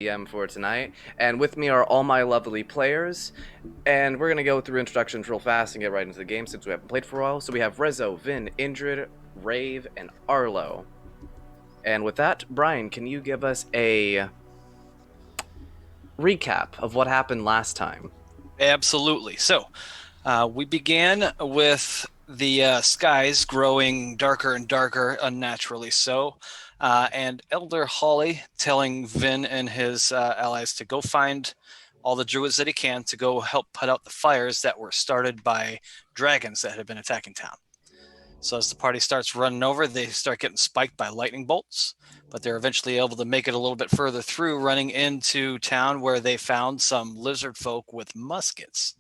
DM for tonight, and with me are all my lovely players, and we're gonna go through introductions real fast and get right into the game since we haven't played for a while. So we have Rezo, Vin, Indrid, Rave, and Arlo. And with that, Brian, can you give us a recap of what happened last time? Absolutely. So, we began with the skies growing darker and darker, unnaturally so, and Elder Holly telling Vin and his allies to go find all the druids that he can to go help put out the fires that were started by dragons that had been attacking town. So as the party starts running over, they start getting spiked by lightning bolts, but they're eventually able to make it a little bit further through, running into town where they found some lizard folk with muskets.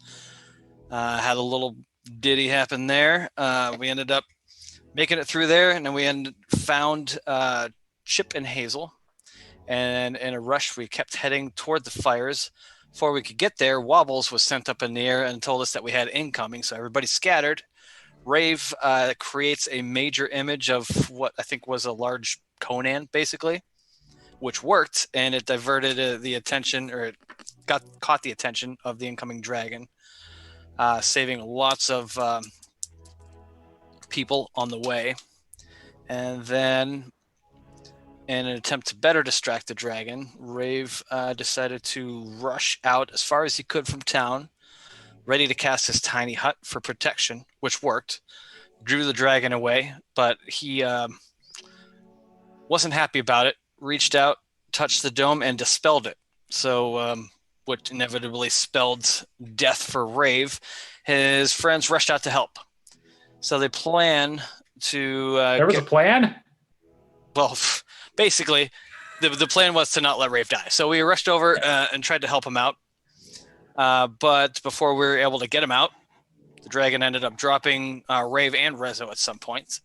Had a little ditty happen there. We ended up making it through there, and then found Chip and Hazel. And in a rush, we kept heading toward the fires. Before we could get there, Wobbles was sent up in the air and told us that we had incoming, so everybody scattered. Rave creates a major image of what I think was a large Conan, basically, which worked, and it diverted the attention, or it caught the attention of the incoming dragon, saving lots of people on the way. And then, in an attempt to better distract the dragon, Rave decided to rush out as far as he could from town, ready to cast his tiny hut for protection, which worked. Drew the dragon away, but he wasn't happy about it. Reached out, touched the dome, and dispelled it. So, what inevitably spelled death for Rave. His friends rushed out to help. So they plan to. There was a plan? Well, basically, the plan was to not let Rave die. So we rushed over and tried to help him out. But before we were able to get him out, the dragon ended up dropping Rave and Rezo at some point.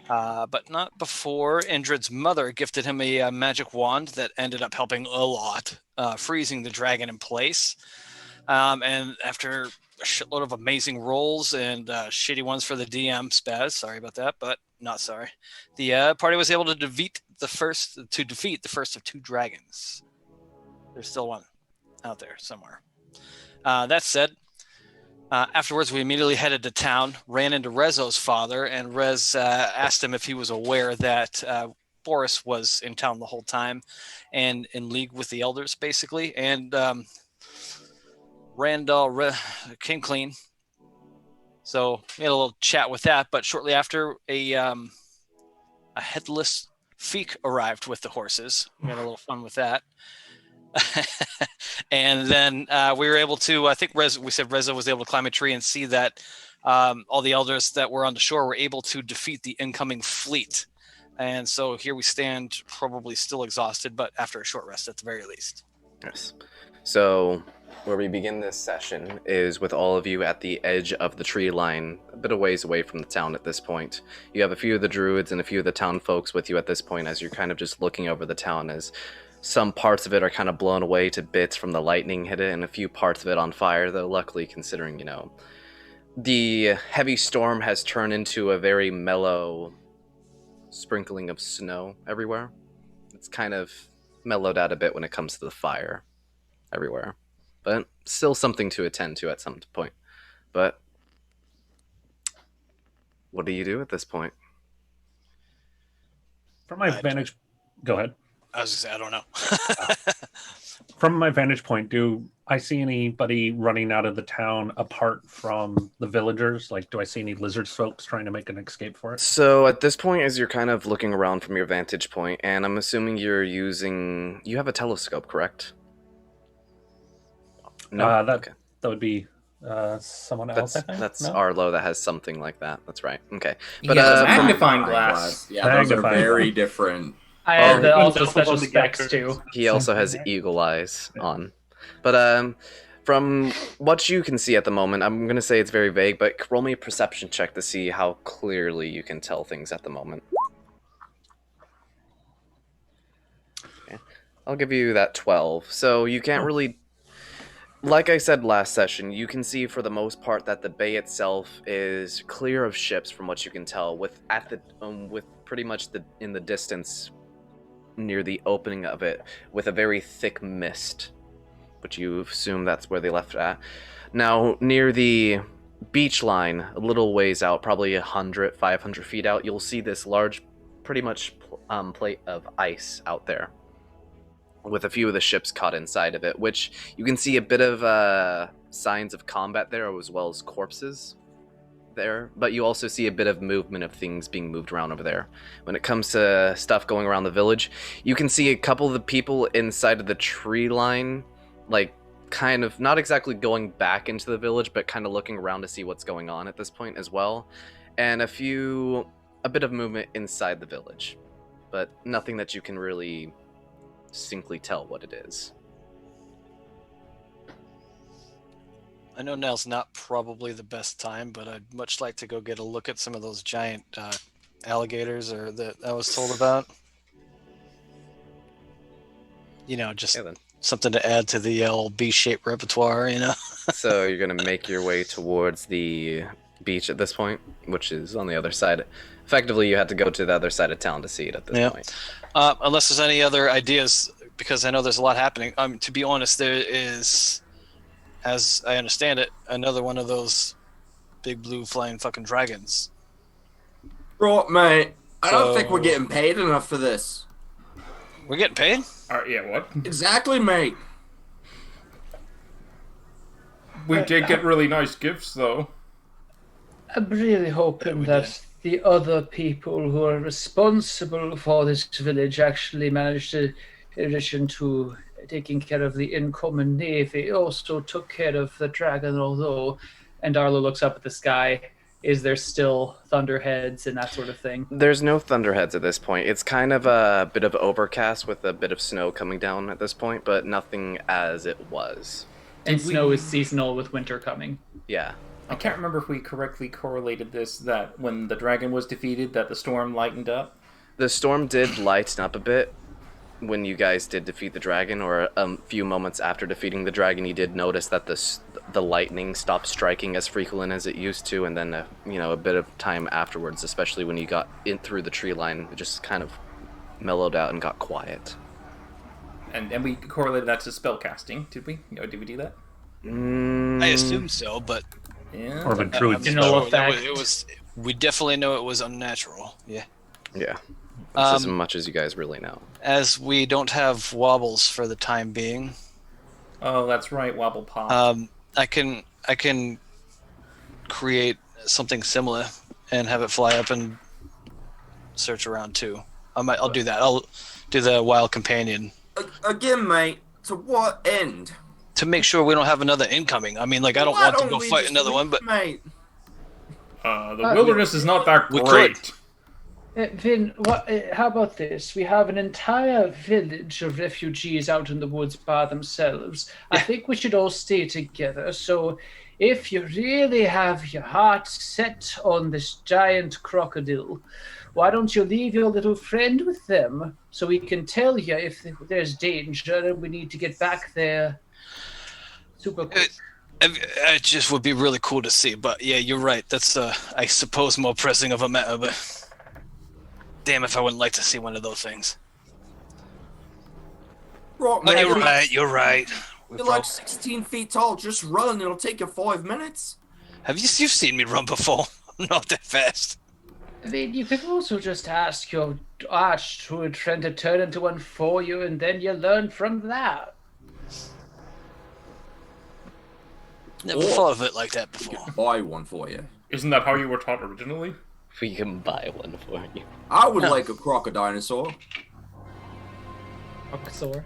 But not before Indrid's mother gifted him a magic wand that ended up helping a lot, freezing the dragon in place. And after a shitload of amazing rolls and shitty ones for the DM, Spaz, sorry about that, but not sorry. The party was able to defeat the first of two dragons. There's still one out there somewhere. That said, afterwards, we immediately headed to town, ran into Rezo's father, and Rez asked him if he was aware that Boris was in town the whole time and in league with the elders, basically. And Randall came clean. So we had a little chat with that, but shortly after, a headless Feek arrived with the horses. We had a little fun with that. And then we were able to, I think Reza was able to climb a tree and see that all the elders that were on the shore were able to defeat the incoming fleet. And so here we stand, probably still exhausted, but after a short rest at the very least. Yes. So where we begin this session is with all of you at the edge of the tree line, a bit of ways away from the town at this point. You have a few of the druids and a few of the town folks with you at this point as you're kind of just looking over the town as some parts of it are kind of blown away to bits from the lightning hit it and a few parts of it on fire, though luckily considering, the heavy storm has turned into a very mellow sprinkling of snow everywhere. It's kind of mellowed out a bit when it comes to the fire everywhere. But still something to attend to at some point. But what do you do at this point? From my vantage... Go ahead. I was going to say, I don't know. From my vantage point, do I see anybody running out of the town apart from the villagers? Like, do I see any lizard folks trying to make an escape for it? So at this point, as you're kind of looking around from your vantage point, and I'm assuming you have a telescope, correct? No, that would be someone else. That's Arlo that has something like that. That's right. Okay, but magnifying glass. Yeah, those are very different. I have also special specs too. He also has eagle eyes on. But from what you can see at the moment, I'm going to say it's very vague, but roll me a perception check to see how clearly you can tell things at the moment. Okay. I'll give you that 12. So you can't really... Like I said last session, you can see for the most part that the bay itself is clear of ships from what you can tell, with pretty much in the distance near the opening of it with a very thick mist, which you assume that's where they left it at. Now, near the beach line, a little ways out, probably 100, 500 feet out, you'll see this large, pretty much plate of ice out there, with a few of the ships caught inside of it, which you can see a bit of signs of combat there, as well as corpses there, but you also see a bit of movement of things being moved around over there. When it comes to stuff going around the village, you can see a couple of the people inside of the tree line, like, kind of not exactly going back into the village, but kind of looking around to see what's going on at this point as well, and a bit of movement inside the village, but nothing that you can really distinctly tell what it is. I know now's not probably the best time, but I'd much like to go get a look at some of those giant alligators that I was told about. You know, just Yeah, then. something to add to the old B-shaped repertoire, you know? So you're gonna make your way towards the beach at this point, which is on the other side. Effectively, you had to go to the other side of town to see it at this point. Unless there's any other ideas, because I know there's a lot happening. To be honest, there is, as I understand it, another one of those big blue flying fucking dragons. Right, mate. I don't think we're getting paid enough for this. We're getting paid? Yeah, what? Exactly, mate. We did get really nice gifts, though. I'm really hoping that the other people who are responsible for this village actually managed to, in addition to taking care of the incoming navy, also took care of the dragon, although, and Darla looks up at the sky, is there still thunderheads and that sort of thing? There's no thunderheads at this point. It's kind of a bit of overcast with a bit of snow coming down at this point, but nothing as it was. And snow is seasonal with winter coming. Yeah. I can't remember if we correctly correlated this, that when the dragon was defeated, that the storm lightened up. The storm did lighten up a bit when you guys did defeat the dragon, or a few moments after defeating the dragon. You did notice that the lightning stopped striking as frequent as it used to, and then a bit of time afterwards, especially when you got in through the tree line, it just kind of mellowed out and got quiet. And we correlated that to spellcasting, did we? Did we do that? I assume so, but Yeah. Or of a druid You know, spell. effect. it was. We definitely know it was unnatural. Yeah. Yeah. That's as much as you guys really know. As we don't have wobbles for the time being, Oh, that's right, Wobble Pop. I can create something similar and have it fly up and search around too. I'll do that. I'll do the wild companion Again, mate. To what end? to make sure we don't have another incoming. I mean, like, I don't Why want to go we fight just another one, leave, but mate. The wilderness is not that we great. Vin, how about this? We have an entire village of refugees out in the woods by themselves. I think we should all stay together. So if you really have your heart set on this giant crocodile, why don't you leave your little friend with them so we can tell you if there's danger and we need to get back there super quick. it just would be really cool to see. But yeah, you're right. That's I suppose more pressing of a matter. But damn, if I wouldn't like to see one of those things. Right, Oh, mate. you're right. You're like 16 feet tall. Just run. It'll take you 5 minutes. You've seen me run before? I'm not that fast. I mean, you could also just ask your arch druid friend to turn into one for you, and then you learn from that. Never thought of it like that before. Buy one for you. Isn't that how you were taught originally? We can buy one for you. I would like a crocodinosaur. Oxor.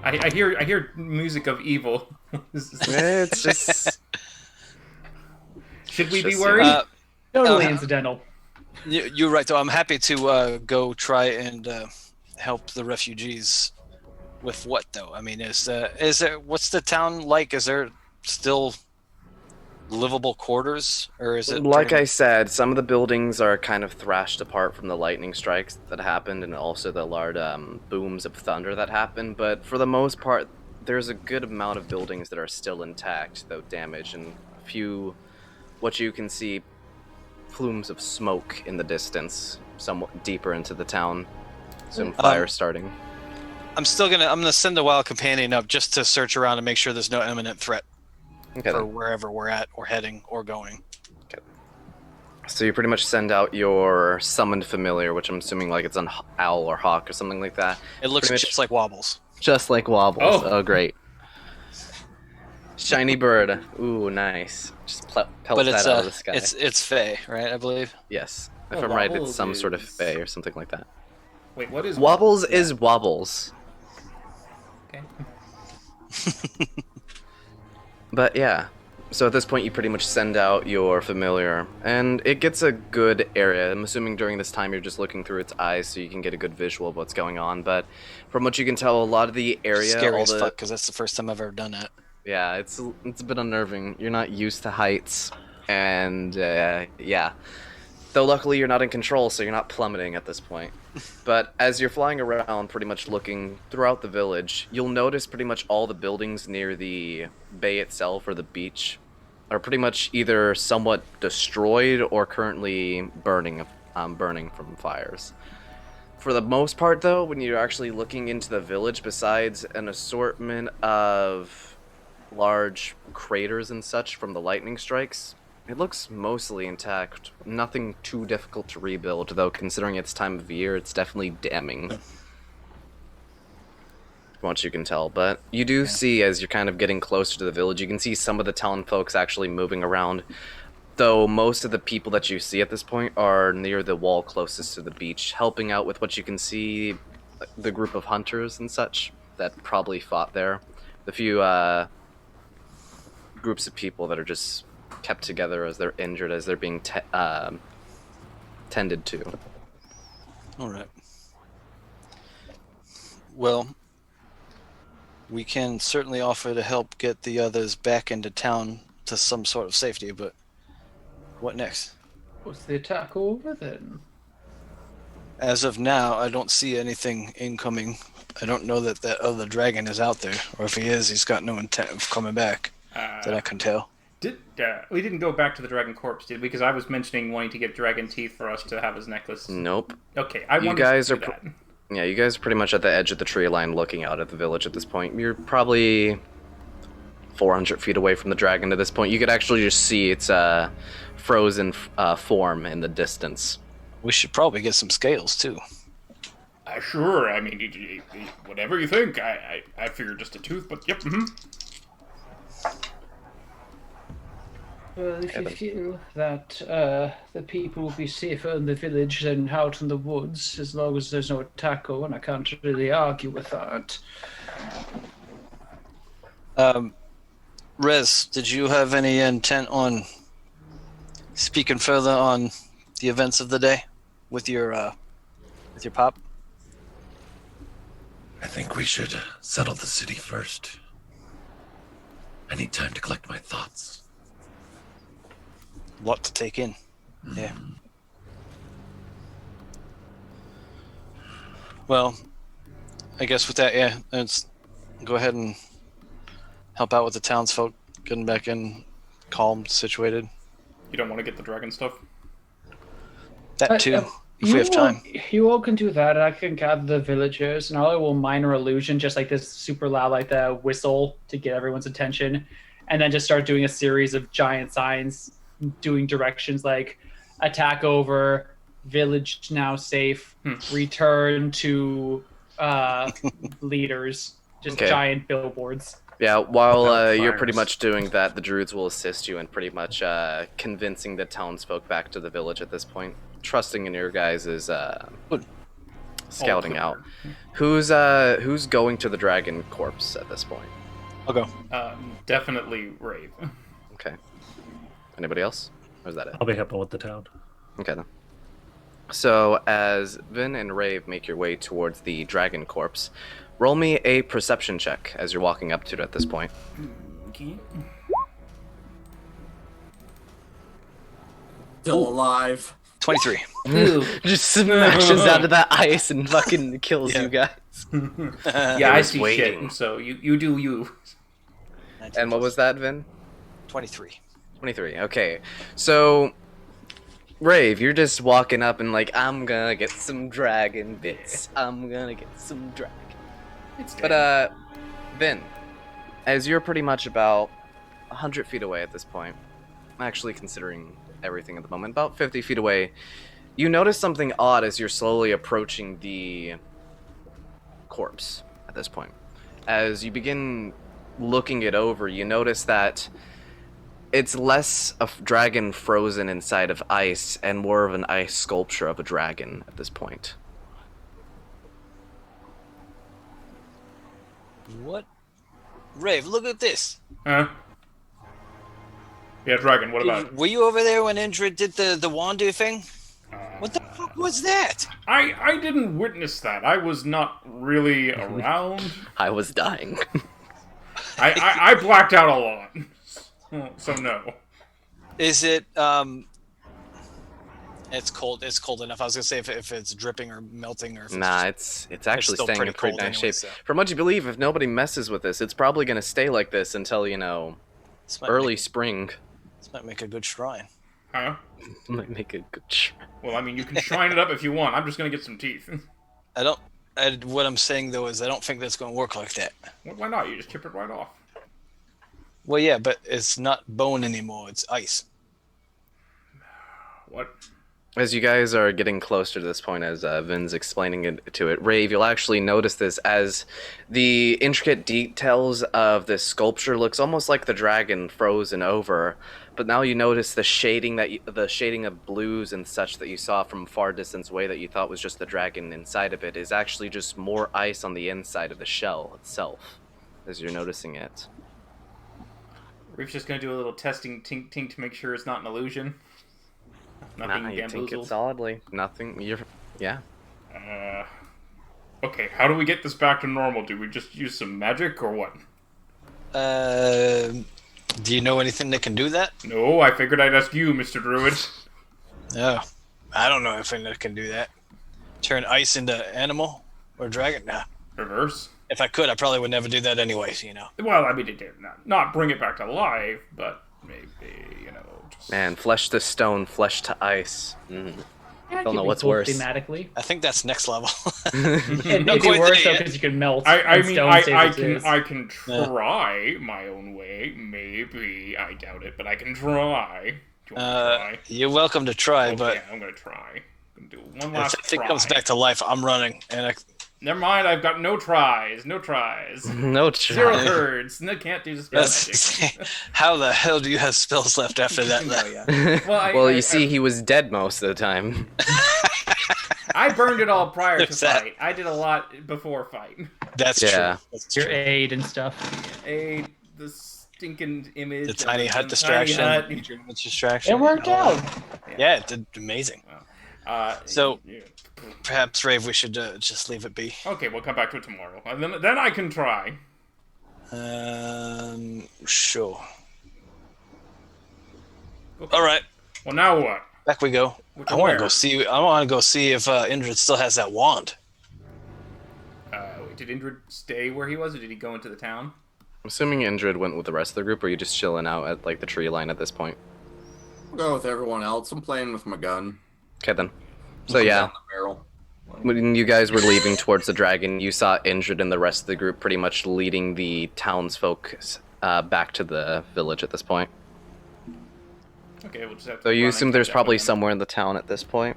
I hear music of evil. It's just... Should we be Just, worried? Totally incidental. You're right, though. I'm happy to go try and help the refugees. With what, though? I mean, is there? What's the town like? Is there still livable quarters, or is it? Like I said, some of the buildings are kind of thrashed apart from the lightning strikes that happened, and also the large booms of thunder that happened. But for the most part, there's a good amount of buildings that are still intact, though damaged, and a few, what you can see, plumes of smoke in the distance, somewhat deeper into the town. Soon fire starting. I'm gonna send a wild companion up just to search around and make sure there's no imminent threat Okay. for Then. wherever we're at or heading or going. So you pretty much send out your summoned familiar, which I'm assuming like it's an owl or hawk or something like that. It looks Pretty much- just like Wobbles. Just like Wobbles. Oh. Oh, great. Shiny bird. Ooh, nice. Just pelts But it's that out of the sky. it's Fey, right? I believe. Yes. If Well, I'm right, it's Wobbles some sort of is- fey or something like that. Wait, what is Wobbles Yeah. is Wobbles. Okay. But yeah. So at this point, you pretty much send out your familiar, and it gets a good area. I'm assuming during this time you're just looking through its eyes so you can get a good visual of what's going on. But from what you can tell, a lot of the area, Scary all as the, fuck because that's the first time I've ever done that. yeah, it's a bit unnerving. You're not used to heights, and yeah. Though luckily you're not in control, so you're not plummeting at this point. But as you're flying around, pretty much looking throughout the village, you'll notice pretty much all the buildings near the bay itself or the beach are pretty much either somewhat destroyed or currently burning from fires. For the most part, though, when you're actually looking into the village, besides an assortment of large craters and such from the lightning strikes, it looks mostly intact. Nothing too difficult to rebuild, though considering its time of year, it's definitely damning. From what you can tell. But you do see, as you're kind of getting closer to the village, you can see some of the town folks actually moving around. Though most of the people that you see at this point are near the wall closest to the beach, helping out with what you can see, the group of hunters and such that probably fought there. The few groups of people that are just kept together as they're injured, as they're being tended to. All right. Well, we can certainly offer to help get the others back into town to some sort of safety, but what next? What's the attack over then? As of now, I don't see anything incoming. I don't know that that other dragon is out there, or if he is, he's got no intent of coming back that I can tell. We didn't go back to the dragon corpse, did we? Because I was mentioning wanting to get dragon teeth for us to have as necklace. Nope. Okay, I You wanted guys to are do that. Yeah, you guys are pretty much at the edge of the tree line looking out at the village at this point. You're probably 400 feet away from the dragon at this point. You could actually just see its frozen form in the distance. We should probably get some scales, too. Sure, I mean, whatever you think. I figured just a tooth, but yep. Mm-hmm. Well, if you feel that the people will be safer in the village than out in the woods, as long as there's no attack going, I can't really argue with that. Rez, did you have any intent on speaking further on the events of the day with your pop? I think we should settle the city first. I need time to collect my thoughts. Lot to take in. Yeah. Well, I guess with that, yeah, let's go ahead and help out with the townsfolk getting back in calm, situated. You don't want to get the dragon stuff? That too, if we have time. You all can do that, and I can gather the villagers, and I will minor illusion, just like this super loud, like the whistle to get everyone's attention, and then just start doing a series of giant signs, doing directions like attack over, village now safe, return to leaders, just Okay. giant billboards. Yeah, while Without you're pretty fires. much doing that, the druids will assist you in pretty much convincing the townsfolk back to the village at this point, trusting in your guys' Good. scouting All out. Who's going to the dragon corpse at this point? I'll go. Definitely Rave. Okay. Anybody else? Or is that it? I'll be helping with the town. Okay then. So as Vin and Rave make your way towards the dragon corpse, roll me a perception check as you're walking up to it at this point. Okay. Still alive. 23. Just smashes out of that ice and fucking kills Yeah. you guys. Yeah, I was see waiting. shit, so you do you. And what was that, Vin? 23. 23. Okay. So Rave, you're just walking up and like, I'm gonna get some dragon bits. I'm gonna get some dragon. But Vin, as you're pretty much about 100 feet away at this point, actually considering everything at the moment, about 50 feet away, you notice something odd as you're slowly approaching the corpse at this point. As you begin looking it over, you notice that it's less a dragon frozen inside of ice and more of an ice sculpture of a dragon at this point. What? Rave, look at this. Huh? Yeah, dragon. What about it? Were you over there when Indrid did the Wandu thing? What the fuck was that? I didn't witness that. I was not really around. I was dying. I blacked out a lot. So no. Is it it's cold. It's cold enough. I was gonna say if it's dripping or melting or if Nah, it's it's actually still staying pretty in pretty cold nice anyway, shape. so. From what you believe, if nobody messes with this, it's probably going to stay like this until, this might early make, spring. this might make a good shrine. Huh? Might make a good Well, I mean, you can shrine it up if you want. I'm just gonna get some teeth. What I'm saying though is I don't think that's gonna work like that. Well, why not? You just chip it right off. Well, yeah, but it's not bone anymore. It's ice. What? As you guys are getting closer to this point, as Vin's explaining it to it, Rave, you'll actually notice this as the intricate details of this sculpture looks almost like the dragon frozen over, but now you notice the shading the shading of blues and such that you saw from far distance away that you thought was just the dragon inside of it is actually just more ice on the inside of the shell itself, as you're noticing it. Reef's just gonna do a little testing tink to make sure it's not an illusion. Nothing Nah, you think bamboozled. it solidly. Nothing. Yeah. Okay, how do we get this back to normal? Do we just use some magic or what? Do you know anything that can do that? No, I figured I'd ask you, Mr. Druid. No, I don't know anything that can do that. Turn ice into animal or dragon? Nah. Reverse? If I could, I probably would never do that anyways, Well, I mean, it did not bring it back to life, but maybe, just... Man, flesh to stone, flesh to ice. Yeah, Don't know what's worse. Thematically. I think that's next level. It'd Not be quite worse there though yet. because you can melt. I and mean, stone stays as is. I can try my own way. Maybe. I doubt it, but I can try. Do you want to try? You're welcome to try, Okay, but I'm going to try. I'm going to do one if last that thing try. comes back to life, I'm running. And Never mind, I've got no tries. No tries. No Zero try. turds. No, can't do spell magic. how the hell do you have spells left after that? No, yeah. Well, I- you see, he was dead most of the time. I burned it all prior to There's that. fight. I did a lot before fight. That's Yeah. true. That's Your true. aid and stuff. The stinking image. The of tiny hut tiny distraction. hut. It's distraction. It worked out. Yeah, it did amazing. So- yeah. Perhaps, Rave, we should just leave it be. Okay, we'll come back to it tomorrow. And then I can try. Sure. All right, Well, now what? back we go. Which I want where? to go see. I want to go see if Indrid still has that wand. Did Indrid stay where he was, or did he go into the town? I'm assuming Indrid went with the rest of the group, or are you just chilling out at like the tree line at this point? I'll go with everyone else. I'm playing with my gun. Okay then. So Down yeah, the barrel. when you guys were leaving towards the dragon, you saw Indrid and the rest of the group pretty much leading the townsfolk back to the village at this point. Okay, we'll just have to. So you run and assume there's catch up probably with him. somewhere in the town at this point.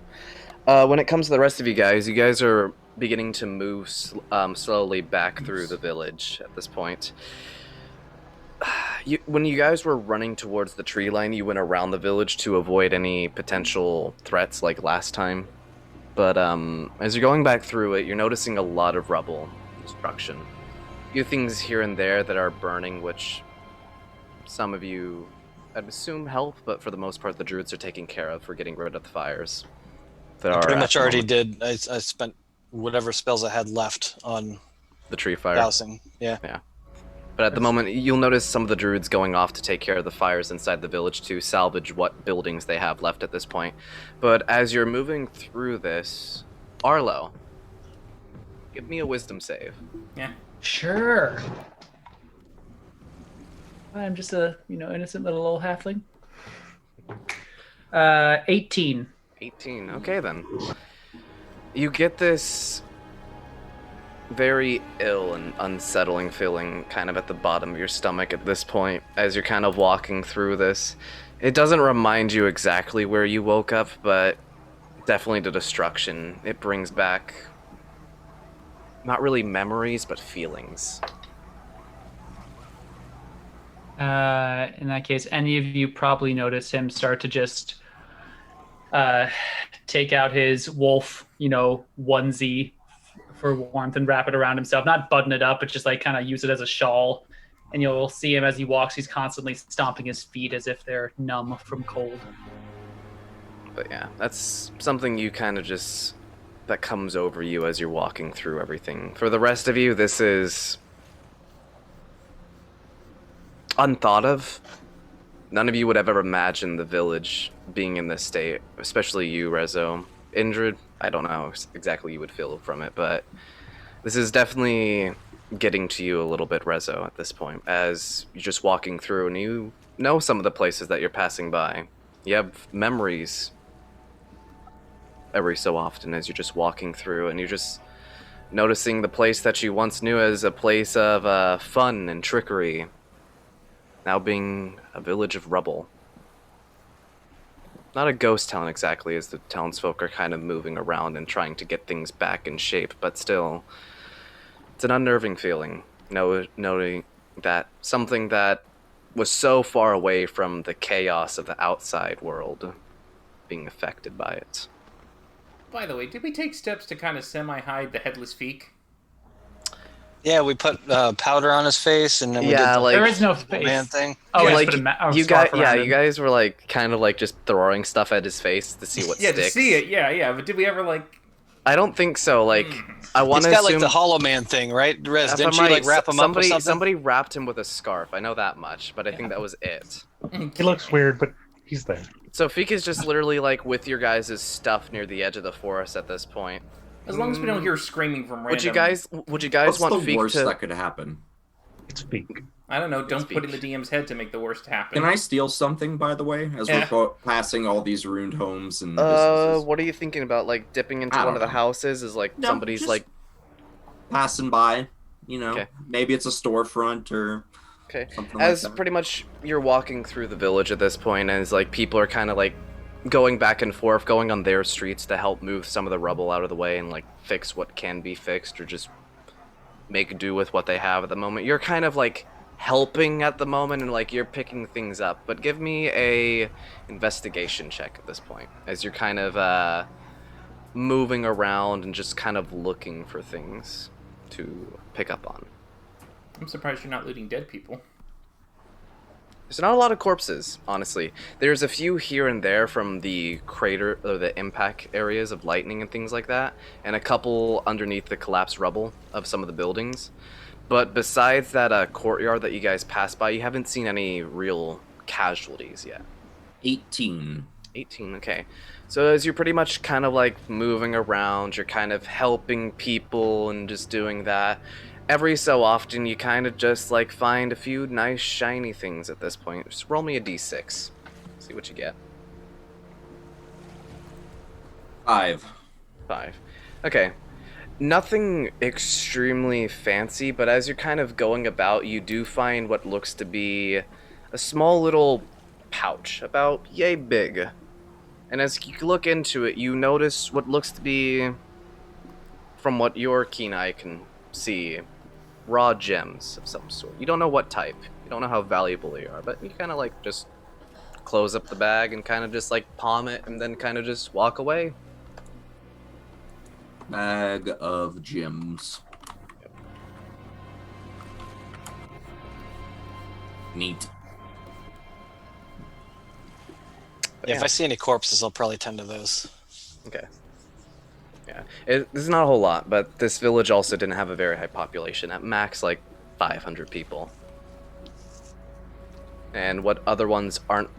When it comes to the rest of you guys are beginning to move slowly back through the village at this point. When you guys were running towards the tree line, you went around the village to avoid any potential threats like last time. But as you're going back through it, you're noticing a lot of rubble, destruction. A few things here and there that are burning, which some of you, I'd assume, help, but for the most part, the druids are taking care of for getting rid of the fires. That I are pretty at much the already moment. did. I spent whatever spells I had left on The tree fire. dousing. Yeah. But at the moment, you'll notice some of the druids going off to take care of the fires inside the village to salvage what buildings they have left at this point. But as you're moving through this, Arlo, give me a wisdom save. Yeah. Sure. I'm just a innocent little old halfling. 18. 18. Okay, then. You get this very ill and unsettling feeling kind of at the bottom of your stomach at this point as you're kind of walking through this. It doesn't remind you exactly where you woke up, but definitely the destruction. It brings back not really memories, but feelings. In that case, any of you probably notice him start to just take out his wolf, onesie for warmth and wrap it around himself. Not button it up, but just like kind of use it as a shawl. And you'll see him as he walks, he's constantly stomping his feet as if they're numb from cold. But yeah, that's something you kind of just, that comes over you as you're walking through everything. For the rest of you, this is unthought of. None of you would have ever imagined the village being in this state, especially you, Rezo. Indrid, I don't know how exactly you would feel from it, but this is definitely getting to you a little bit, Rezo, at this point, as you're just walking through and you know some of the places that you're passing by. You have memories every so often as you're just walking through, and you're just noticing the place that you once knew as a place of fun and trickery now being a village of rubble. Not a ghost town exactly, as the townsfolk are kind of moving around and trying to get things back in shape, but still, it's an unnerving feeling, noting that something that was so far away from the chaos of the outside world being affected by it. By the way, did we take steps to kind of semi-hide the headless Feek? Yeah, we put powder on his face, and then we Yeah, did the like- There is no face. man thing. Oh, Yeah, yeah, like, you guys, you guys were like kind of like just throwing stuff at his face to see what Yeah, sticks. to see it. Yeah. But did we ever like? I don't think so. Like, I want He's to got assume like the Hollow Man thing, right? Rez, if didn't I'm you right, like wrap him up with something? Somebody wrapped him with a scarf. I know that much, but I think that was it. He looks weird, but he's there. So Feek is just literally like with your guys' stuff near the edge of the forest at this point. As long as we don't hear screaming from random. Would you guys What's want the Feek worst to? that could happen? It's Feek. I don't know. Don't Speak. put in the DM's head to make the worst happen. Can I steal something, by the way, as Yeah. we're passing all these ruined homes and businesses? What are you thinking about? Like dipping into I one don't of the know. houses is like No, somebody's just like. Passing by, Okay. maybe it's a storefront or Okay. something As like that. pretty much you're walking through the village at this point, and it's like people are kind of like going back and forth, going on their streets to help move some of the rubble out of the way and like fix what can be fixed or just make do with what they have at the moment. You're kind of like helping at the moment and like you're picking things up, but give me a investigation check at this point as you're kind of moving around and just kind of looking for things to pick up on. I'm surprised you're not looting dead people. There's not a lot of corpses, honestly. There's a few here and there from the crater or the impact areas of lightning and things like that, and a couple underneath the collapsed rubble of some of the buildings. But besides that courtyard that you guys passed by, you haven't seen any real casualties yet. 18. 18, okay. So as you're pretty much kind of like moving around, you're kind of helping people and just doing that. Every so often, you kind of just like find a few nice shiny things at this point. Just roll me a d6. See what you get. 5. 5. Okay. Nothing extremely fancy, but as you're kind of going about, you do find what looks to be a small little pouch, about yay big. And as you look into it, you notice what looks to be, from what your keen eye can see, raw gems of some sort. You don't know what type. You don't know how valuable they are, but you kind of like just close up the bag and kind of just like palm it and then kind of just walk away. Bag of gems. Neat. Yeah, if I see any corpses, I'll probably tend to those. Okay. Yeah. There's not a whole lot, but this village also didn't have a very high population. At max, like 500 people. And what other ones aren't,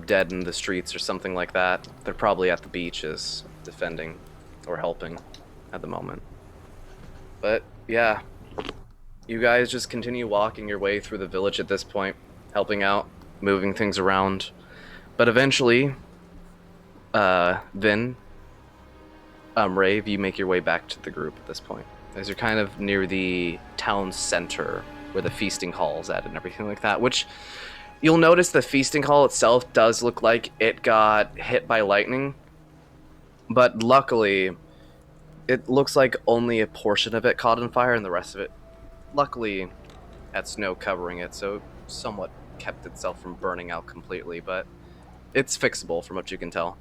dead in the streets or something like that, they're probably at the beaches defending or helping at the moment. But yeah, you guys just continue walking your way through the village at this point, helping out, moving things around. But eventually, Then, Rave, you make your way back to the group at this point, as you're kind of near the town center where the feasting hall is at and everything like that, which you'll notice the feasting hall itself does look like it got hit by lightning, but luckily it looks like only a portion of it caught on fire and the rest of it, luckily, had snow covering it, so it somewhat kept itself from burning out completely, but it's fixable from what you can tell.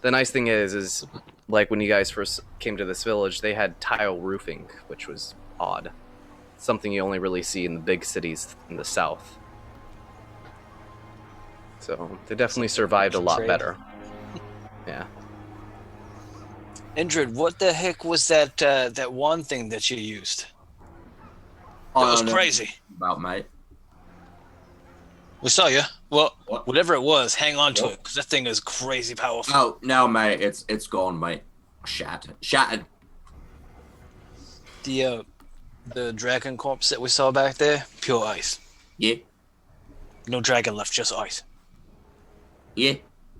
The nice thing is like when you guys first came to this village, they had tile roofing, which was odd. Something you only really see in the big cities in the south. So they definitely survived a lot Trade. better. Yeah. Indrid, what the heck was that that one thing that you used? That I was don't know crazy. about, mate. We saw you. Well, What? whatever it was, hang on to What? it, because that thing is crazy powerful. Oh no, mate, it's gone, mate. Shattered. The dragon corpse that we saw back there, pure ice. Yeah, No dragon left, just ice. yeah.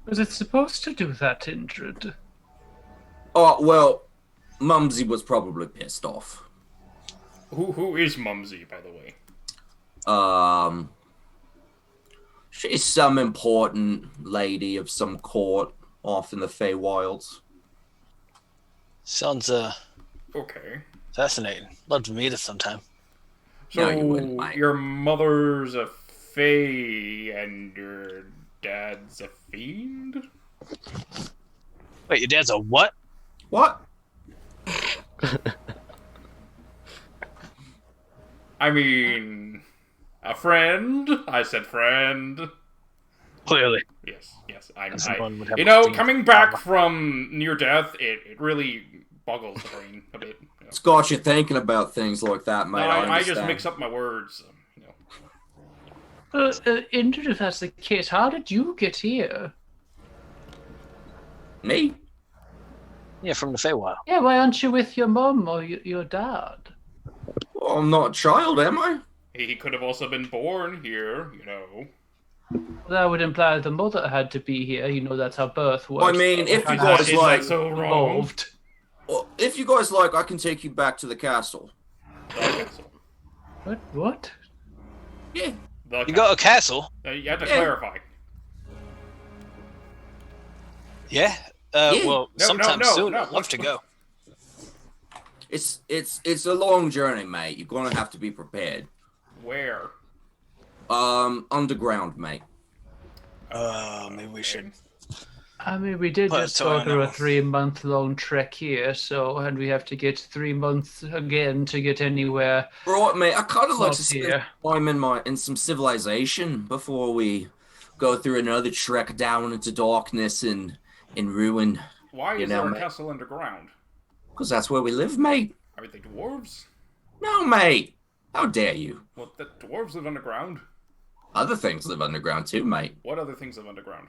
Was it supposed to do that, Indrid? Oh well, Mumsy was probably pissed off. Who is Mumsy, by the way? She's some important lady of some court off in the Feywilds. Sounds Okay. fascinating. Love to meet her sometime. So, No, you wouldn't, mate. your mother's a fae and your dad's a fiend? Wait, your dad's a what? What? I mean, a friend? I said friend. Clearly. Yes. Someone would have You a know, fiend. coming back from near death, it really boggles the brain a bit. You know. It's got you thinking about things like that, mate. No, I just understand. mix up my words. You know. Indrid, if that's the case, how did you get here? Me? Yeah, from the Feywild. Yeah, why aren't you with your mum or your dad? Well, I'm not a child, am I? He could have also been born here, you know. That would imply the mother had to be here. You know, that's how birth works. I mean, if you Is guys that like, so wrong? Involved. well, if you guys like, I can take you back to the castle. The castle. What? Yeah. The You got a castle? You had to Yeah. clarify. Yeah. Yeah. Well, No, sometime no, soon. no. I'd love to go. It's a long journey, mate. You're gonna have to be prepared. Where? Underground, mate. Maybe we should. I mean, we did Well, just so go I through know. a 3-month-long trek here, and we have to get 3 months again to get anywhere. Right, mate. I kind of like Up to spend here. time in some civilization before we go through another trek down into darkness and in ruin. Why You is know, there a mate. castle underground? Because that's where we live, mate. Are they dwarves? No, mate. How dare you? Well, the dwarves live underground. Other things live underground too, mate. What other things live underground?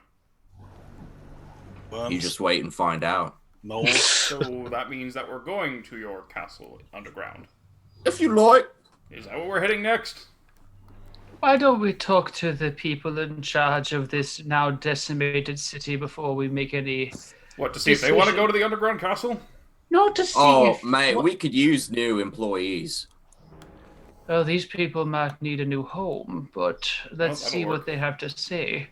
Worms, You just wait and find out. moles. So that means that we're going to your castle underground. If you like. Is that what we're heading next? Why don't we talk to the people in charge of this now decimated city before we make any... What, to see if they want to Decision. go to the underground castle? No, to see Oh, if... mate, what- we could use new employees. Well, these people might need a new home, but let's that'll see work. what they have to say.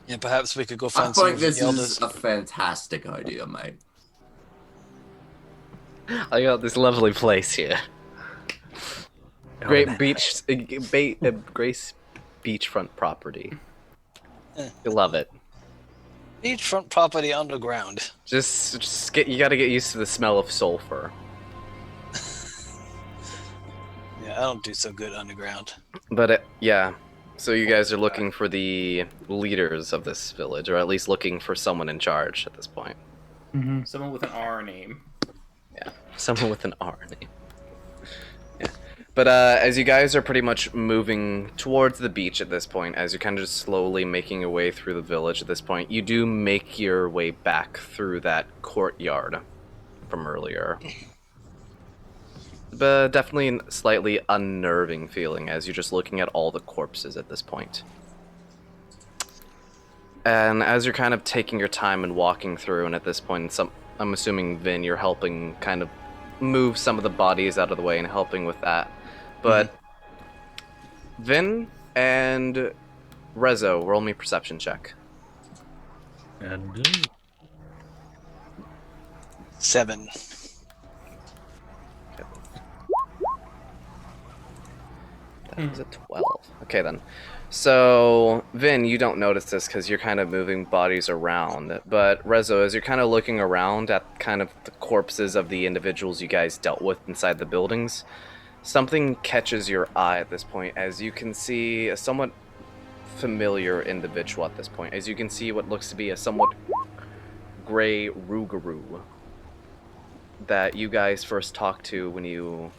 Yeah, perhaps we could go I find some think of the this elders. is a fantastic idea, mate. I got this lovely place here. Great beach, Grace beachfront property. You love it. Beachfront property underground. Just get. You got to get used to the smell of sulfur. Yeah, I don't do so good underground. But yeah, so you guys are looking for the leaders of this village, or at least looking for someone in charge at this point. Someone with an R name. Yeah, someone with an R name. Yeah, but as you guys are pretty much moving towards the beach at this point, as you're kind of just slowly making your way through the village at this point, you do make your way back through that courtyard from earlier. But definitely a slightly unnerving feeling as you're just looking at all the corpses at this point. And as you're kind of taking your time and walking through, and at this point, I'm assuming, Vin, you're helping kind of move some of the bodies out of the way and helping with that. But Vin and Rezo, roll me perception check. And 7. That was a 12. Okay, then. So, Vin, you don't notice this because you're kind of moving bodies around. But, Rezo, as you're kind of looking around at kind of the corpses of the individuals you guys dealt with inside the buildings, something catches your eye at this point as you can see a somewhat familiar individual at this point. As you can see what looks to be a somewhat gray Rougarou that you guys first talked to when you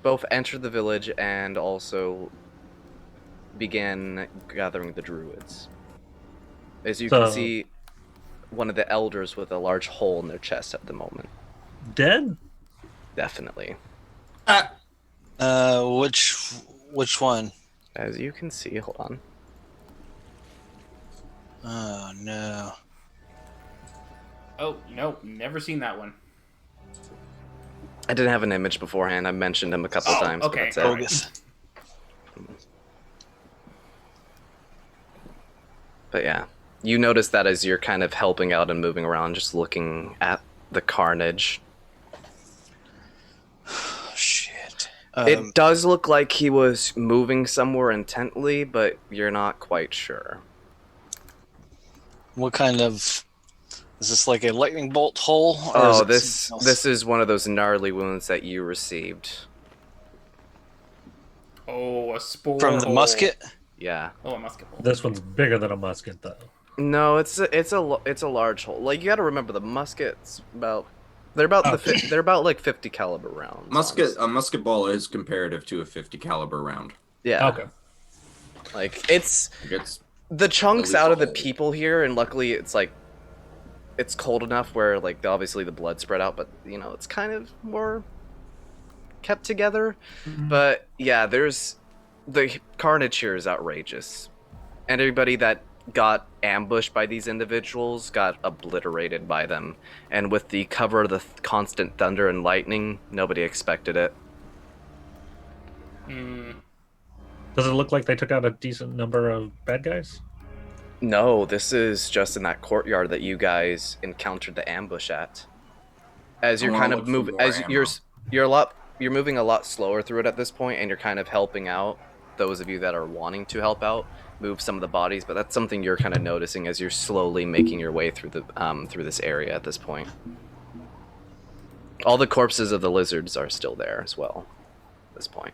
both entered the village and also began gathering the druids. As you can see, one of the elders with a large hole in their chest at the moment. dead? Definitely. Which one? As you can see, hold on. Oh no. Oh, no, never seen that one. I didn't have an image beforehand. I mentioned him a couple times. okay. But that's it. Bogus. But yeah, you notice that as you're kind of helping out and moving around, just looking at the carnage. Shit. It does look like he was moving somewhere intently, but you're not quite sure. What kind of... Is this like a lightning bolt hole? Or Oh, is it something else? this is one of those gnarly wounds that you received. Oh, a spore From the hole. musket? Yeah. Oh, a musket hole. This one's bigger than a musket, though. No, it's a large hole. Like you got to remember the muskets they're about like 50 caliber rounds. A musket ball is comparative to a 50 caliber round. Yeah. Okay. Like it's It's the chunks least out a of the hole. people here, and luckily it's like it's cold enough where like obviously the blood spread out, but you know it's kind of more kept together. But yeah, there's the carnage here is outrageous, and everybody that got ambushed by these individuals got obliterated by them, and with the cover of the constant thunder and lightning, nobody expected it. Does it look like they took out a decent number of bad guys? No, this is just in that courtyard that you guys encountered the ambush at. As you're I kind wanna of look for moving, more as ammo. you're moving a lot slower through it at this point, and you're kind of helping out those of you that are wanting to help out, move some of the bodies. But that's something you're kind of noticing as you're slowly making your way through the through this area at this point. All the corpses of the lizards are still there as well, at this point.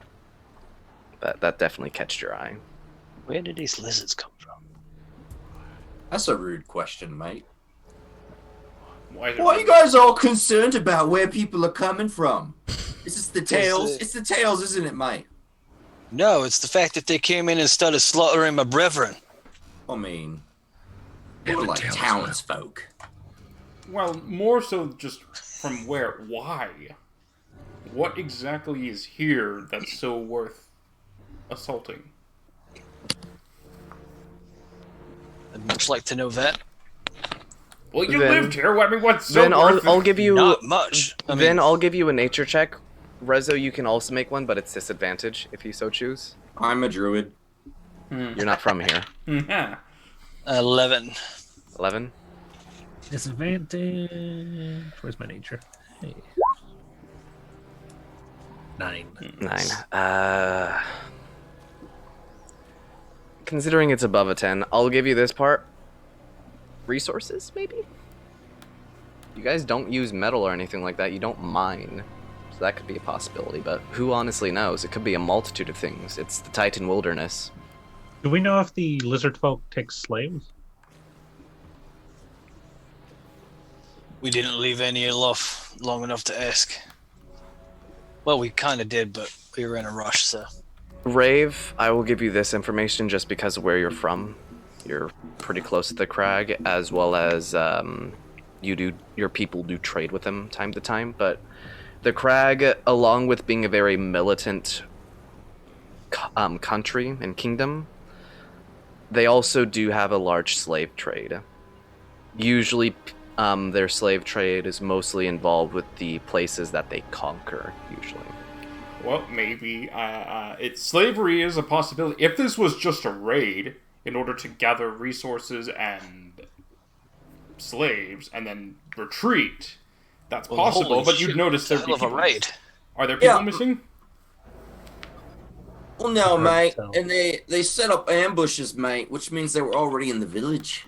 But that definitely catched your eye. Where did these lizards come from? That's a rude question, mate. Why is it Why are you guys all concerned about where people are coming from? Is this the tails? it- It's the tails, isn't it, mate? No, it's the fact that they came in and started slaughtering my brethren. I mean, they Yeah, were the like tails, townsfolk. Well, more so just from where. Why? What exactly is here that's so worth assaulting? I'd much like to know that. Well, you Then- lived here. I mean, what's so Then worth I'll it? give you. Not much. I mean, Then I'll give you a nature check. Rezo, you can also make one, but it's disadvantage if you so choose. I'm a druid. You're not from here. Yeah. 11. 11? Disadvantage. Where's my nature? Hey. 9. 9. Considering it's above a 10, I'll give you this part. Resources, maybe? You guys don't use metal or anything like that. You don't mine. So that could be a possibility, but who honestly knows? It could be a multitude of things. It's the Titan Wilderness. Do we know if the lizard folk take slaves? We didn't leave any aloft long enough to ask. Well, we kind of did, but we were in a rush, so. Rave, I will give you this information just because of where you're from. You're pretty close to the crag, as well as your people do trade with them time to time. But the crag, along with being a very militant country and kingdom, they also do have a large slave trade. Usually, their slave trade is mostly involved with the places that they conquer, usually. Well, maybe slavery is a possibility. If this was just a raid in order to gather resources and slaves and then retreat, that's Well, possible. holy But you'd shit, notice it's a there'd be hell of a people. raid. Are there people Yeah. missing? Well, no, Right, mate. so- And they set up ambushes, mate, which means they were already in the village.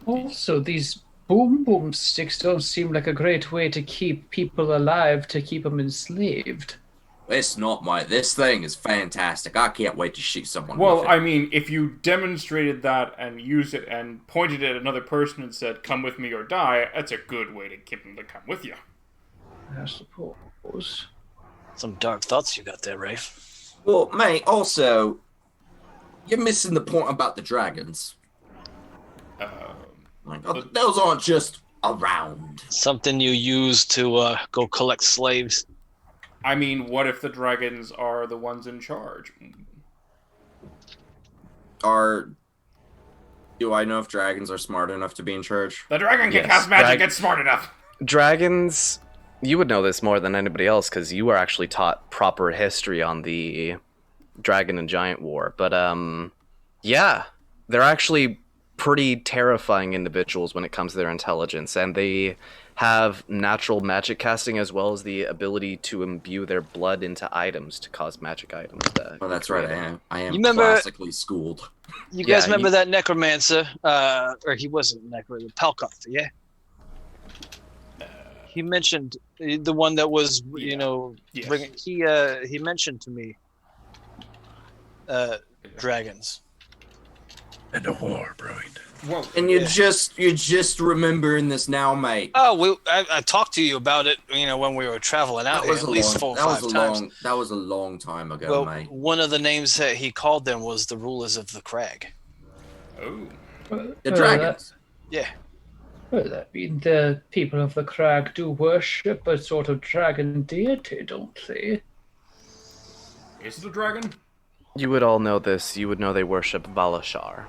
Also, these boom sticks don't seem like a great way to keep people alive, to keep them enslaved. It's not, mate. This thing is fantastic. I can't wait to shoot someone Well, with it. I mean, if you demonstrated that and used it and pointed at another person and said, "Come with me or die," that's a good way to get them to come with you. I suppose. Some dark thoughts you got there, Ray. Well, mate, also, you're missing the point about the dragons. Like, those aren't just around. Something you use to go collect slaves. I mean, what if the dragons are the ones in charge? Do I know if dragons are smart enough to be in charge? The dragon can Yes, cast magic. It's smart enough. Dragons, you would know this more than anybody else because you were actually taught proper history on the Dragon and Giant War. But yeah, they're actually pretty terrifying individuals when it comes to their intelligence, and they have natural magic casting as well as the ability to imbue their blood into items to cause magic items. Oh, that's right. I am You remember- classically schooled. You guys Yeah, remember that necromancer? Or he wasn't a necromancer, Palkoth, yeah? He mentioned the one that was, Yes. bringing. He mentioned to me dragons. And a war brewing. Well, And you're just remembering this now, mate. Oh, I talked to you about it, when we were traveling out here, at least 4 or 5 times. That was a long time ago, Well, mate. one of the names that he called them was the rulers of the crag. oh, The dragons. Yeah. I mean, the people of the crag do worship a sort of dragon deity, don't they? is it a dragon? You would all know this. You would know they worship Valashar.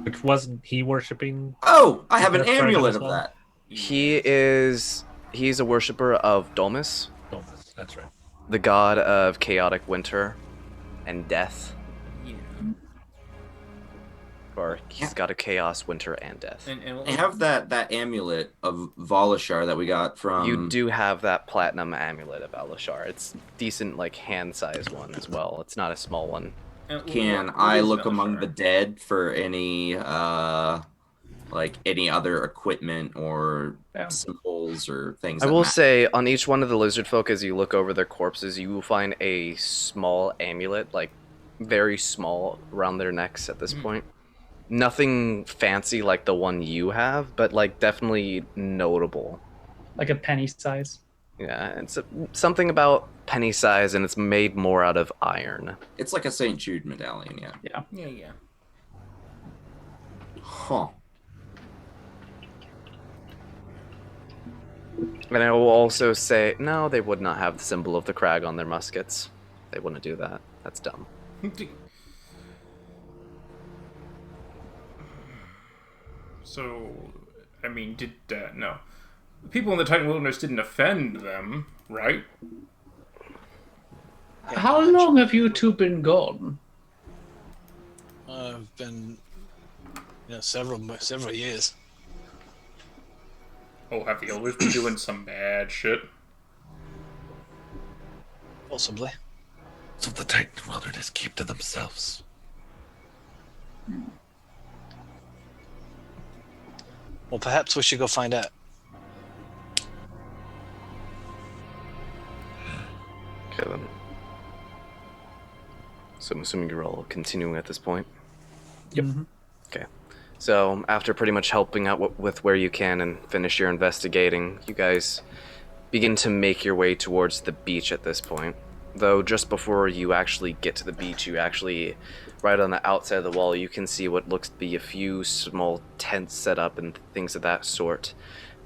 Which wasn't he worshipping? Oh, I have an That's dragon amulet as of well? that. He's a worshiper of Domus, Domus, that's right. the god of chaotic winter and death. Yeah. Or he's got a chaos, winter, and death. And I have that amulet of Volashar that we got from. You do have that platinum amulet of Alashar. It's decent, like hand-sized one as well. It's not a small one. Can I look among the dead for any any other equipment or Yeah. symbols or things? I that will matter? say, on each one of the lizard folk, as you look over their corpses, you will find a small amulet, like very small, around their necks at this point. Nothing fancy like the one you have, but like definitely notable. Like a penny size. Yeah, it's something about penny size, and it's made more out of iron. It's like a St. Jude medallion, yeah. Yeah. Huh. And I will also say, no, they would not have the symbol of the crag on their muskets. They wouldn't do that. That's dumb. So, I mean, no. The people in the Titan Wilderness didn't offend them, right? How long have you two been gone? I've been, several years. Oh, have the elders been doing some bad shit? Possibly. So the Titan Wilderness keep to themselves. Well, perhaps we should go find out. Okay, then. So I'm assuming you're all continuing at this point? Yep. Okay. So, after pretty much helping out with where you can and finish your investigating, you guys begin to make your way towards the beach at this point. Though, just before you actually get to the beach, you actually, right on the outside of the wall, you can see what looks to be a few small tents set up and things of that sort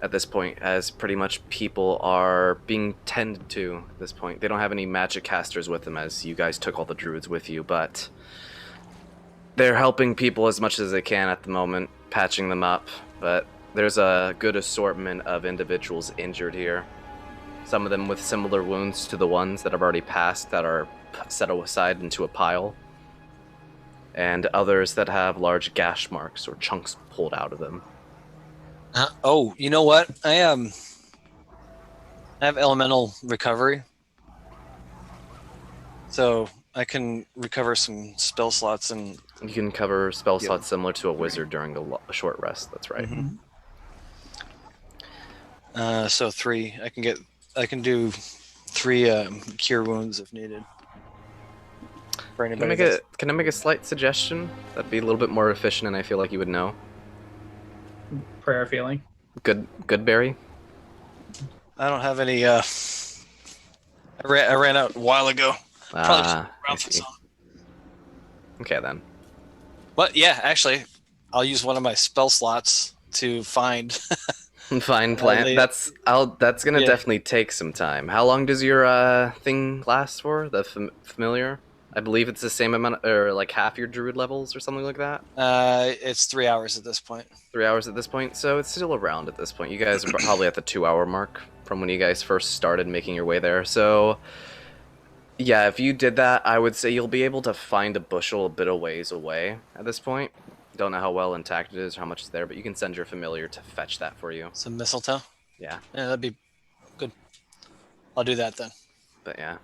at this point, as pretty much people are being tended to at this point. They don't have any magic casters with them, as you guys took all the druids with you, but... They're helping people as much as they can at the moment, patching them up, but there's a good assortment of individuals injured here. Some of them with similar wounds to the ones that have already passed that are set aside into a pile, and others that have large gash marks or chunks pulled out of them. Oh, you know what? I have elemental recovery, so I can recover some spell slots and. You can cover spell slots similar to a wizard during a short rest. That's right. So 3. I can do 3 cure wounds if needed. For anybody. Can I make a slight suggestion? That'd be a little bit more efficient, and I feel like you would know. Prayer feeling. Goodberry. I don't have any. I ran out a while ago. Probably just I around see. some. Okay then. But yeah, actually, I'll use one of my spell slots to find. Fine plan. That's gonna Yeah. definitely take some time. How long does your thing last for? The familiar? I believe it's the same amount, or like half your druid levels, or something like that. It's 3 hours at this point. 3 hours at this point, so it's still around at this point. You guys are probably at the 2-hour mark from when you guys first started making your way there. So, yeah, if you did that, I would say you'll be able to find a bushel a bit of ways away at this point. Don't know how well intact it is, or how much is there, but you can send your familiar to fetch that for you. Some mistletoe. Yeah, Yeah, that'd be good. I'll do that then. but yeah.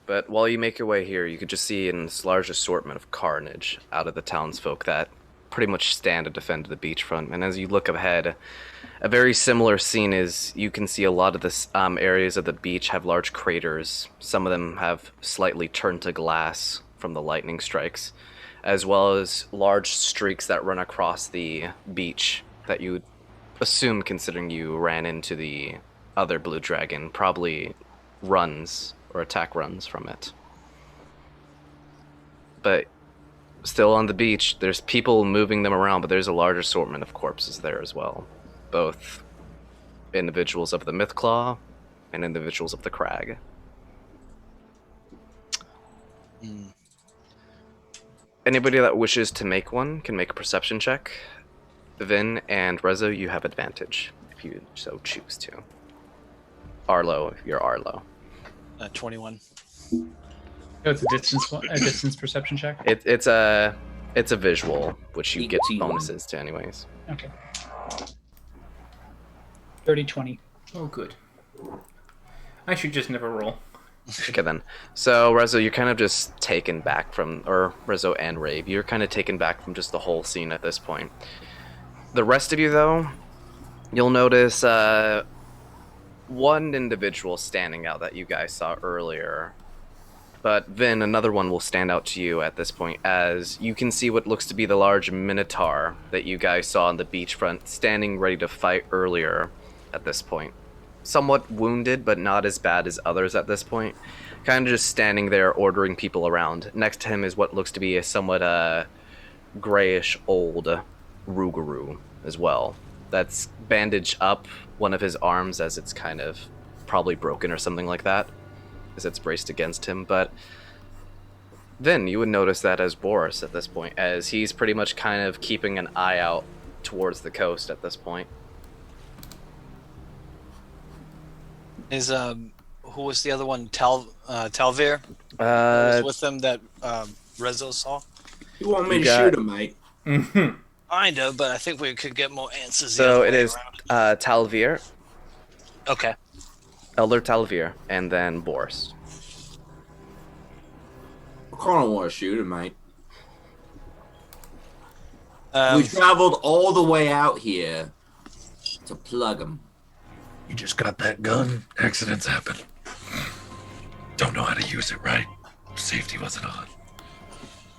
But while you make your way here, you could just see this large assortment of carnage out of the townsfolk that pretty much stand to defend the beachfront. And as you look ahead, a very similar scene is you can see a lot of the areas of the beach have large craters. Some of them have slightly turned to glass from the lightning strikes, as well as large streaks that run across the beach that you would assume, considering you ran into the other blue dragon, probably runs or attack runs from it. But still on the beach, there's people moving them around, but there's a large assortment of corpses there as well. Both individuals of the Mythclaw and individuals of the Crag. Anybody that wishes to make one can make a perception check. Vin and Rezo, you have advantage if you so choose to. Arlo, if you're Arlo. 21. Oh, it's a distance perception check. It's a visual, which you get 18. bonuses to anyways. Okay. 30-20. Oh, good. I should just never roll. Okay then. So Rezo, you're kind of just taken back from, or Rezo and Rave, you're kind of taken back from just the whole scene at this point. The rest of you, though, you'll notice one individual standing out that you guys saw earlier. But Vin, another one will stand out to you at this point, as you can see what looks to be the large minotaur that you guys saw on the beachfront, standing ready to fight earlier at this point. Somewhat wounded, but not as bad as others at this point. Kind of just standing there, ordering people around. Next to him is what looks to be a somewhat grayish old Rougarou as well. That's bandaged up one of his arms, as it's kind of probably broken or something like that, as it's braced against him. But then you would notice that as Boris at this point, as he's pretty much kind of keeping an eye out towards the coast at this point. Is who was the other one? Talvir was with them that Rezo saw. You want me You to got- shoot him, mate? Mm-hmm. Kinda, but I think we could get more answers. the So other it way is around. Talvir, Okay. Elder Talvir, and then Boris. I kind of want to shoot him, mate. Um, We traveled all the way out here to plug him. You just got that gun. Accidents happen. Don't know how to use it right. Safety wasn't on.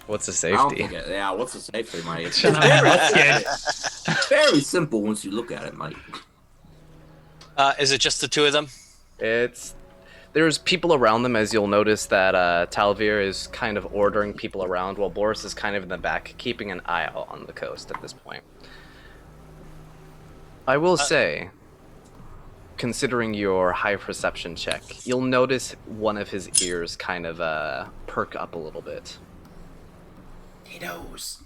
What's the I don't safety? think yeah, what's the safety, mate? It's That's very simple once you look at it, mate. is it just the two of them? There's people around them, as you'll notice that Talvir is kind of ordering people around, while Boris is kind of in the back, keeping an eye out on the coast at this point. I will say, considering your high perception check, you'll notice one of his ears kind of perk up a little bit. He knows.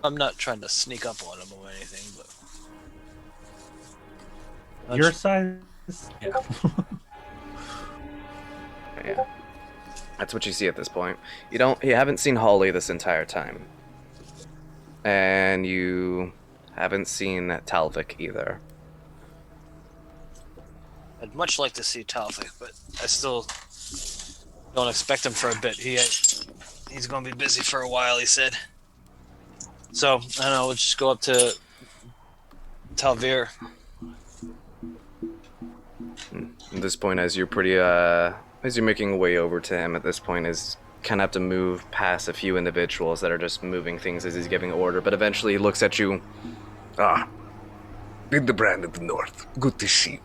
I'm not trying to sneak up on him or anything, but Your size? Yeah. Yeah. That's what you see at this point. You haven't seen Holly this entire time. And you haven't seen Talvik either. I'd much like to see Talvik, but I still don't expect him for a bit. He's going to be busy for a while, he said. So, I don't know, we'll just go up to Talvir. At this point, as you're making your way over to him at this point, is kind of have to move past a few individuals that are just moving things as he's giving order, but eventually he looks at you. Ah, Hildebrand of the North. Good to see you.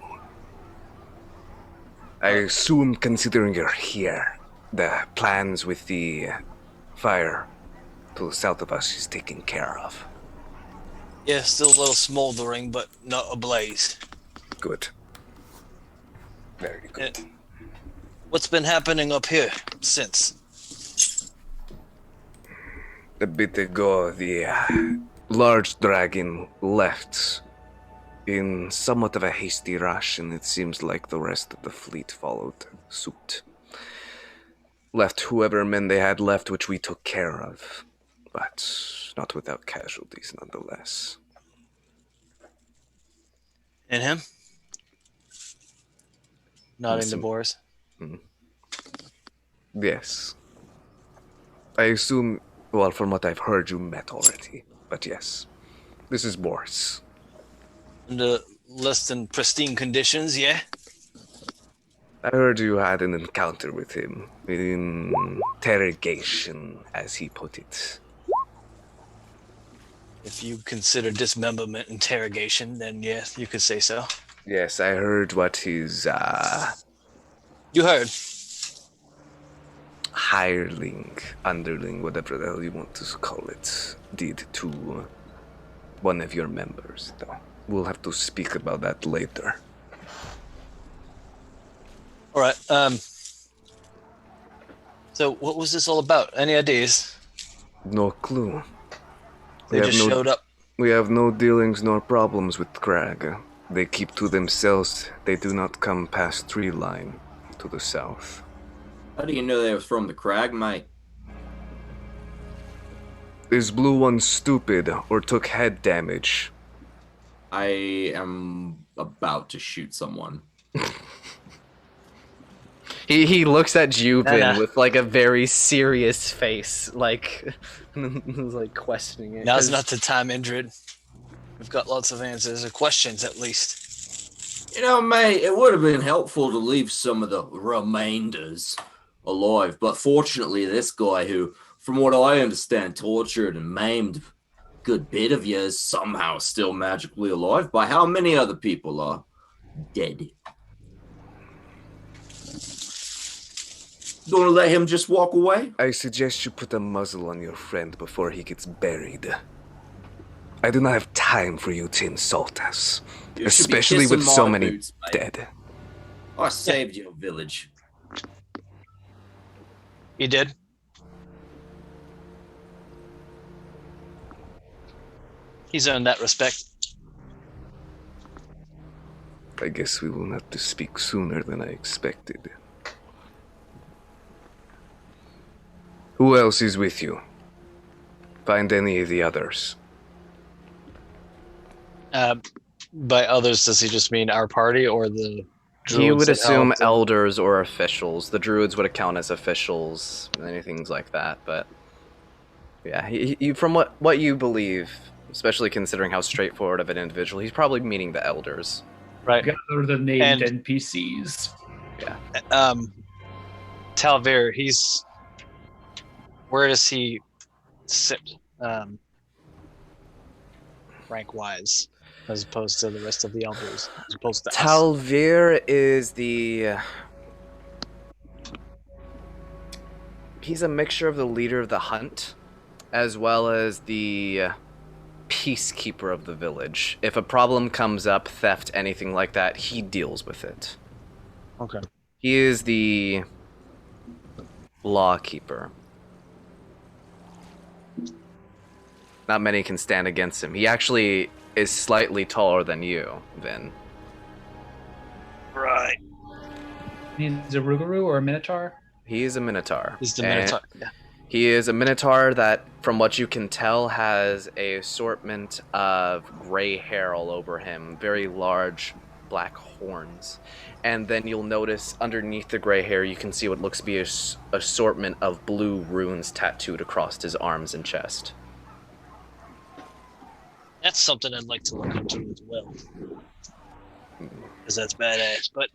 I assume, considering you're here, the plans with the fire to the south of us is taken care of. Yeah, still a little smoldering, but not ablaze. Good. Very good. What's been happening up here since? A bit ago, the large dragon left in somewhat of a hasty rush, and it seems like the rest of the fleet followed suit. Left whoever men they had left, which we took care of, but not without casualties nonetheless. And him? Nodding to Listen. Boris. Yes. I assume, well, from what I've heard, you met already. But yes, this is Boris. Under less than pristine conditions, yeah? I heard you had an encounter with him. Interrogation, as he put it. If you consider dismemberment interrogation, then yes, you could say so. Yes, I heard what his, You heard. hireling, underling, whatever the hell you want to call it, did to one of your members, though. We'll have to speak about that later. All right. So what was this all about? Any ideas? No clue. They just showed up. We have no dealings nor problems with Crag. They keep to themselves. They do not come past tree line to the south. How do you know they was from the crag, mate? Is Blue One stupid or took head damage? I am about to shoot someone. He looks at Jubin Nah. with like a very serious face, like like questioning it. Now's 'cause- not the time, Indrid. We've got lots of answers, or questions at least. You know, mate, it would have been helpful to leave some of the remainders alive, but fortunately, this guy who, from what I understand, tortured and maimed a good bit of you is somehow still magically alive. By how many other people are dead? Gonna let him just walk away? I suggest you put a muzzle on your friend before he gets buried. I do not have time for you to insult us, You should be especially kissing with so my many boots, mate. dead. I saved your village. You did? He's earned that respect. I guess we will have to speak sooner than I expected. Who else is with you? Find any of the others. By others, does he just mean our party or the He druids would that assume helped? elders or officials. The druids would account as officials, anything like that. But yeah, he from what you believe, especially considering how straightforward of an individual, he's probably meaning the elders. Right. Gather the named And- NPCs. Talvir, where does he sit rank wise as opposed to the rest of the elders, as opposed to us? Talvir is he's a mixture of the leader of the hunt as well as the peacekeeper of the village. If a problem comes up, theft, anything like that, he deals with it. Okay. He is the lawkeeper. Not many can stand against him. He actually is slightly taller than you, Vin. Right. He's a Rougarou or a Minotaur? He is a Minotaur. He's the And Minotaur. Yeah. He is a Minotaur that, from what you can tell, has a assortment of gray hair all over him, very large black horns. And then you'll notice underneath the gray hair, you can see what looks to be an assortment of blue runes tattooed across his arms and chest. That's something I'd like to look into as well. Because that's badass. But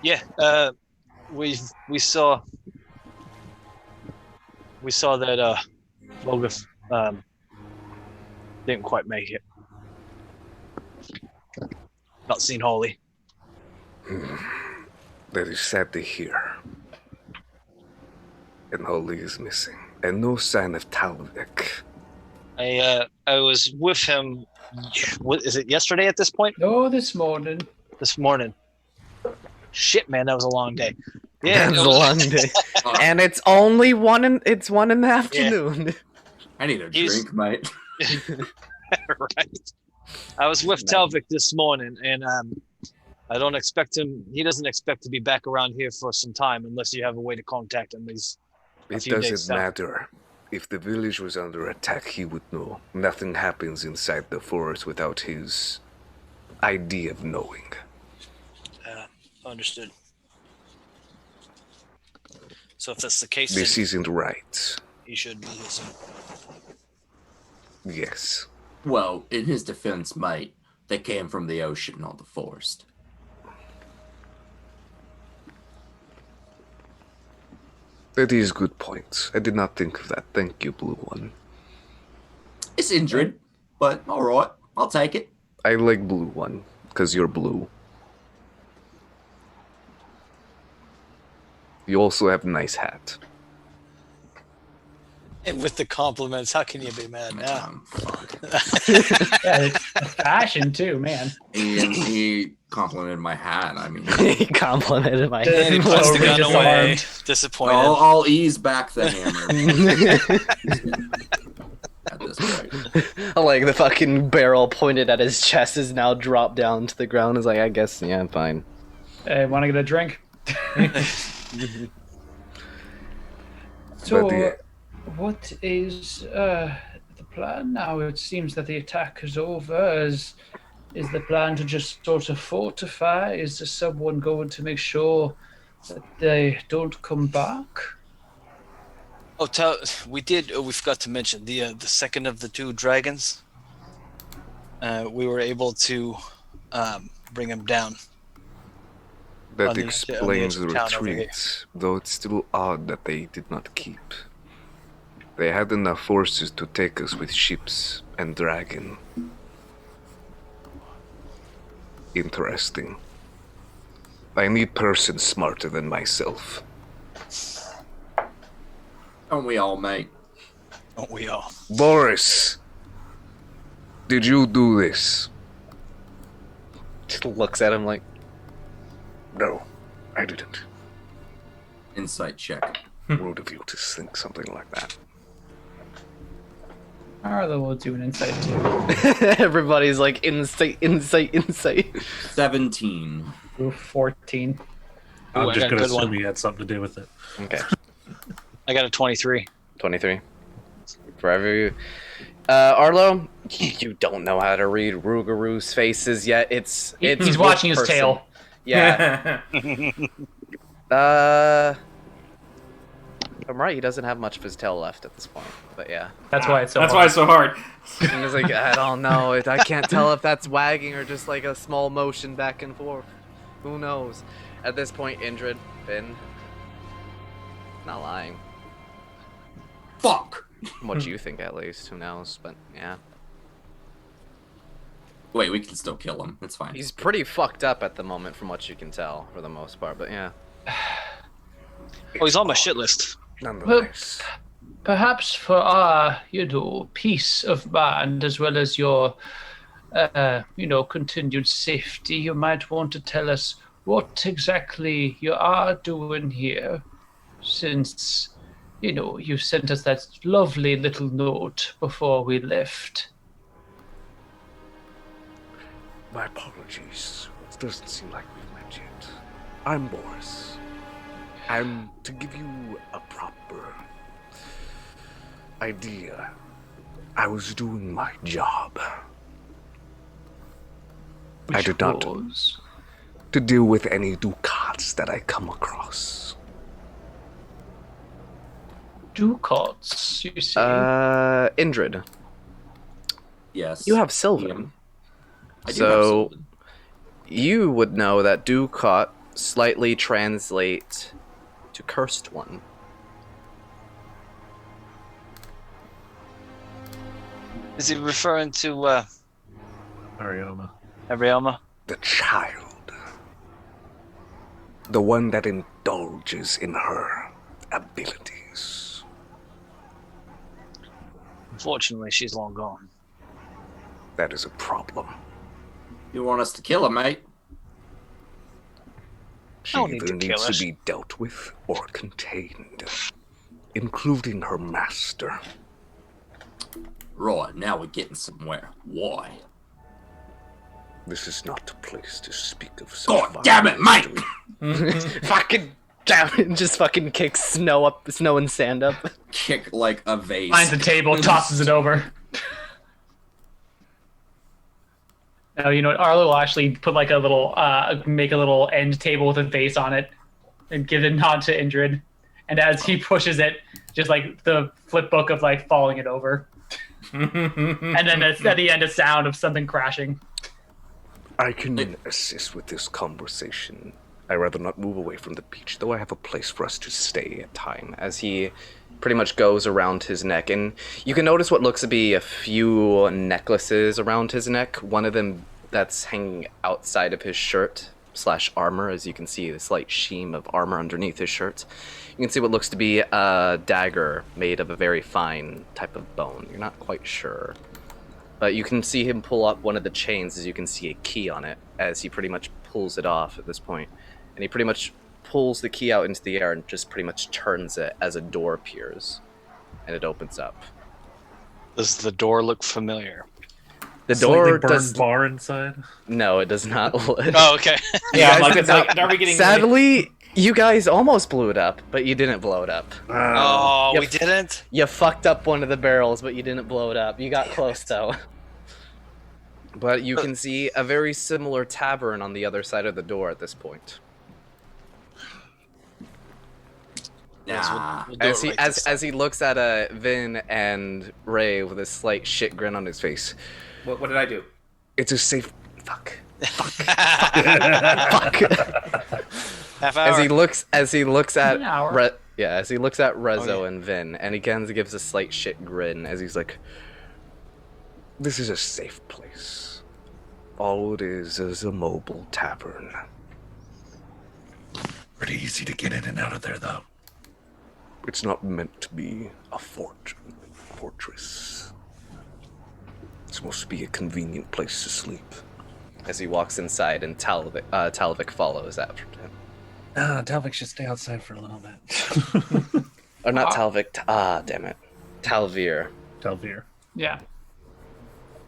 yeah, we saw that Logos didn't quite make it. Not seen Holy. That is sad to hear. And Holy is missing. And no sign of Talvik. I was with him. What is it? Yesterday at this point? Oh, this morning. This morning. Shit, man, that was a long day. Yeah, It's a long day. And it's only 1 in the afternoon. I need a He's- drink, mate. right. I was with Talvik this morning, and I don't expect him. He doesn't expect to be back around here for some time unless you have a way to contact him. He's It few days doesn't south. matter. If the village was under attack, he would know. Nothing happens inside the forest without his idea of knowing. understood. So if that's the case, This then isn't right. he should be here soon. Yes. Well, in his defense, mate, they came from the ocean, not the forest. That is good point. I did not think of that. Thank you, Blue One. It's injured, but all right, I'll take it. I like Blue One, because you're blue. You also have a nice hat. And with the compliments, how can you be mad now? Fuck. Yeah, it's fashion too, man. He complimented my hat. I mean, He complimented my And he puts the gun away, disappointed. I'll ease back the hammer at this point. Like the fucking barrel pointed at his chest is now dropped down to the ground. Is like, I guess, yeah, fine. Hey, want to get a drink? So, But yeah. what is the plan now? It seems that the attack is over. Is the plan to just sort of fortify? Is there someone going to make sure that they don't come back? Oh, we forgot to mention the second of the two dragons. We were able to bring him down. That On the- on the explains edge the of town over here. retreat, though it's still odd that they did not keep. They had enough forces to take us with ships and dragon. Interesting. I need persons smarter than myself. Don't we all, mate? Don't we all? Boris! Did you do this? Just looks at him like, No, I didn't. Insight check. Rude of you to think something like that. Arlo will do an insight too. everybody's like, insight. 17. Ooh, 14. Ooh, I'm I just got a going to good one. assume he had something to do with it. Okay, I got a 23. 23. Forever you. Arlo, you don't know how to read Rougarou's faces yet. It's He's which watching his person. tail. Yeah. I'm right. He doesn't have much of his tail left at this point. But yeah, That's why it's so That's hard. why it's so hard. I'm just like, I don't know. I can't tell if that's wagging or just like a small motion back and forth. Who knows? At this point, Indrid, Finn, not lying. Fuck! From what you think, at least. Who knows? But yeah, Wait, we can still kill him. It's fine. he's pretty fucked up at the moment, from what you can tell, for the most part. But yeah, Oh, he's on my shit list. Nonetheless, Perhaps for our, peace of mind as well as your, continued safety, you might want to tell us what exactly you are doing here, since you sent us that lovely little note before we left. My apologies. It doesn't seem like we've met yet. I'm Boris. And to give you a proper idea, I was doing my job. I did not to deal with any ducats that I come across. Ducats, you see? Indrid, Yes. you have Sylvan. I do have So Sylvan. you would know that ducat slightly translate to cursed one. Is he referring to Arioma. Arioma? The child. The one that indulges in her abilities. Unfortunately, she's long gone. That is a problem. You want us to kill her, mate? She No need either to kill needs us. to be dealt with or contained, including her master. Right, now we're getting somewhere. Why? This is not the place to speak of such God damn it, violent mate! history. Fucking down, just fucking kicks snow and sand up. Kick like a vase. Finds the table, tosses it over. No, you know what? Arlo will actually put like a little, make a little end table with a vase on it, and give a nod to Indrid. And as he pushes it, just like the flip book of like falling it over, and then at the end, a sound of something crashing. I can assist with this conversation. I'd rather not move away from the beach, though I have a place for us to stay at time. As he pretty much goes around his neck, and you can notice what looks to be a few necklaces around his neck. One of them that's hanging outside of his shirt / armor, as you can see the slight sheen of armor underneath his shirt. You can see what looks to be a dagger made of a very fine type of bone. You're not quite sure. But you can see him pull up one of the chains, as you can see a key on it, as he pretty much pulls it off at this point. And he pretty much pulls the key out into the air and just pretty much turns it as a door appears. And it opens up. Does the door look familiar? The Slightly door burned does... bar inside. No, it does not. Oh, okay. Yeah, I'm guys like, did it's like, not- are we getting Sadly, you guys almost blew it up, but you didn't blow it up. Oh, Yep. we didn't? You fucked up one of the barrels, but you didn't blow it up. You got close, though. But you can see a very similar tavern on the other side of the door at this point. Nah. We'll do As it he right this time. as he looks at Vin and Ray with a slight shit grin on his face. What did I do? It's a safe... Fuck. Half hour. As he looks at An hour. as he looks at Rezo Oh, yeah. and Vin, and again gives a slight shit grin as he's like, This is a safe place. All it is a mobile tavern. Pretty easy to get in and out of there, though. It's not meant to be a fortress. It's supposed to be a convenient place to sleep. as he walks inside, and Talvik follows after him. Talvik should stay outside for a little bit. Or not Talvik. Damn it, Talvir. Talvir. Yeah.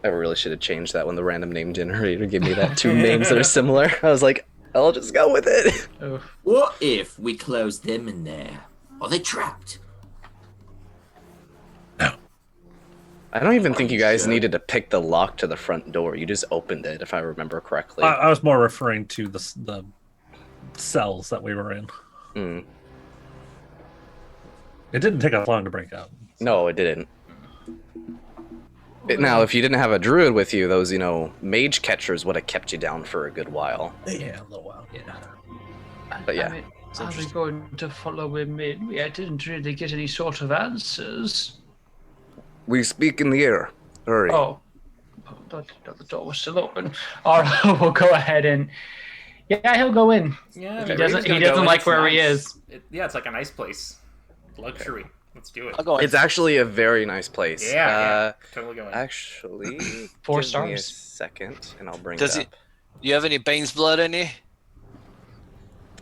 I really should have changed that when the random name generator gave me that two names that are similar. I was like, I'll just go with it. Oh, What if we close them in there? Are they trapped? No. I don't even think you guys Sure. needed to pick the lock to the front door. You just opened it, if I remember correctly. I was more referring to the cells that we were in. Mm. It didn't take us long to break out. No, it didn't. Now, if you didn't have a druid with you, those, mage catchers would have kept you down for a good while. Yeah, a little while. Yeah. But yeah, I mean, are we going to follow him in? I didn't really get any sort of answers. We speak in the air. Hurry. Oh, the door was still open. Arlo will go ahead and he'll go in. Yeah, He I mean, doesn't- Ray's he gonna doesn't go in. like It's where he nice. is. It's like a nice place. Luxury. Let's do it. I'll go in. it's actually a very nice place. Yeah, totally going. Actually, 4 give me a stars. second, and I'll bring Does it he- up. Do you have any Bane's blood in you?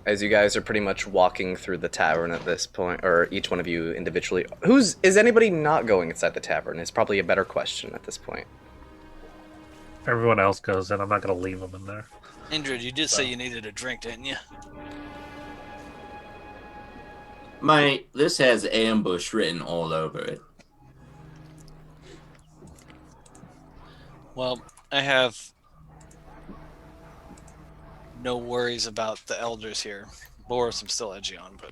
as you guys are pretty much walking through the tavern at this point, or each one of you individually, is anybody not going inside the tavern? Is probably a better question at this point. If everyone else goes in, I'm not going to leave them in there. Indrid, you did say you needed a drink, didn't you? Mate, this has ambush written all over it. Well, I have no worries about the elders here. Boris, I'm still edgy on, but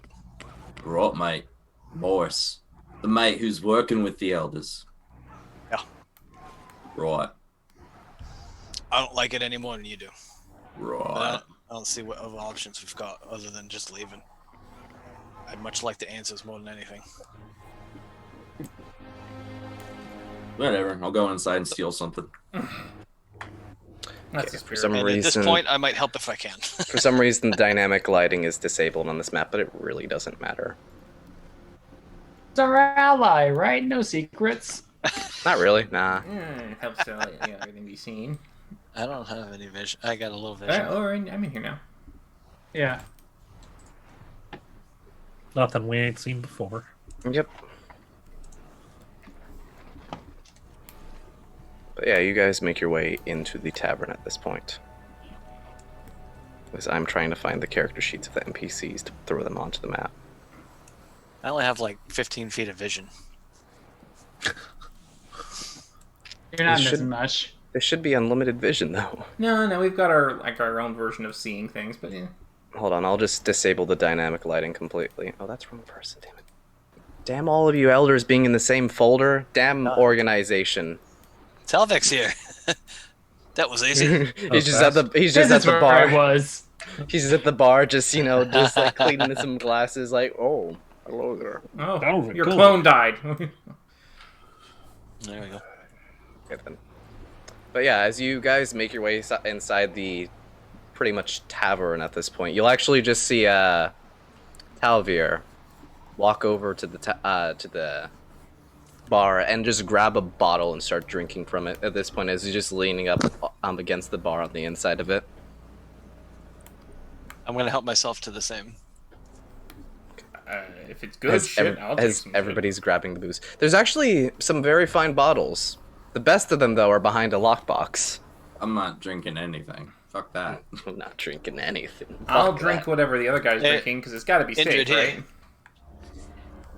Right, mate. Morris. The mate who's working with the elders. Yeah. Right. I don't like it any more than you do. But Right. I don't see what other options we've got other than just leaving. I'd much like the answers more than anything. Whatever. I'll go inside and steal something. That's Okay, the for spirit. some And at this reason, point, I might help if I can. for some reason, dynamic lighting is disabled on this map, but it really doesn't matter. It's our ally, right? No secrets. Not really, nah. It helps to everything be seen. I don't have any vision. I got a little vision. I'm in here now. Yeah. Nothing we ain't seen before. Yep. But yeah, you guys make your way into the tavern at this point. As I'm trying to find the character sheets of the NPCs to throw them onto the map. I only have like 15 feet of vision. You're not You missing should- much. They should be unlimited vision though. No, we've got our own version of seeing things, but yeah. Hold on, I'll just disable the dynamic lighting completely. Oh, that's wrong person, damn it. Damn all of you elders being in the same folder. Damn organization. Talvek's here. That was easy. he's just at the Where I bar. was. He's just at the bar, just just like cleaning some glasses. Like, oh, hello there. Oh, Oh, your cool. clone died. There we go. Okay, then. But yeah, as you guys make your way inside the pretty much tavern at this point, you'll actually just see Talvier walk over to the bar and just grab a bottle and start drinking from it. At this point, as he's just leaning up against the bar on the inside of it. I'm gonna help myself to the same. If it's good shit, I'll take As some everybody's grabbing the booze. There's actually some very fine bottles. The best of them, though, are behind a lockbox. I'm not drinking anything. Fuck that. I'm not drinking anything. shit. I'll Fuck drink that. whatever the other guy's Hey, drinking because it's got to be safe, Indrid here. right?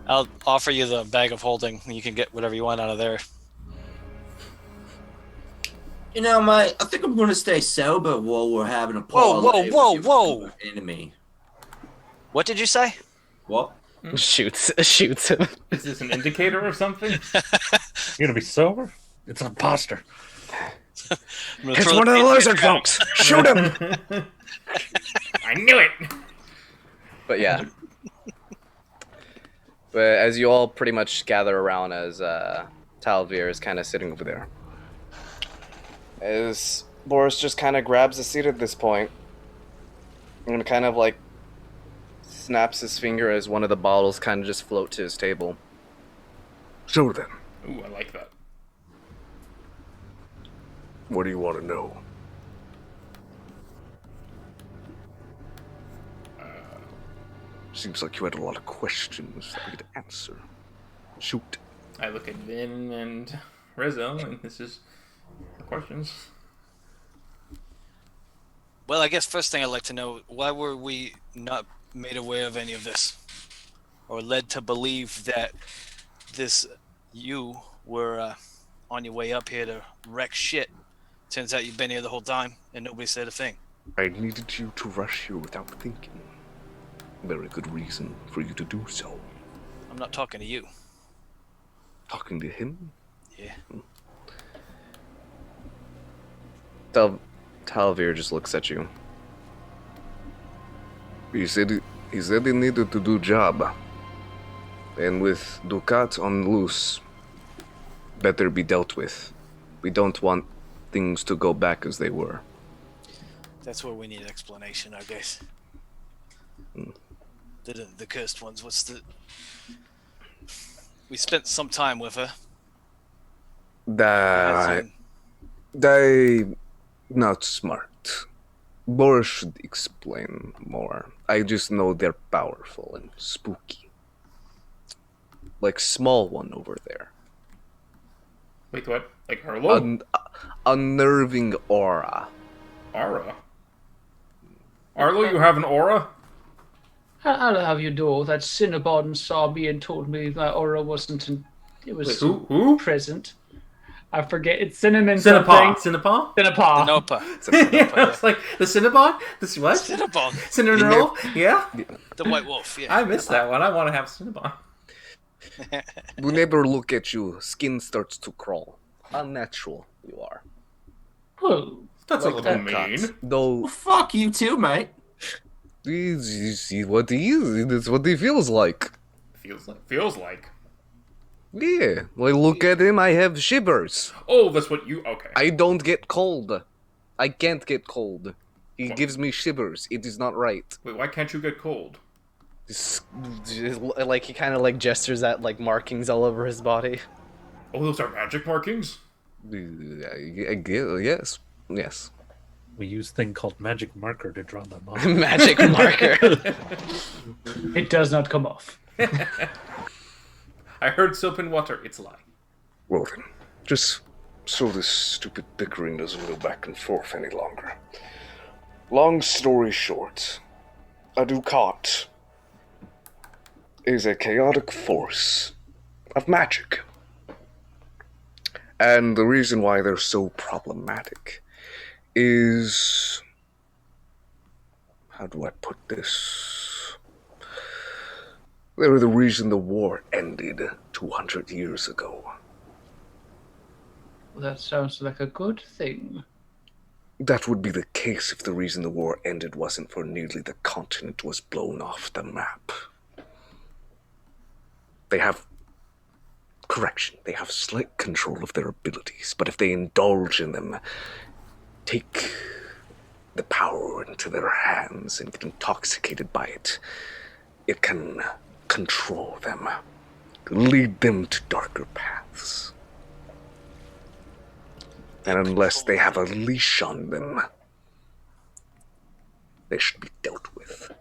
I'll offer you the bag of holding. You can get whatever you want out of there. You know, mate, I think I'm going to stay sober while we're having a Whoa, parlay whoa, with whoa, your enemy. What did you say? What? Shoots him. Is this an indicator of something? You're gonna be sober? It's an imposter. I'm gonna It's throw one of the paint lizard can folks. Shoot him. I knew it. But yeah. But as you all pretty much gather around as Talvier is kind of sitting over there. As Boris just kind of grabs a seat at this point and kind of like snaps his finger as one of the bottles kind of just float to his table. So then, Ooh, I like that. what do you want to know? Seems like you had a lot of questions for me to answer. Shoot. I look at Vin and Rizzo, and this is the questions. Well, I guess first thing I'd like to know, why were we not made aware of any of this? Or led to believe that you were on your way up here to wreck shit. Turns out you've been here the whole time, and nobody said a thing. I needed you to rush here without thinking. Very good reason for you to do so. I'm not talking to you. Talking to him? Yeah. Talvier just looks at you. He said he needed to do job. And with Ducat on loose, better be dealt with. We don't want things to go back as they were. That's where we need explanation, I guess. The cursed ones, what's the... We spent some time with her. They not smart. Boris should explain more. I just know they're powerful and spooky. Like small one over there. Wait, what? Like Arlo? Unnerving aura. Aura? Arlo, you have an aura? I'll have you know that Cinnabon saw me and told me that aura wasn't. It was Wait, who? present. I forget. It's cinnamon Cinnapon. something. Cinnapon? Cinnapon. Nopa. Yeah, I was like, the Cinnabon? This what? Cinnabon. Cinnamon roll? Yeah? The White Wolf, yeah. I missed that one. I want to have Cinnabon. Whenever look at you, skin starts to crawl. Unnatural you are. Well, That's Like a little that mean. cut. Though, Well, fuck you too, mate. you see what he is. That's what he feels like. Feels like. Yeah, like look at him, I have shivers. Oh, that's what you. Okay. I don't get cold. I can't get cold. He What? gives me shivers. It is not right. Wait, why can't you get cold? Like he kind of like gestures at like markings all over his body. Oh, those are magic markings? Yes. Yes. We use thing called magic marker to draw them off. Magic marker. It does not come off. I heard soap and water. It's a lie. Well then, just so this stupid bickering doesn't go back and forth any longer. Long story short, a Ducat is a chaotic force of magic. And the reason why they're so problematic is... how do I put this? They were the reason the war ended 200 years ago. that sounds like a good thing. That would be the case if the reason the war ended wasn't for nearly the continent was blown off the map. They have... correction, they have slight control of their abilities, but if they indulge in them, take the power into their hands and get intoxicated by it, it can control them, lead them to darker paths. And unless they have a leash on them, they should be dealt with.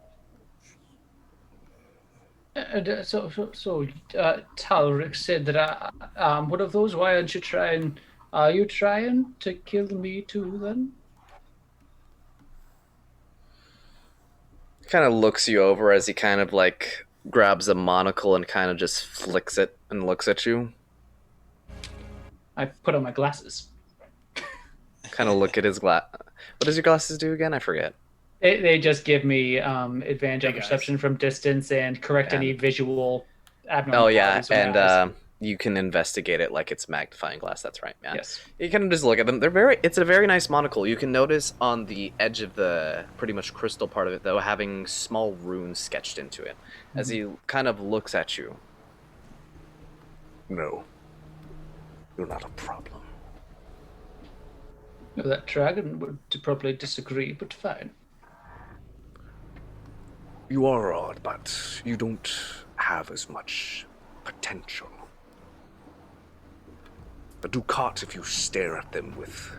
Talric said that I'm one of those. Why aren't you trying? Are you trying to kill me too? Then Kind of looks you over as he kind of like grabs a monocle and kind of just flicks it and looks at you. I put on my glasses. Kind of look at his glass. What does your glasses do again? I forget. They just give me advantage on Hey, guys. perception from distance and correct any And- visual Oh abnormalities. yeah, with my and eyes. you can investigate it like it's magnifying glass. That's right, man. Yes. You can just look at them. It's a very nice monocle. You can notice on the edge of the pretty much crystal part of it, though, having small runes sketched into it. As he kind of looks at you. No, you're not a problem. that dragon would probably disagree, but fine. You are odd, but you don't have as much potential. The Ducat, if you stare at them with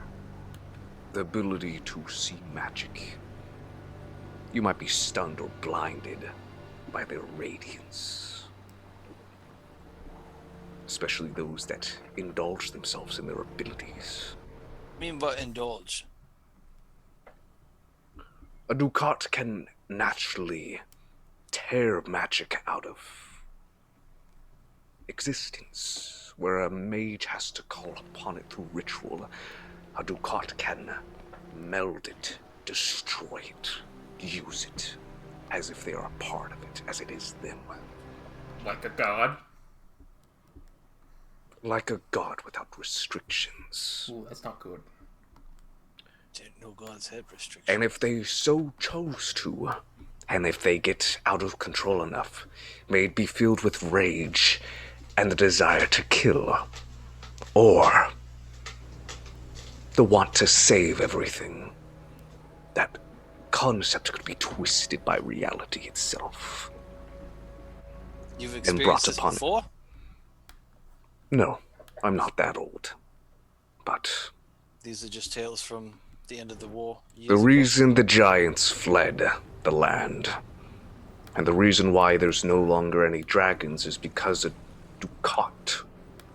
the ability to see magic, you might be stunned or blinded by their radiance. Especially those that indulge themselves in their abilities. I mean, but indulge. A Ducat can naturally tear magic out of existence, where a mage has to call upon it through ritual. A Ducat can meld it, destroy it, use it, as if they are a part of it, as it is them. Like a god? Like a god without restrictions. Ooh, that's not good. Didn't know gods had restrictions. And if they so chose to, and if they get out of control enough, may it be filled with rage and the desire to kill, or the want to save everything, that concept could be twisted by reality itself. You've brought experienced this upon it. before? No, I'm not that old. But These are just tales from the end of the war. The reason the giants fled the land, and the reason why there's no longer any dragons, is because a Ducat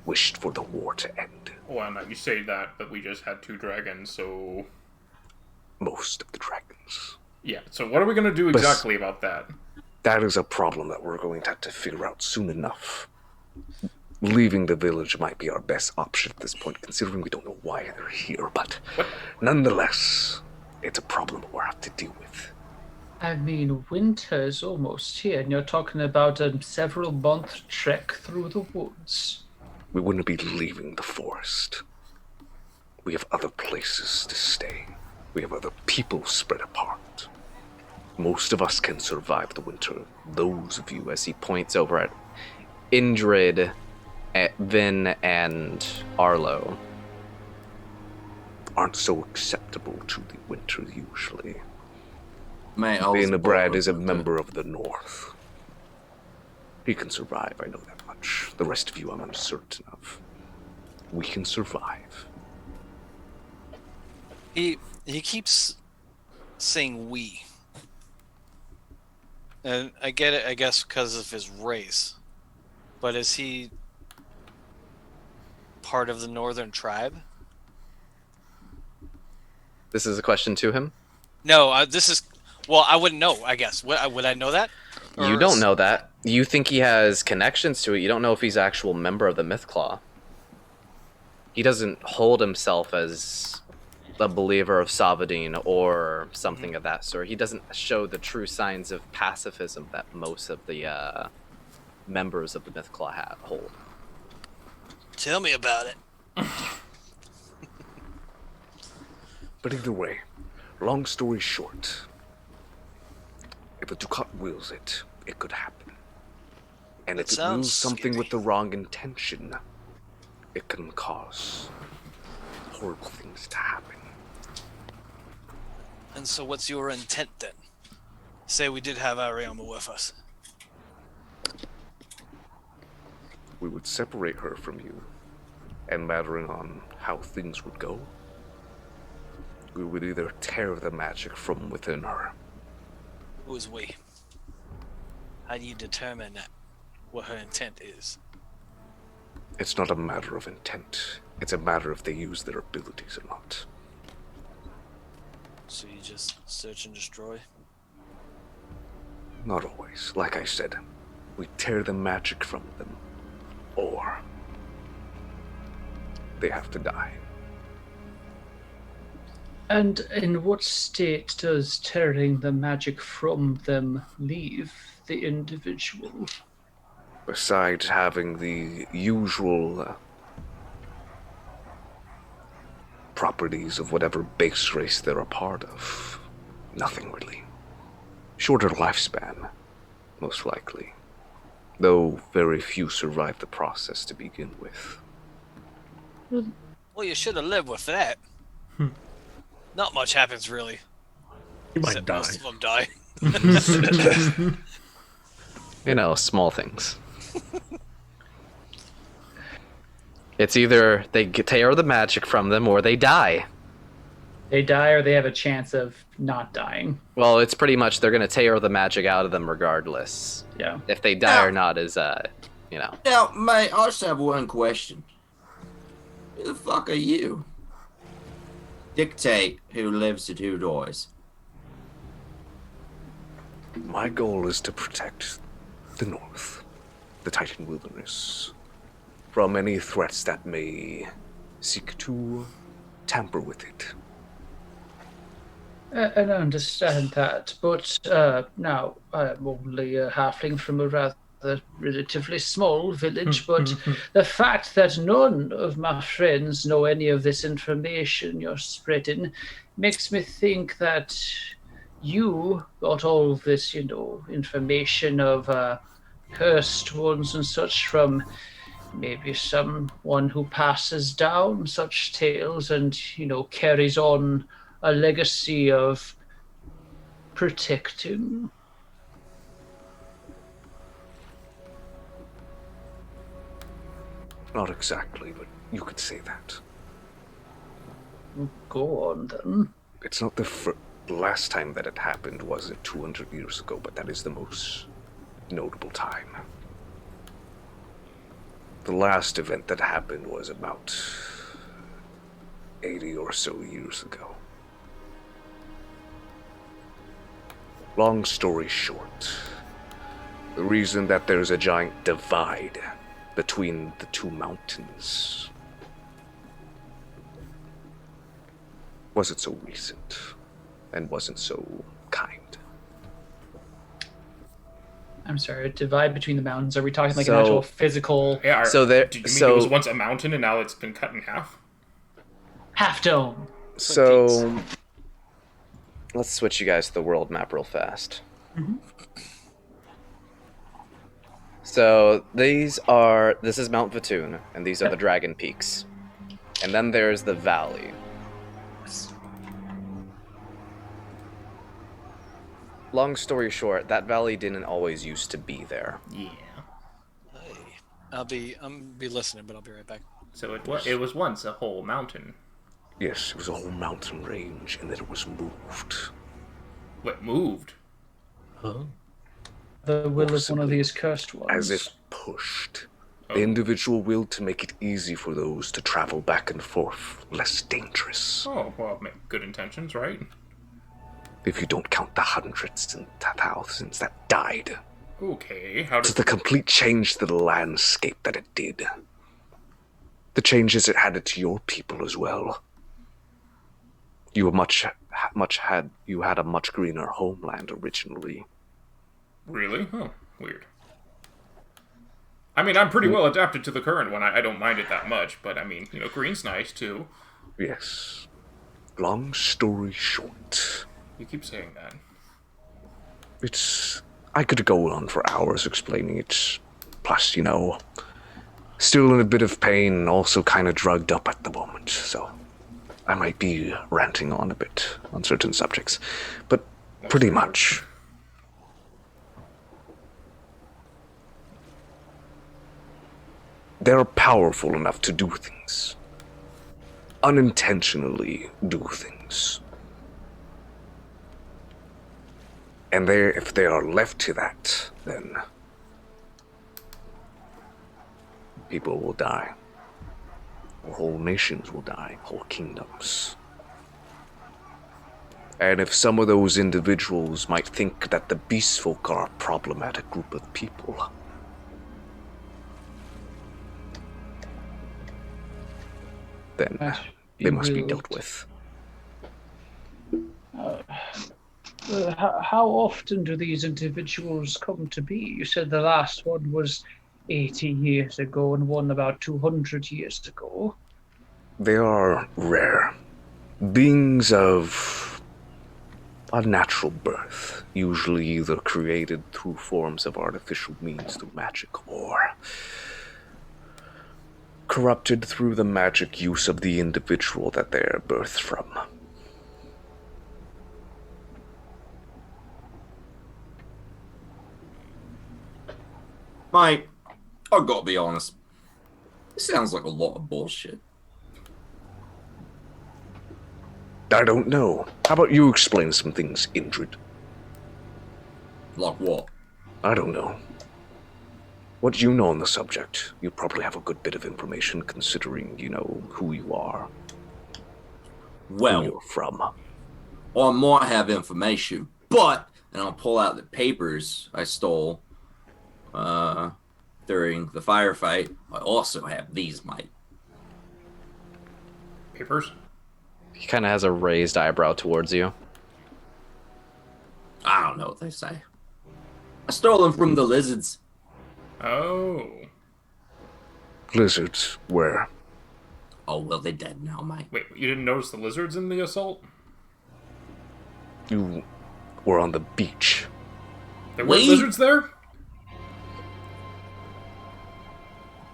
wished for the war to end. Well, now you say that, but we just had 2 dragons, so... Most of the dragons. Yeah, so what are we going to do exactly about that? That is a problem that we're going to have to figure out soon enough. Leaving the village might be our best option at this point, considering we don't know why they're here, but nonetheless, it's a problem we'll have to deal with. I mean, winter's almost here, and you're talking about a several-month trek through the woods. We wouldn't be leaving the forest. We have other places to stay. We have other people spread apart. Most of us can survive the winter. Those of you, As he points over at Indrid, at Vin, and Arlo, aren't so acceptable to the winter usually. Mate, I was Brad born is a with member of the North. He can survive, I know that much. The rest of you I'm uncertain of. We can survive. He keeps saying we. And I get it, I guess, because of his race. But is he part of the Northern Tribe? this is a question to him. No, this is... Well, I wouldn't know, I guess. Would I know that? You don't know that. You think he has connections to it. You don't know if he's an actual member of the Mythclaw. He doesn't hold himself as a believer of Savadine or something of that sort. He doesn't show the true signs of pacifism that most of the members of the Mythclaw hold. Tell me about it. But either way, long story short, if a Ducat wills it, it could happen. And if it wills something with the wrong intention, it can cause horrible things to happen. And so what's your intent then? Say we did have Ariama with us. We would separate her from you, and mattering on how things would go, we would either tear the magic from within her. Who's we? How do you determine that? What her intent is? It's not a matter of intent. It's a matter if they use their abilities or not. So you just search and destroy? Not always. Like I said, we tear the magic from them, or they have to die. And in what state does tearing the magic from them leave the individual? Besides having the usual properties of whatever base race they're a part of, nothing really. Shorter lifespan, most likely. Though very few survive the process to begin with. Well, you should have lived with that. Not much happens, really. You might Except die. most of them die. You know, small things. It's either they tear the magic from them or they die. They die or they have a chance of not dying. Well, it's pretty much they're going to tear the magic out of them regardless. Yeah. If they die or not is, you know. Now, mate, I just have one question. Who the fuck are you? Dictate who lives and who dies. My goal is to protect the North, the Titan Wilderness, from any threats that may seek to tamper with it. And I understand that, but now I'm only a halfling from a rather relatively small village, but the fact that none of my friends know any of this information you're spreading makes me think that you got all of this, information of cursed ones and such from maybe someone who passes down such tales and, carries on a legacy of protecting. Not exactly, but you could say that. Go on then. It's not the last time that it happened wasn't 200 years ago, but that is the most notable time. The last event that happened was about 80 or so years ago. Long story short, the reason that there's a giant divide between the two mountains wasn't so recent and wasn't so kind. I'm sorry, a divide between the mountains. Are we talking like So- an actual physical Yeah. So there- Do you mean so- it was once a mountain and now it's been cut in half? half dome? So, let's switch you guys to the world map real fast. So this is Mount Vatoon, and these are the Dragon Peaks. And then there's the valley. Long story short, that valley didn't always used to be there. Yeah. I'm be listening, but I'll be right back. So it was once a whole mountain. Yes, it was a whole mountain range, and then it was moved. What moved? The will of one of these cursed ones. As if pushed. The individual will to make it easy for those to travel back and forth, less dangerous. Oh, well, good intentions, right? If you don't count the hundreds and thousands that died. Okay, how It's did... the complete change to the landscape that it did. The changes it had to your people as well. You had a much greener homeland originally. Really? Oh, weird. I mean, I'm pretty well adapted to the current one. I don't mind it that much, but I mean, green's nice, too. Yes. Long story short, You keep saying that. I could go on for hours explaining it. Plus, still in a bit of pain and also kind of drugged up at the moment, so I might be ranting on a bit on certain subjects. But pretty much. They're powerful enough to do things. Unintentionally do things. And if they are left to that, then people will die. Or whole nations will die, whole kingdoms. And if some of those individuals might think that the beast folk are a problematic group of people, then they must be dealt with. How often do these individuals come to be? You said the last one was 80 years ago and one about 200 years ago. They are rare. Beings of unnatural birth, usually either created through forms of artificial means through magic, or corrupted through the magic use of the individual that they are birthed from. Mate, I've got to be honest. This sounds like a lot of bullshit. I don't know. How about you explain some things, Indrid? Like what? I don't know. What do you know on the subject? You probably have a good bit of information considering, who you are, who Well, you're from. I might have information, but, and I'll pull out the papers I stole during the firefight. I also have these, mate. Papers? He kind of has a raised eyebrow towards you. I don't know what they say. I stole them from the lizards. Oh. Lizards, where? Oh, well, they're dead now, mate. Wait, you didn't notice the lizards in the assault? You were on the beach. There were Wait. lizards there?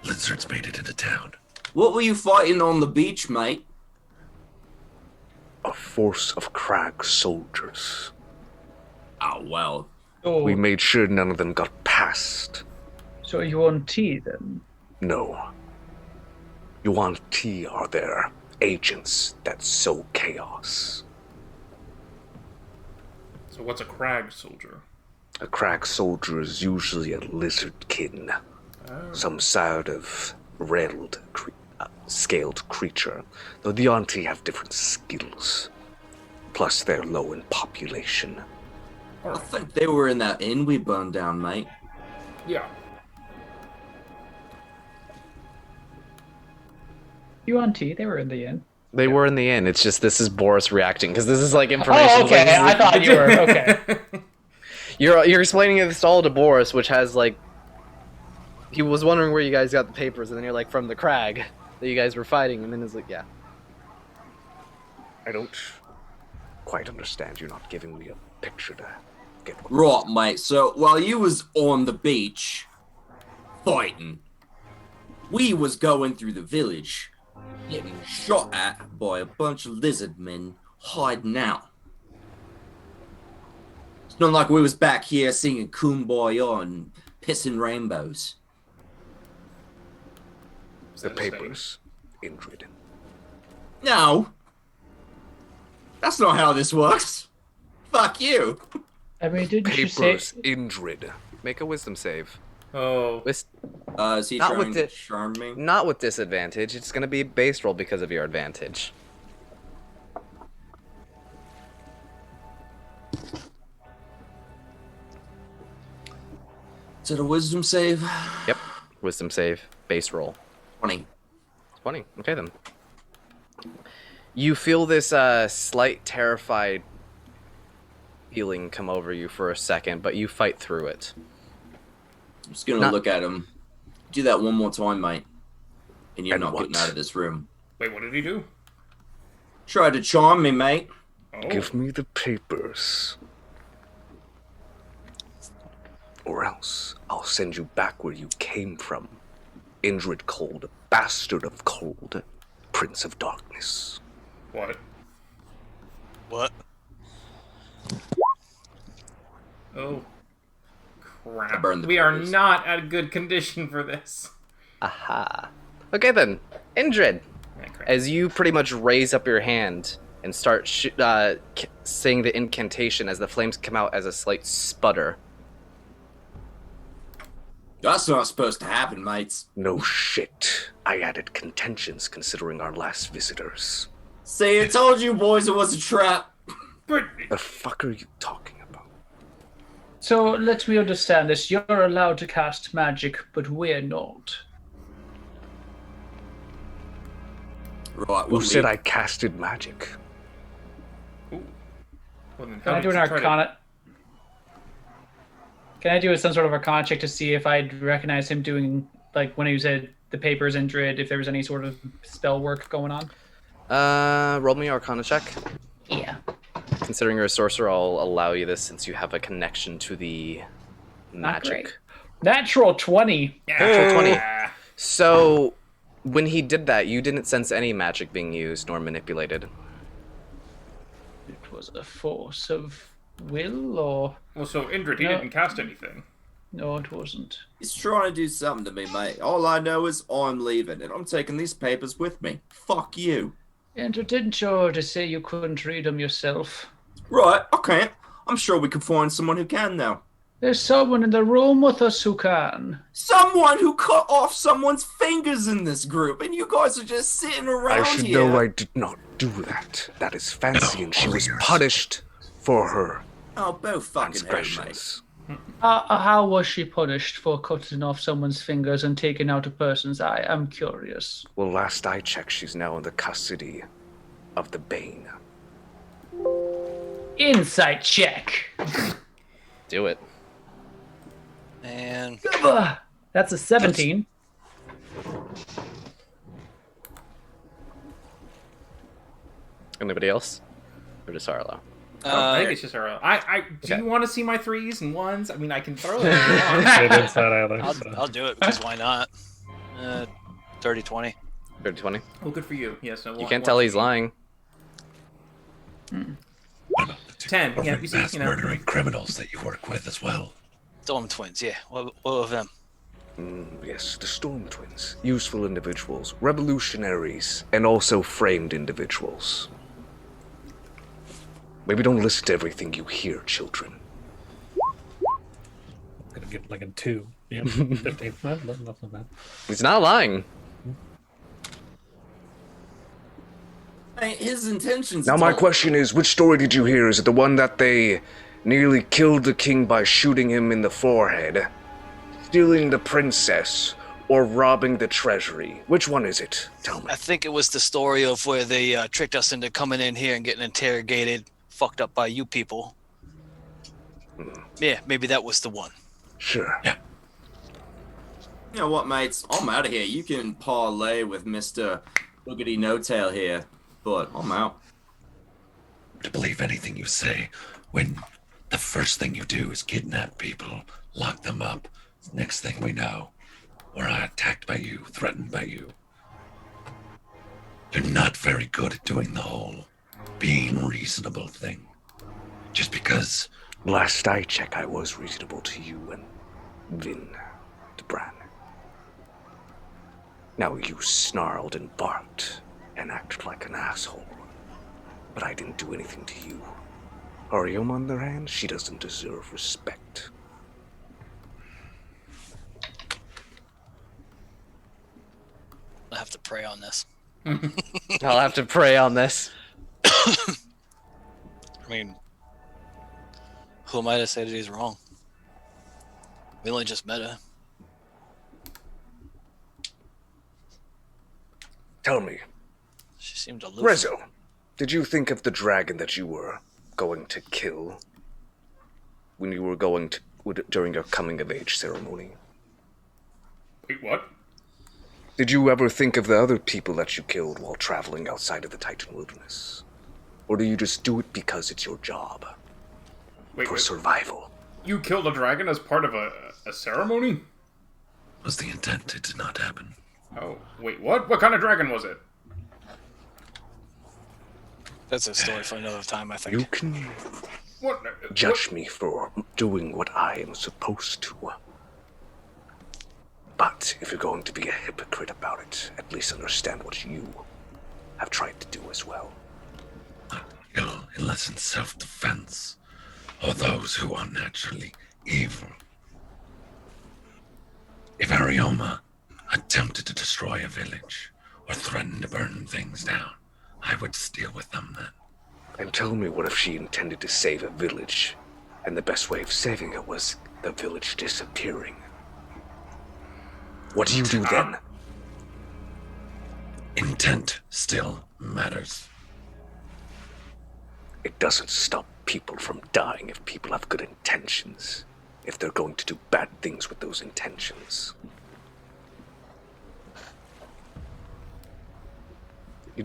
Lizards made it into town. What were you fighting on the beach, mate? A force of Crag soldiers. Oh, well. Oh, We made sure none of them got past. so you on tea then? No. Yuan Ti are their agents that sow chaos. So what's a crag soldier? A crag soldier is usually a lizardkin, some sort of scaled creature, though the Auntie have different skills. Plus, they're low in population. I think they were in that inn we burned down, mate. Yeah. You on T? They were in the inn. They were in the inn. It's just this is Boris reacting because this is like information. Oh, okay. Like, I thought you were okay. You're explaining this all to Boris, which has like he was wondering where you guys got the papers, and then you're like from the crag that you guys were fighting, and then it's like yeah. I don't quite understand. You're not giving me a picture to get. Right, mate. So while you was on the beach fighting, we was going through the village, getting shot at by a bunch of lizard men hiding out. It's not like we was back here singing Kumbaya and pissing rainbows. Is The that the same? papers, Indrid. No. That's not how this works. Fuck you. I mean, didn't you say? Papers, Indrid. Make a wisdom save. Oh. Wis- Is he Not trying with to it. charm me? Not with disadvantage. It's gonna be base roll because of your advantage. Is it a wisdom save? Yep. Wisdom save. Base roll. 20. 20. Okay then. You feel this slight terrified feeling come over you for a second, but you fight through it. I'm just gonna Not- look at him. Do that one more time, mate. And you're And not what? getting out of this room. Wait, what did he do? Tried to charm me, mate. Oh. Give me the papers. Or else I'll send you back where you came from. Indrid Cold, bastard of cold, Prince of Darkness. What? What? Oh. I Crap. burned the We are papers. not at a good condition for this. Aha. Okay then. Indrid, Ah, crap. as you pretty much raise up your hand and start saying the incantation as the flames come out as a slight sputter. That's not supposed to happen, mates. No shit. I added contentions considering our last visitors. See, I told you boys it was a trap. But The fuck are you talking about? So let me understand this. You're allowed to cast magic, but we're not. Right, Who said I casted magic? well, then Can how I do did an you try to- arcana? Can I do some sort of arcana check to see if I'd recognize him doing, like, when he said the papers in Drid, if there was any sort of spell work going on? Roll me Arcana check. Yeah. Considering you're a sorcerer, I'll allow you this since you have a connection to the Not magic. great. Natural 20. Natural 20. Ah. So, when he did that, you didn't sense any magic being used nor manipulated. It was a force of will, or Well, so Indrid, he No. didn't cast anything. no, it wasn't. He's trying to do something to me, mate. All I know is I'm leaving, and I'm taking these papers with me. Fuck you. And didn't you already say you couldn't read them yourself? Right, okay. I'm sure we can find someone who can now. There's someone in the room with us who can. Someone who cut off someone's fingers in this group, and you guys are just sitting around I should here. know I did not do that. That is fancy, and she was punished for her Oh, both fucking hell, mate. transgressions. How was she punished for cutting off someone's fingers and taking out a person's eye? I'm curious. Well, last I checked, she's now in the custody of the Bane. Insight check. Do it. And Ugh. That's a 17. Anybody else? Or just Arlo? I think it's just our. Do Okay. you want to see my 3s and 1s? I mean, I can throw them. if you want. I didn't say that either. I'll do it because why not? 30-20. 30-20? Oh, good for you. Yes. I You can't tell he's lying. 10. Yeah, you see, mass you know. murdering criminals that you work with as well. Storm twins, yeah. What of them? Yes, the Storm Twins. Useful individuals, revolutionaries, and also framed individuals. Maybe don't listen to everything you hear, children. I'm gonna get like a 2. Yeah, 15. Nothing bad. He's not lying. Hey, his intentions. Now my don't- question is, which story did you hear? Is it the one that they nearly killed the king by shooting him in the forehead, stealing the princess, or robbing the treasury? Which one is it? Tell me. I think it was the story of where they tricked us into coming in here and getting interrogated, fucked up by you people. Yeah, maybe that was the one. Sure. Yeah. You know what, mates? I'm out of here. You can parlay with Mr. Boogity No Tail here, but I'm out. To believe anything you say when the first thing you do is kidnap people, lock them up. Next thing we know, we're attacked by you, threatened by you. You're not very good at doing the whole being reasonable thing. Just because Last I check, I was reasonable to you and Vin de Bran. Now you snarled and barked and acted like an asshole. But I didn't do anything to you. Ariom, on the other hand, she doesn't deserve respect. I have to pray on this. I'll have to pray on this. I mean, who am I to say that he's wrong? We only just met her. Tell me, She seemed aloof. Rezo, did you think of the dragon that you were going to kill when you were going to during your coming-of-age ceremony? Wait, what? Did you ever think of the other people that you killed while traveling outside of the Titan Wilderness? Or do you just do it because it's your job? Wait, For wait. survival? You killed a dragon as part of a ceremony? was the intent, it did not happen. Oh, wait, what? What kind of dragon was it? That's a story for another time, I think. You can What? judge me for doing what I am supposed to. But if you're going to be a hypocrite about it, at least understand what you have tried to do as well. Kill unless in self-defense, or those who are naturally evil. If Arioma attempted to destroy a village, or threatened to burn things down, I would deal with them then. And tell me, what if she intended to save a village, and the best way of saving it was the village disappearing? What do you do then? Intent still matters. It doesn't stop people from dying if people have good intentions, if they're going to do bad things with those intentions. You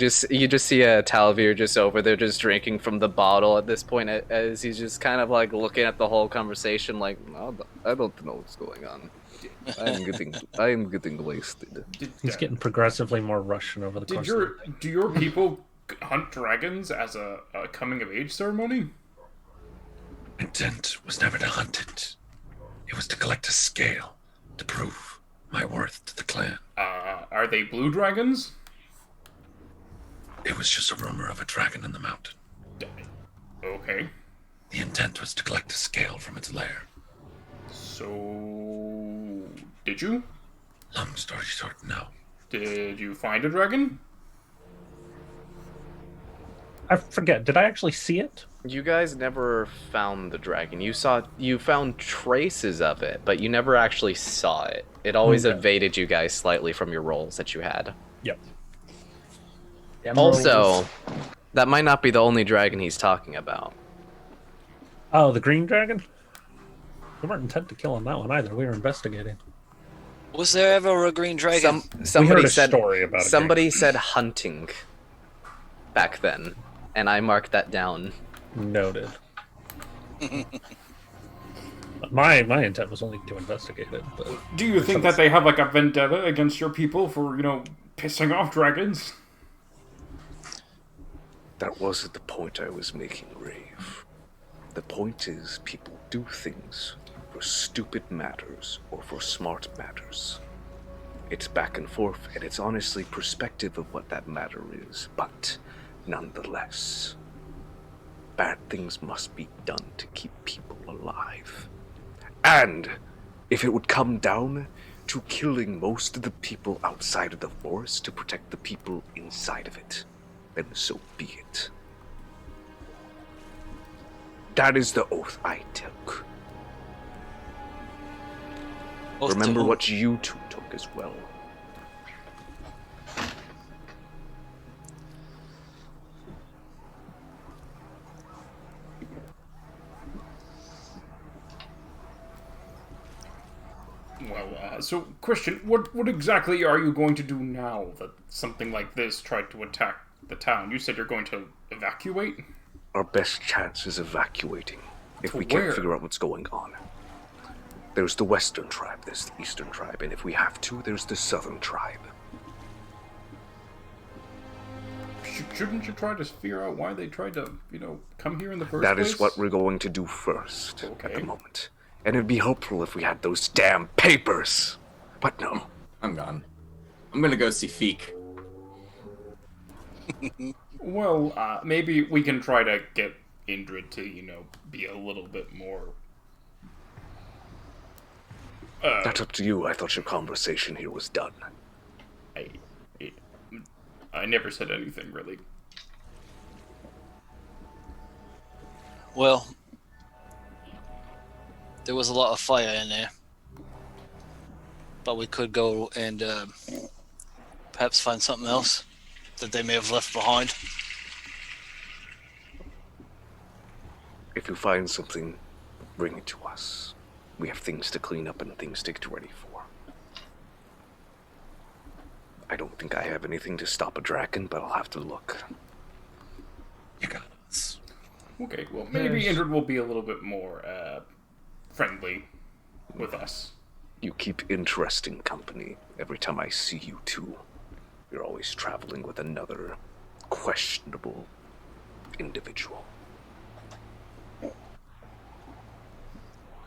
just see a Talavir just over there just drinking from the bottle at this point as he's just kind of like looking at the whole conversation like, I don't know what's going on. I am getting wasted. He's getting progressively more Russian over the course. Do your people hunt dragons as a coming of age ceremony? Intent was never to hunt it. It was to collect a scale to prove my worth to the clan. Are they blue dragons? It was just a rumor of a dragon in the mountain. Okay. The intent was to collect a scale from its lair. So, did you? Long story short, no. Did you find a dragon? I forget. Did I actually see it? You guys never found the dragon. You found traces of it, but you never actually saw it. It always Okay. evaded you guys slightly from your rolls that you had. Yep. Also, that might not be the only dragon he's talking about. Oh, the green dragon? We weren't intent to kill on that one either. We were investigating. Was there ever a green dragon? Somebody heard a said story about a somebody said hunting back then, and I marked that down. Noted. my intent was only to investigate it. But Do you think that they have like a vendetta against your people for, pissing off dragons? That wasn't the point I was making, Rave. The point is, people do things for stupid matters or for smart matters. It's back and forth, and it's honestly perspective of what that matter is, but nonetheless. bad things must be done to keep people alive. And if it would come down to killing most of the people outside of the forest to protect the people inside of it, then so be it. That is the oath I took. Oath to Remember whom? what you two took as well. Well, so Christian, what exactly are you going to do now that something like this tried to attack the town? You said you're going to evacuate? Our best chance is evacuating if To we where? can't figure out what's going on. There's the western tribe, there's the eastern tribe, and if we have to, there's the southern tribe. Shouldn't you try to figure out why they tried to, come here in the first That place? is what we're going to do first at Okay. the moment. And it'd be helpful if we had those damn papers. But no. I'm gone. I'm gonna go see Feek. Well, maybe we can try to get Indrid to, be a little bit more... That's up to you. I thought your conversation here was done. I never said anything, really. Well, there was a lot of fire in there, but we could go and perhaps find something else that they may have left behind. If you find something, bring it to us. We have things to clean up and things to get ready for. I don't think I have anything to stop a dragon, but I'll have to look. You got us. Okay, well, maybe Yes. Indrid will be a little bit more, friendly with us. You keep interesting company. Every time I see you two, you're always traveling with another questionable individual.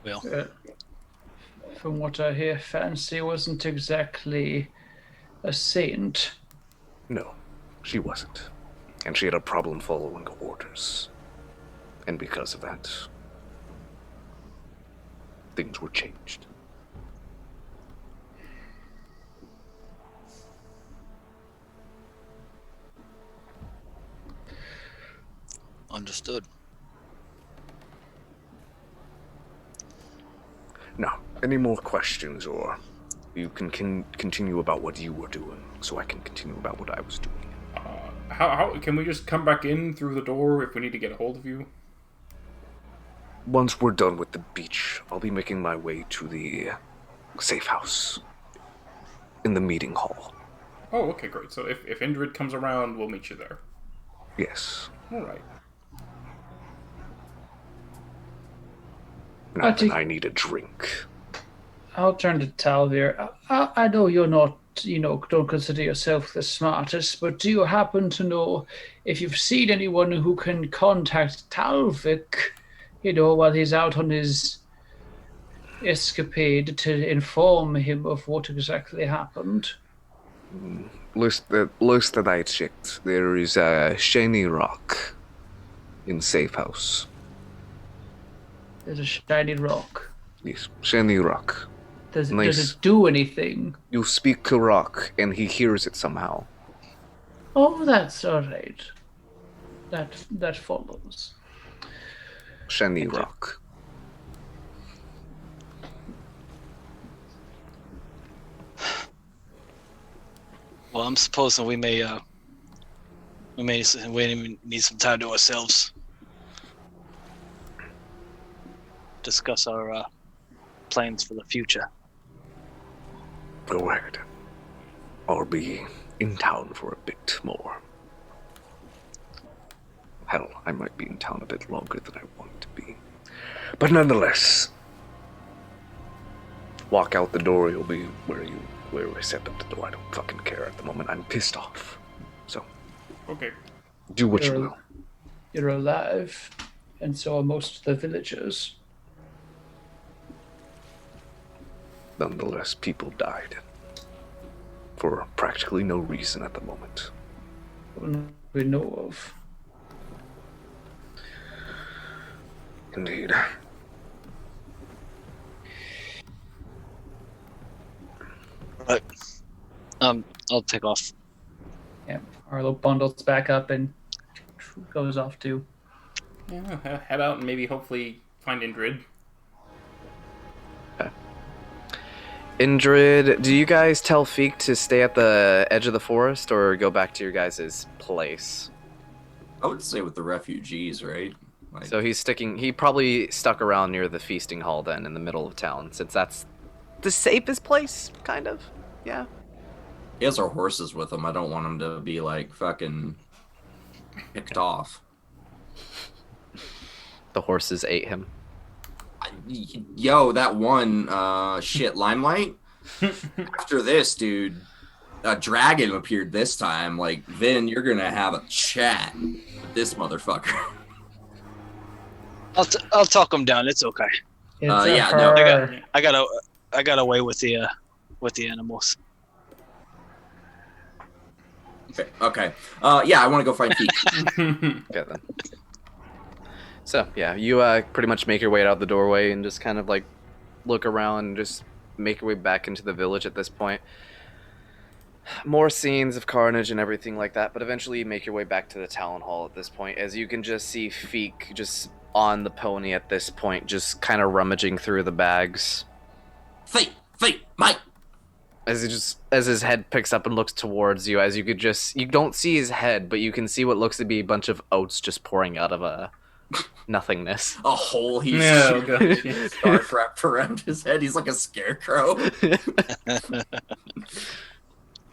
Well, From what I hear, Fancy wasn't exactly a saint. No, she wasn't. And she had a problem following orders. And because of that, things were changed. understood. Now, any more questions, or you can continue about what you were doing, so I can continue about what I was doing. How can we just come back in through the door if we need to get a hold of you? Once we're done with the beach, I'll be making my way to the safe house in the meeting hall. Oh, okay, great. So if Indrid comes around, we'll meet you there. Yes. All right. Now think- then, I need a drink. I'll turn to Talvir. I know you're not, don't consider yourself the smartest, but do you happen to know if you've seen anyone who can contact Talvik, while he's out on his escapade to inform him of what exactly happened? Last that I checked, there is a shiny rock in safe house. There's a shiny rock. Yes, shiny rock. Does Nice. it do anything? You speak to rock, and he hears it somehow. Oh, that's all right. That follows. Shiny rock. Well, I'm supposing we may need some time to ourselves. Discuss our plans for the future. Go ahead. I'll be in town for a bit more. Hell, I might be in town a bit longer than I want to be. But nonetheless, walk out the door, you'll be where I stepped up the door. I don't fucking care at the moment. I'm pissed off. So, Okay. do what you You're- will. You're alive, and so are most of the villagers. Nonetheless, people died. For practically no reason at the moment. We know of. Indeed. Right. I'll take off. Yeah, Arlo bundles back up and goes off too. Yeah, head out and maybe hopefully find Indrid. Indrid, do you guys tell Feek to stay at the edge of the forest or go back to your guys' place? I would say with the refugees, right? Like, So he probably stuck around near the feasting hall then in the middle of town, since that's the safest place, kind of. Yeah. he has our horses with him. I don't want him to be like fucking picked off. The horses ate him. Yo, that one shit Limelight. After this, dude, a dragon appeared this time. Like, Vin, you're gonna have a chat with this motherfucker. I'll talk him down. It's okay. It's yeah, a no, her. I got away with the animals. Okay. Yeah, I want to go find Pete. Okay then. So yeah, you pretty much make your way out the doorway and just kind of like look around and just make your way back into the village at this point. More scenes of carnage and everything like that, but eventually you make your way back to the town hall at this point, as you can just see Feek just on the pony at this point, just kind of rummaging through the bags. Feet, mate. As his head picks up and looks towards you, as you don't see his head, but you can see what looks to be a bunch of oats just pouring out of a nothingness. A hole he's No, gotcha. scarf wrapped around his head. He's like a scarecrow.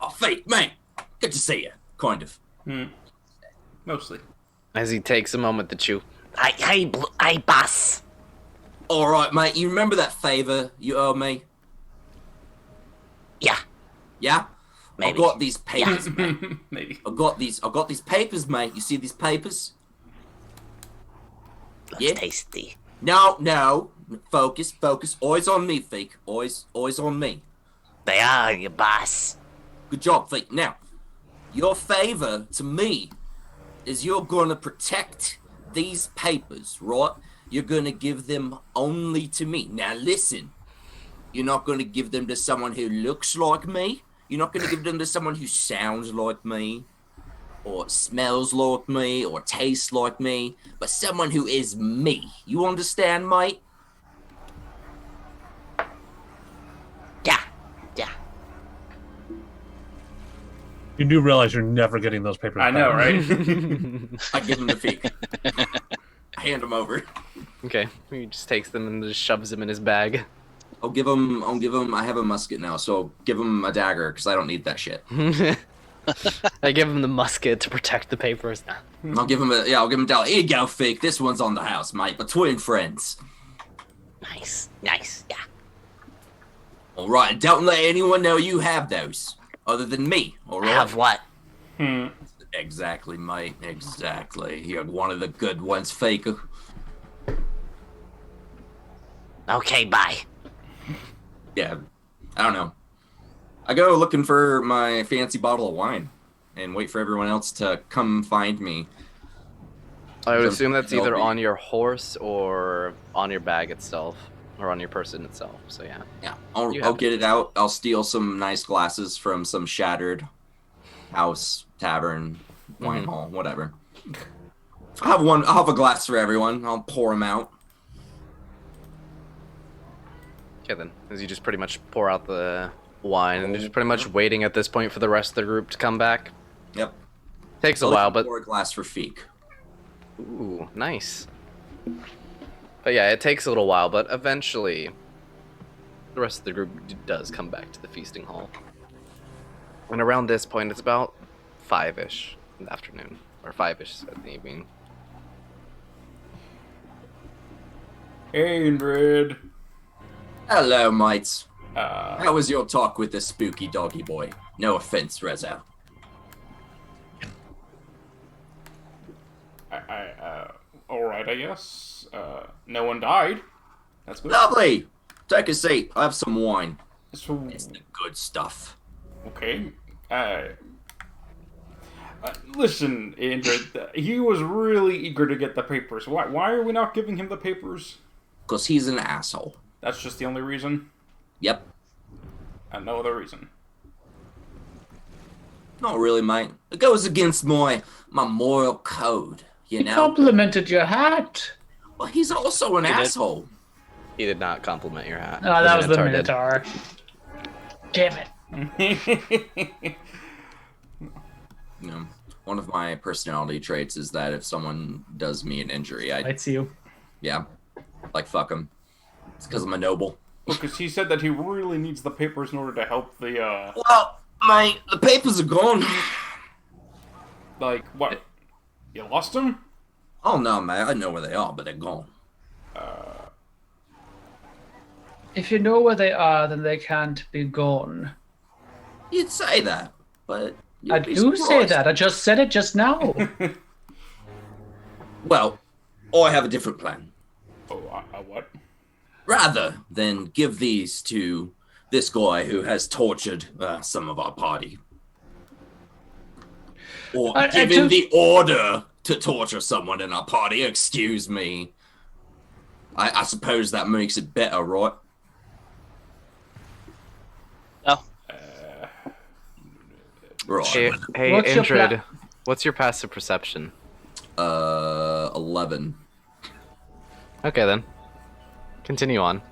Oh, Feet, mate. Good to see you. Kind of. Mostly. As he takes a moment to chew. Hey, boss. All right, mate. You remember that favor you owe me? Yeah. Yeah. Maybe. I've got these papers, mate. Maybe. I've got these papers, mate. You see these papers? Looks Yeah. tasty. No. Focus. Always on me, Feek. Always on me. They are, you boss. Good job, Feek. Now, your favor to me is you're gonna protect these papers, right? You're gonna give them only to me. Now listen, you're not gonna give them to someone who looks like me. You're not gonna give them to someone who sounds like me, or smells like me, or tastes like me, but someone who is me. You understand, mate? Yeah. You do realize you're never getting those papers. I know, back. right? I give him the Feek. I hand him over. Okay, he just takes them and just shoves them in his bag. I'll give him. I have a musket now, so I'll give him a dagger because I don't need that shit. I give him the musket to protect the papers. I'll give him a dagger. Here you go, Fake. This one's on the house, mate. Between friends. Nice. Yeah. All right, and don't let anyone know you have those, other than me. All right. Have what? Exactly, mate. Exactly. You're one of the good ones, Fake. Okay, bye. Yeah. I don't know. I go looking for my fancy bottle of wine, and wait for everyone else to come find me. I would assume that's They'll either be- on your horse or on your bag itself, or on your person itself. So yeah. Yeah, You I'll have get it out. I'll steal some nice glasses from some shattered house, tavern, wine hall, whatever. I'll have a glass for everyone. I'll pour them out. Okay then, as you just pretty much pour out the wine, and you're just pretty much waiting at this point for the rest of the group to come back. Yep. Takes a I'll while, but pour a glass for Feek. ooh, nice. But yeah, it takes a little while, but eventually the rest of the group does come back to the feasting hall. And around this point, it's about 5-ish in the afternoon, or 5-ish in the evening. Hey, Indrid. Hello, mates. Uh, How was your talk with the spooky doggy boy? No offense, Reza. all right, I guess. No one died. That's good. Lovely. Take a seat. I have some wine. So, It's the good stuff. okay. Listen, Indrid, he was really eager to get the papers. Why are we not giving him the papers? Because he's an asshole. That's just the only reason? Yep. And no other reason. Not really, mate. It goes against my moral code, you He know? complimented your hat. Well, he's also an He did. asshole. He did not compliment your hat. Oh, that was the did. Minotaur. Damn it. You know, one of my personality traits is that if someone does me an injury, It's you. yeah, like fuck him. It's because I'm a noble. Because he said that he really needs the papers in order to help the, Well, mate, the papers are gone. like, what? You lost them? Oh no, mate, I know where they are, but they're gone. If you know where they are, then they can't be gone. You'd say that, but you'd I be do say surprised. that. I just said it just now. Well, I have a different plan. Oh, what? Rather than give these to this guy who has tortured some of our party, or give him the order to torture someone in our party, excuse me. I suppose that makes it better, right? No. Right. Hey, What's your Indrid, what's your passive perception? 11. Okay, then. Continue on.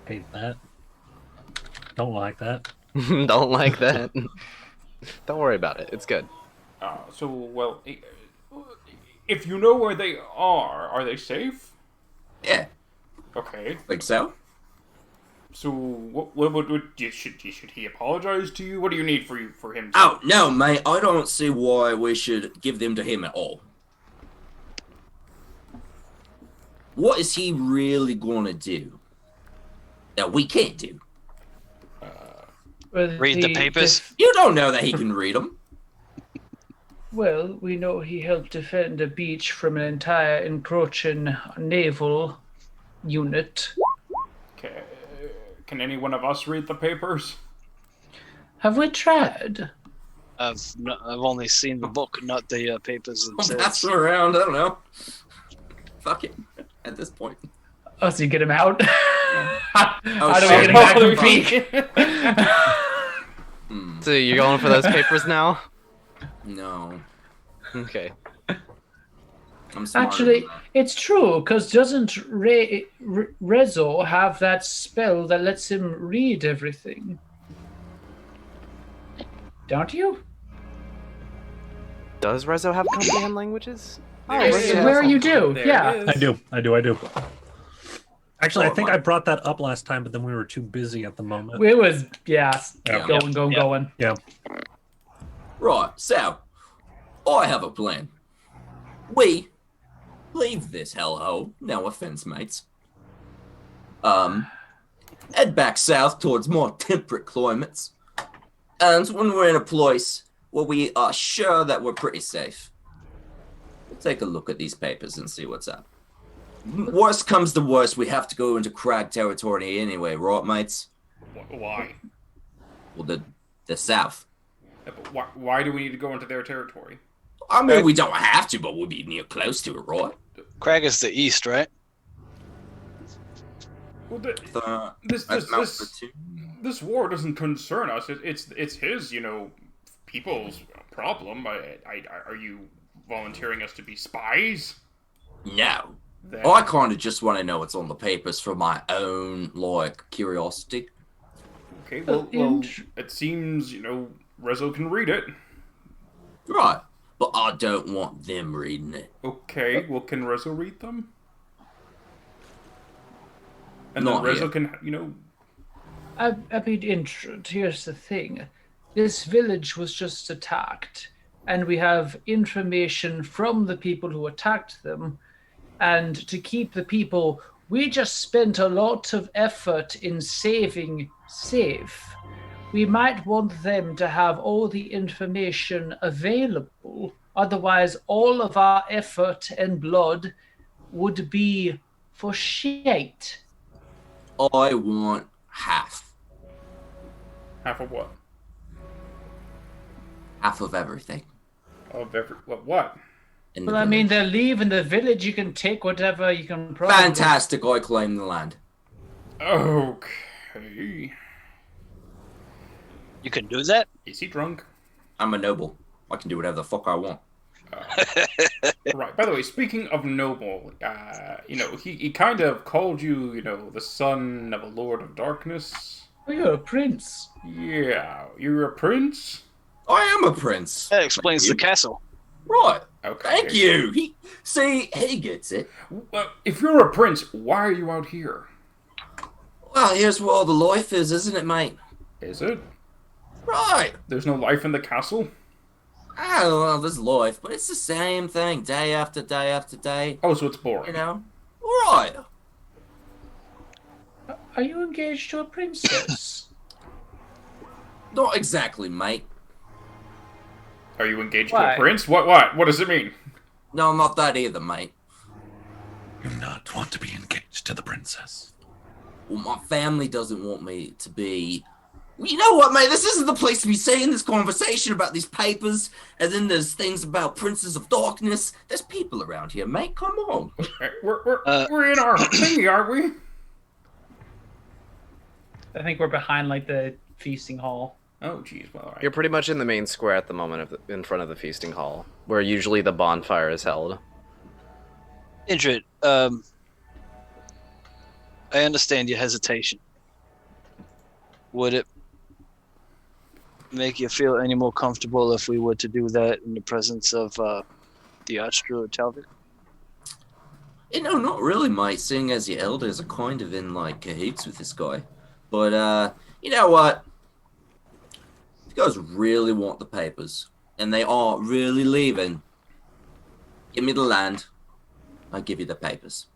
Hate that. Don't like that. Don't like that. Don't worry about it. It's good. Well, if you know where they are they safe? Yeah. Okay. Think so? So, what should he apologize to you? What do you need for him to... Oh, no, mate, I don't see why we should give them to him at all. What is he really going to do that we can't do? Read the papers. You don't know that he can read them. Well, we know he helped defend a beach from an entire encroaching naval unit. Okay. Can any one of us read the papers? Have we tried? I've only seen the book, not the papers Pass themselves. them around, I don't know. Fuck it, at this point. Oh, so you get him out? How do we shit. get him back from peak? So you're going for those papers now? No. Okay. I'm smarter Actually, than that. it's true, because doesn't Rezo have that spell that lets him read everything? Don't you? Does Rezo have comprehend languages? Where you do, yeah. I do. Actually, I think I brought that up last time, but then we were too busy at the moment. It was, Yeah. going. Yeah. Right, so, I have a plan. We leave this hellhole, no offense, mates. Head back south towards more temperate climates. And when we're in a place where we are sure that we're pretty safe, we'll take a look at these papers and see what's up. Worst comes to worst, we have to go into Crag territory anyway, right, mates? Why? Well, the south. Why do we need to go into their territory? I mean, we don't have to, but we'll be near close to it, right? Crag is the east, right? Well, That's Mount Platoon. this war doesn't concern us. It's his, people's problem. Are you volunteering us to be spies? No. Then- I kind of just want to know what's on the papers for my own, curiosity. Okay, well, it seems, Rezo can read it. Right. But I don't want them reading it. Okay, well, can Rezo read them? And Not then Rezo yet. can, I'd be interested. Here's the thing. This village was just attacked, and we have information from the people who attacked them. And to keep the people, we just spent a lot of effort in saving safe. We might want them to have all the information available. Otherwise, all of our effort and blood would be for shit. I want half. half of what? half of everything. Of every what? In the Well, I mean, village. they're leaving the village. You can take whatever you can. Probably... Fantastic! I claim the land. Okay. You can do that? Is he drunk? I'm a noble. I can do whatever the fuck I want. Right. By the way, speaking of noble, he kind of called you, the son of a lord of darkness. Oh, you're a prince. Yeah, you're a prince. I am a prince. That explains the Thank you. castle. Right. Okay. Thank you. He gets it. Well, if you're a prince, why are you out here? Well, here's where all the life is, isn't it, mate? Is it? Right. There's no life in the castle? I don't know, there's life, but it's the same thing, day after day after day. Oh, so it's boring. You know? Right. Are you engaged to a princess? Not exactly, mate. Are you engaged to Why? a prince? What does it mean? No, I'm not that either, mate. You not want to be engaged to the princess. Well, my family doesn't want me to be... You know what, mate? This isn't the place to be saying this conversation about these papers, and then there's things about Princes of Darkness. There's people around here, mate. Come on. We're in our thingy, aren't we? I think we're behind like the feasting hall. Oh, jeez. Well, all right. You're pretty much in the main square at the moment, in front of the feasting hall, where usually the bonfire is held. Indrid, I understand your hesitation. Would it make you feel any more comfortable if we were to do that in the presence of the Archdruid Talvik? Not really, mate, seeing as your elders are kind of in, cahoots with this guy. But, you know what? If you guys really want the papers, and they are really leaving, give me the land. I'll give you the papers.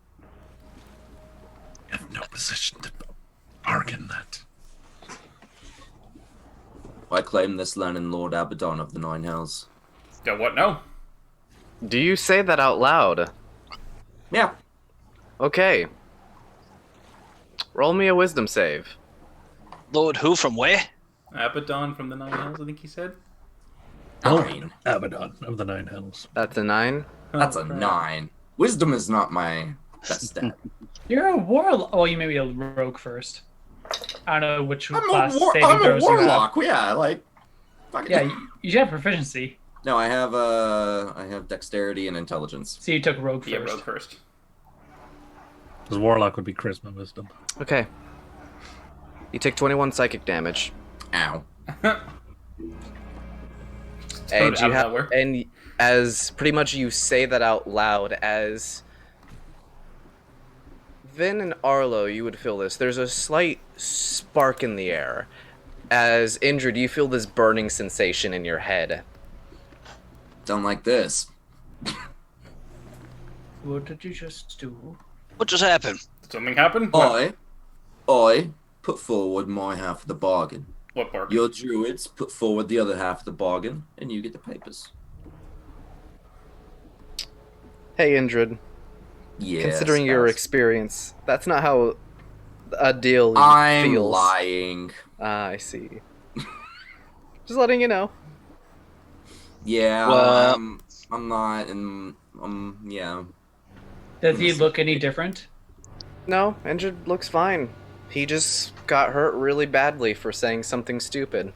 You have no position to bargain that. I claim this land in Lord Abaddon of the Nine Hells. What now? Do you say that out loud? Yeah. Okay. Roll me a wisdom save. Lord who from where? Abaddon from the Nine Hells, I think he said. Nine. Abaddon of the Nine Hells. That's a 9. That's a 9. Wisdom is not my best stat. You're a warlock. Oh, you may be a rogue first. I don't know which I'm class a saving throws you have. warlock. Yeah, fucking- Yeah, you should have proficiency. No, I have dexterity and intelligence. So you took rogue first. Yeah, rogue first. Because Warlock would be Charisma Wisdom. Okay. You take 21 psychic damage. Ow. And out of nowhere. and as pretty much you say that out loud, as Vin and Arlo, you would feel this. There's a slight spark in the air. As Indrid, you feel this burning sensation in your head. Don't like this. What did you just do? What just happened? Did something happen? I put forward my half of the bargain. What bargain? Your druids put forward the other half of the bargain, and you get the papers. Hey, Indrid. Yes. Considering your experience, that's not how a deal I'm feels. lying. Ah, I see. Just letting you know. Yeah, Well- I'm not, and yeah. Does he look any different? No, Indrid looks fine. He just got hurt really badly for saying something stupid.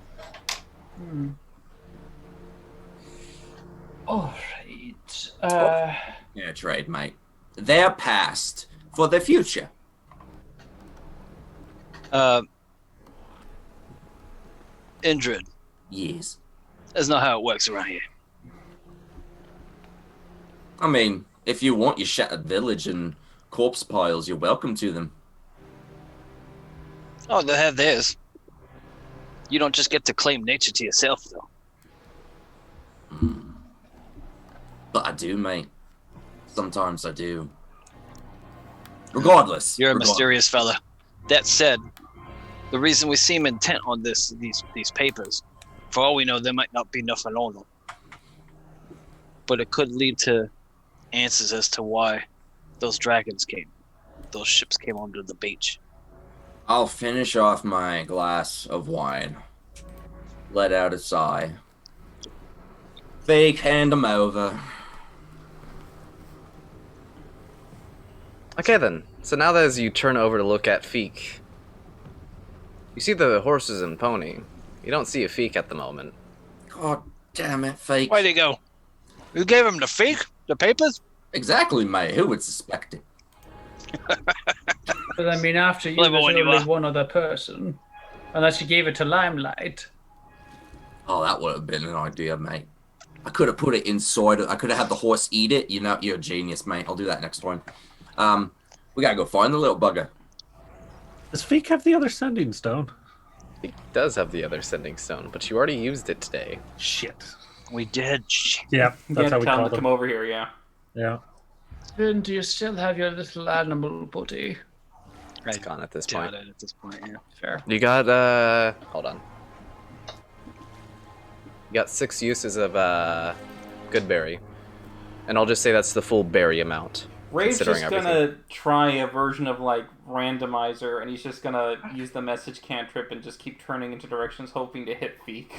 All right. Yeah, trade, mate. They're past for the future. Indrid, Yes. that's not how it works around here. I mean, if you want your shattered village and corpse piles, you're welcome to them. Oh, they have theirs. You don't just get to claim nature to yourself, though. But I do, mate. Sometimes I do. Regardless. You're a mysterious fella. That said, the reason we seem intent on these papers, for all we know, there might not be nothing on them. But it could lead to answers as to why those ships came onto the beach. I'll finish off my glass of wine. Let out a sigh. Fake, hand him over. Okay then. So now that as you turn over to look at Feek, you see the horses and pony. You don't see a Feek at the moment. God damn it, Fake. Where'd he go? You gave him the fake? The papers? Exactly, mate. Who would suspect it? But I mean, after you, Clever there's one you only are. one other person. Unless you gave it to Limelight. Oh, that would have been an idea, mate. I could have put it inside. I could have had the horse eat it. You know, you're a genius, mate. I'll do that next time. We gotta go find the little bugger. Does Feek have the other sending stone? Feek does have the other sending stone, but you already used it today. Shit. We did. Yeah, that's Yeah, how we tell him called to come him. over here, yeah. Yeah. Then do you still have your little animal buddy? It's gone at this Doubt point. it at this point, yeah. Fair. You got, hold on. You got 6 uses of, good berry. And I'll just say that's the full berry amount. Ray's considering just everything. gonna try a version of, like, randomizer, and he's just gonna use the message cantrip and just keep turning into directions, hoping to hit Feek.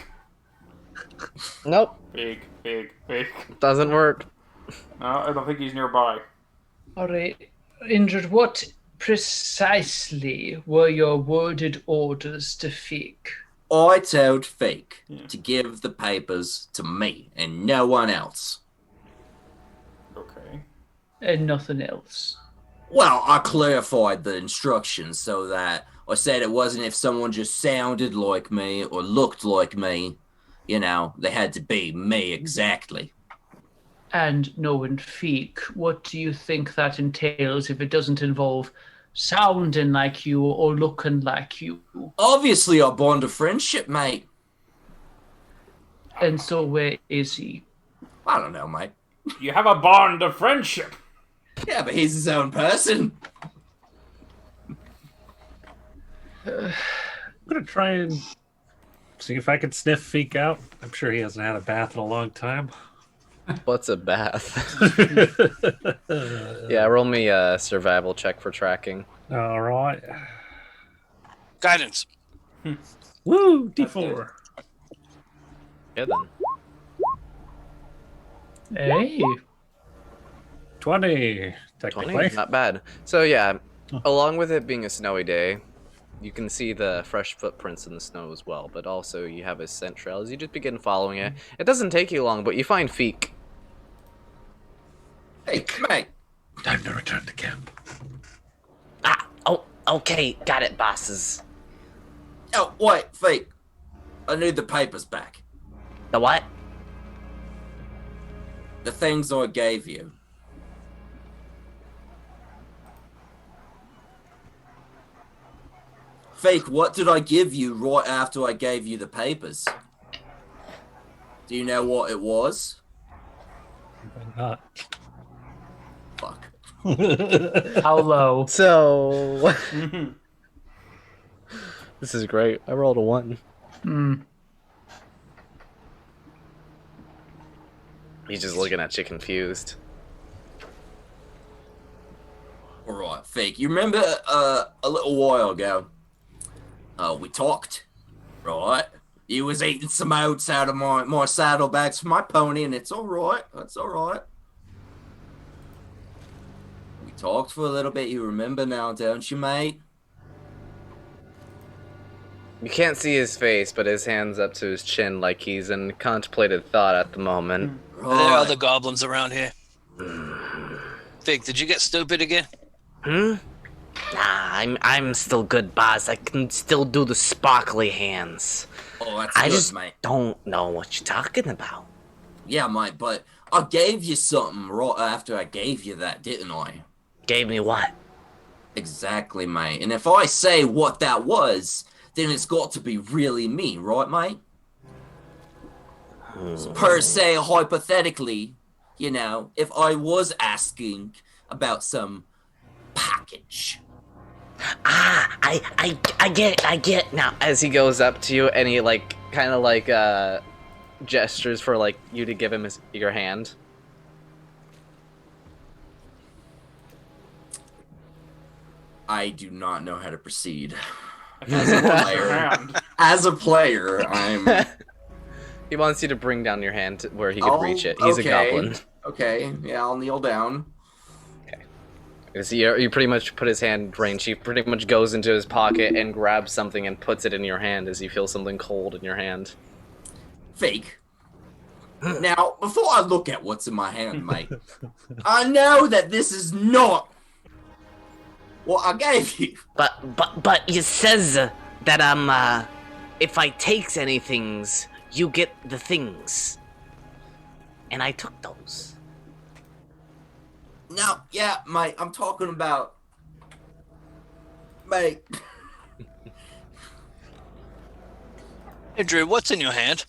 Nope. Big. Doesn't work. No, I don't think he's nearby. Alright. Indrid, what precisely were your worded orders to Feek? I told Fake to give the papers to me and no one else. Okay. And nothing else. Well, I clarified the instructions so that I said it wasn't if someone just sounded like me or looked like me. You know, they had to be me exactly. And knowing Feek, what do you think that entails if it doesn't involve sounding like you or looking like you? Obviously, a bond of friendship, mate. And so where is he? I don't know, mate. You have a bond of friendship. Yeah, but he's his own person. I'm gonna try and see if I can sniff Feek out. I'm sure he hasn't had a bath in a long time. What's a bath? Yeah, roll me a survival check for tracking. All right. Guidance. Woo! D4. Yeah, then. Hey. 20, technically. 20? Not bad. So yeah, along with it being a snowy day, you can see the fresh footprints in the snow as well, but also you have a scent trail as you just begin following it. It doesn't take you long, but you find Feek. Hey, mate. Time to return to camp. Ah, oh, okay, got it, bosses. Oh, wait, Fake. I need the papers back. The what? The things I gave you. Fake, what did I give you right after I gave you the papers? Do you know what it was? Not. Fuck. How low? So this is great. I rolled a 1. He's just looking at you confused. Alright, Fake. You remember a little while ago, we talked, right? You was eating some oats out of my saddlebags for my pony, and it's alright. That's alright. We talked for a little bit. You remember now, don't you, mate? You can't see his face, but his hand's up to his chin like he's in contemplated thought at the moment. Are there other goblins around here? Fig, did you get stupid again? Nah, I'm still good, boss. I can still do the sparkly hands. Oh, that's I good, just mate. don't know what you're talking about. Yeah, mate, but I gave you something right after I gave you that, didn't I? Gave me what? Exactly, mate. And if I say what that was, then it's got to be really me, right, mate? So per se, hypothetically, you know, if I was asking about some package. Ah, I get now. As he goes up to you and he like kind of like gestures for like you to give him your hand. I do not know how to proceed. Hand. As a player, I'm He wants you to bring down your hand to where he can reach it. He's a goblin. Okay, yeah, I'll kneel down. You pretty much put his hand range. He pretty much goes into his pocket and grabs something and puts it in your hand as you feel something cold in your hand. Fake. Now, before I look at what's in my hand, mate, I know that this is not what I gave you. But it says that if I takes anythings, you get the things. And I took those. Now, yeah, mate, I'm talking about... Mate. Andrew, what's in your hand?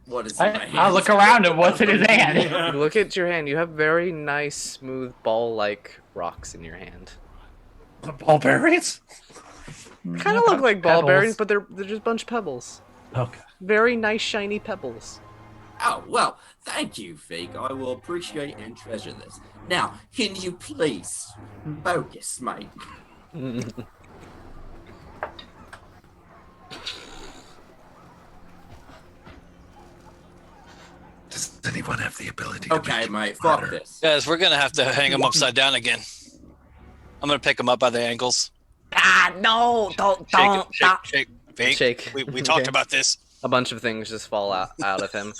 What is in my hand? I'll look around at what's in his hand. Look at your hand. You have very nice, smooth, ball-like rocks in your hand. Ball bearings? Kind of look like ball Pebbles. bearings, but they're just a bunch of pebbles. Okay. Very nice, shiny pebbles. Oh, well, thank you, Fake. I will appreciate and treasure this. Now, can you please focus, mate? Does anyone have the ability? Okay, mate, fuck this. Guys, we're gonna have to hang him upside down again. I'm gonna pick him up by the ankles. Ah, no, don't. Shake. We talked Okay. about this. A bunch of things just fall out of him.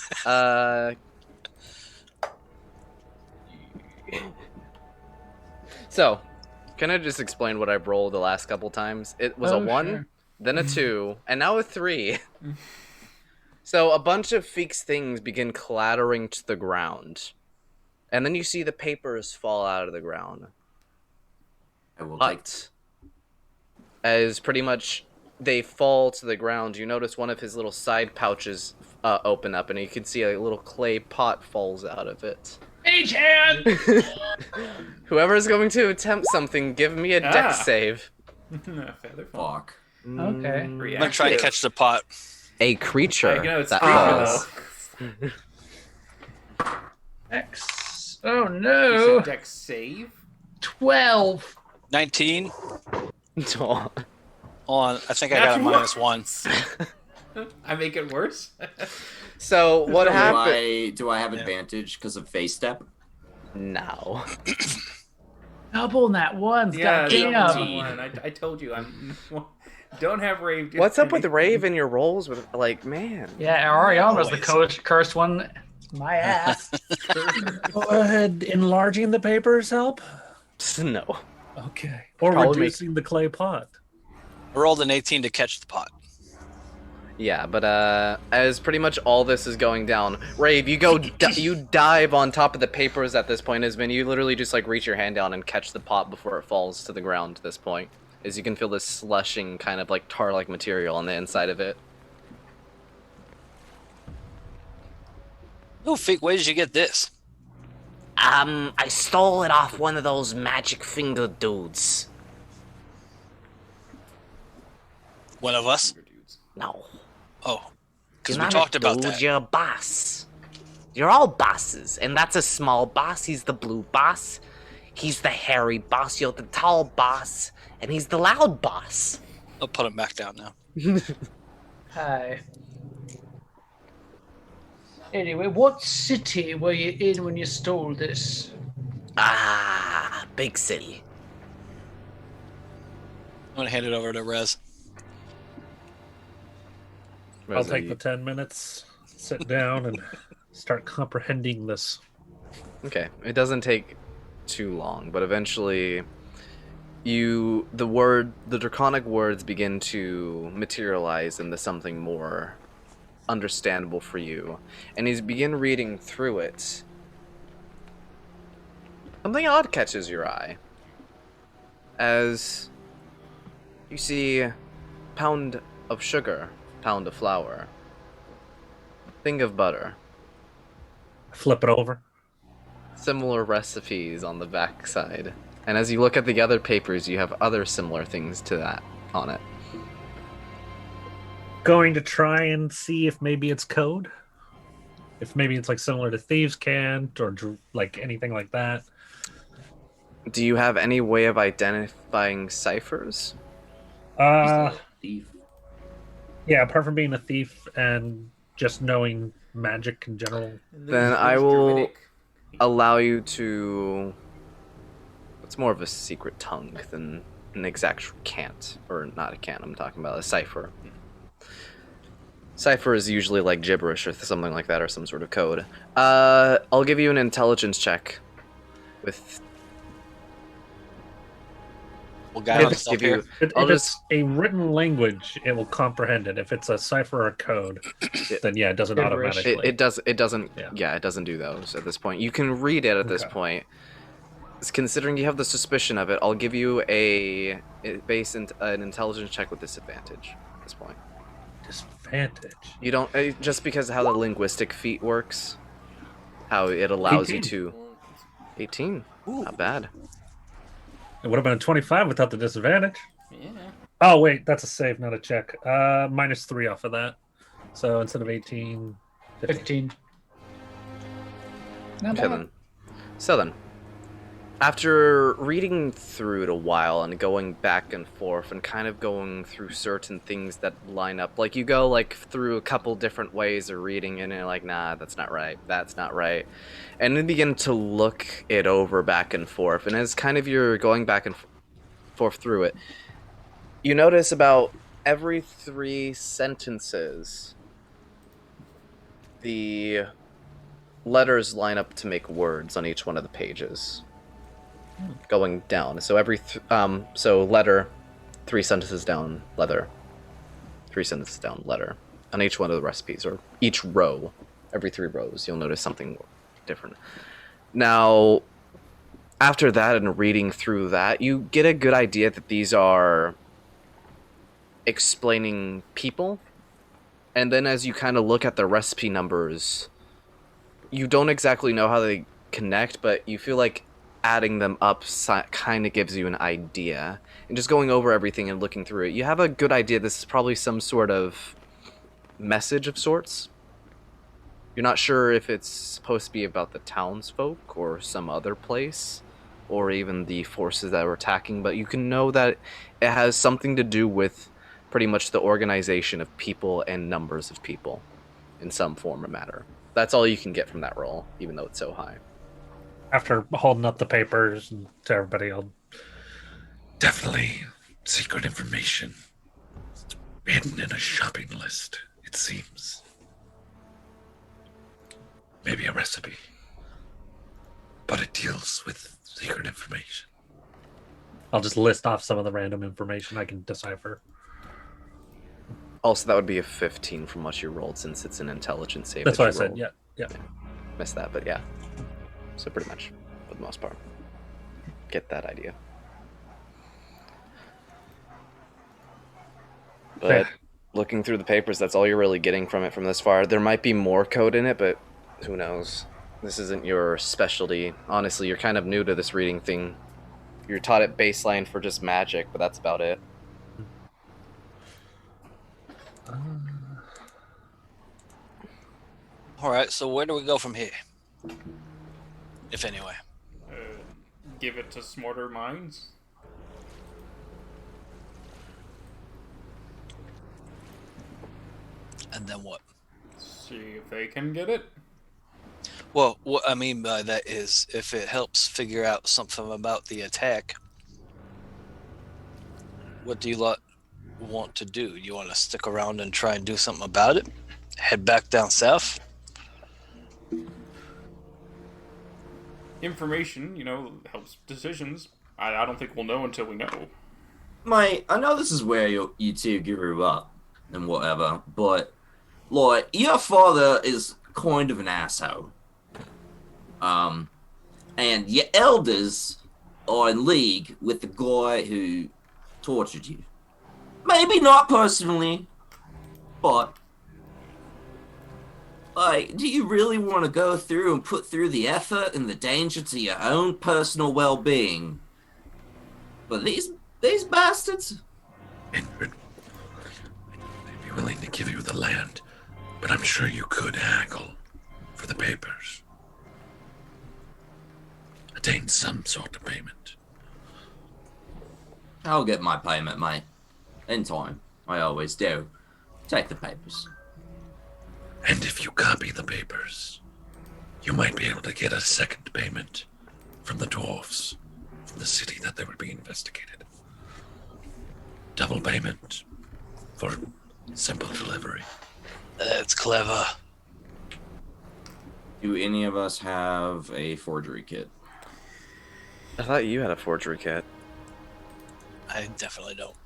So, can I just explain what I've rolled the last couple times? It was a 1, sure. then a 2, and now a 3. So a bunch of Feek's things begin clattering to the ground. And then you see the papers fall out of the ground. I will But as pretty much they fall to the ground, you notice one of his little side pouches open up, and you can see a little clay pot falls out of it. Mage hand! Whoever's going to attempt something, give me a dex save. Featherfall. Fuck. Okay. I'm gonna try and catch the pot. A creature I know it's that creepy, falls. X. Oh You no. said dex save? 12. 19 Oh. on. I think I got a That's -1. I make it worse? So what happened? Do I have advantage because of face step? No. Double that ones. Yeah, Goddamn. that was the one. I told you I'm don't have rave. What's up with Rave and your rolls with man? Yeah, Ariana's the cursed one. My ass. Go ahead, enlarging the papers help? No. Okay. Or Probably reducing the clay pot. I rolled an 18 to catch the pot. Yeah, but as pretty much all this is going down, Rave, you go, you dive on top of the papers at this point. Isman, you literally just like reach your hand down and catch the pot before it falls to the ground. At this point, as you can feel this slushing kind of like tar-like material on the inside of it. Oh, Feek, where did you get this? I stole it off one of those magic finger dudes. One of us? No. Oh, because You're we not talked a about dude, that. You're a boss. You're all bosses, and that's a small boss. He's the blue boss. He's the hairy boss. You're the tall boss, and he's the loud boss. I'll put him back down now. Hi. Anyway, what city were you in when you stole this? Ah, big city. I'm gonna hand it over to Rez. I'll take the 10 minutes, sit down, and start comprehending this. Okay, it doesn't take too long, but eventually the draconic words begin to materialize into something more understandable for you. And as you begin reading through it, something odd catches your eye. As you see pound of sugar, pound of flour, thing of butter. Flip it over. Similar recipes on the back side. And as you look at the other papers, you have other similar things to that on it. Going to try and see if maybe it's code. If maybe it's like similar to Thieves' Cant or like anything like that. Do you have any way of identifying ciphers? Yeah, Thief. apart from being a thief and just knowing magic in general? Then I will allow you to. It's more of a secret tongue than an exact cant, or not a cant. I'm talking about a cipher. Cipher is usually like gibberish or something like that, or some sort of code. I'll give you an intelligence check. With. We'll guide myself here. If it's a written language, it will comprehend it. If it's a cipher or code, then yeah, it doesn't automatically. It doesn't. Yeah, it doesn't do those at this point. You can read it at this point. Considering you have the suspicion of it, I'll give you an intelligence check with disadvantage at this point. Disadvantage? You don't just because of how the linguistic feat works, how it allows 18. you to. 18. Ooh. Not bad. It would have been a 25 without the disadvantage. Yeah. Oh wait, that's a save, not a check. -3 off of that. So instead of 18, 15. Okay then. So then, after reading through it a while and going back and forth and kind of going through certain things that line up, like you go like through a couple different ways of reading and you're like, nah, that's not right, that's not right. And then begin to look it over back and forth. And as kind of you're going back and forth through it, you notice about every 3 sentences, the letters line up to make words on each one of the pages. Going down. So every so letter, 3 sentences down, letter, 3 sentences down, letter. On each one of the recipes, or each row, every 3 rows, you'll notice something different. Now, after that and reading through that, you get a good idea that these are explaining people. And then as you kind of look at the recipe numbers, you don't exactly know how they connect, but you feel like adding them up kind of gives you an idea. And just going over everything and looking through it, you have a good idea this is probably some sort of message of sorts. You're not sure if it's supposed to be about the townsfolk or some other place, or even the forces that were attacking, but you can know that it has something to do with pretty much the organization of people and numbers of people in some form or matter. That's all you can get from that roll, even though it's so high. After holding up the papers to everybody, I'll definitely secret information. It's hidden in a shopping list, it seems. Maybe a recipe. But it deals with secret information. I'll just list off some of the random information I can decipher. Also, that would be a 15 from what you rolled, since it's an intelligence save. That's what I said, yeah. Missed that, but yeah. So pretty much, for the most part. Get that idea. But looking through the papers, that's all you're really getting from it from this far. There might be more code in it, but who knows? This isn't your specialty. Honestly, you're kind of new to this reading thing. You're taught at baseline for just magic, but that's about it. Alright, so where do we go from here? If anyway. Give it to smarter minds. And then what? See if they can get it. Well, what I mean by that is if it helps figure out something about the attack, what do you lot want to do? You want to stick around and try and do something about it? Head back down south? Information, helps decisions. I don't think we'll know until we know. Mate, I know this is where you two grew up and whatever, but like your father is kind of an asshole. And your elders are in league with the guy who tortured you. Maybe not personally, but like, do you really want to go through and put through the effort and the danger to your own personal well-being? But these bastards? Ingrid, I'd be willing to give you the land, but I'm sure you could haggle for the papers. Attain some sort of payment. I'll get my payment, mate. In time. I always do. Take the papers. And if you copy the papers, you might be able to get a second payment from the dwarfs, from the city that they were being investigated. Double payment for simple delivery. That's clever. Do any of us have a forgery kit? I thought you had a forgery kit. I definitely don't.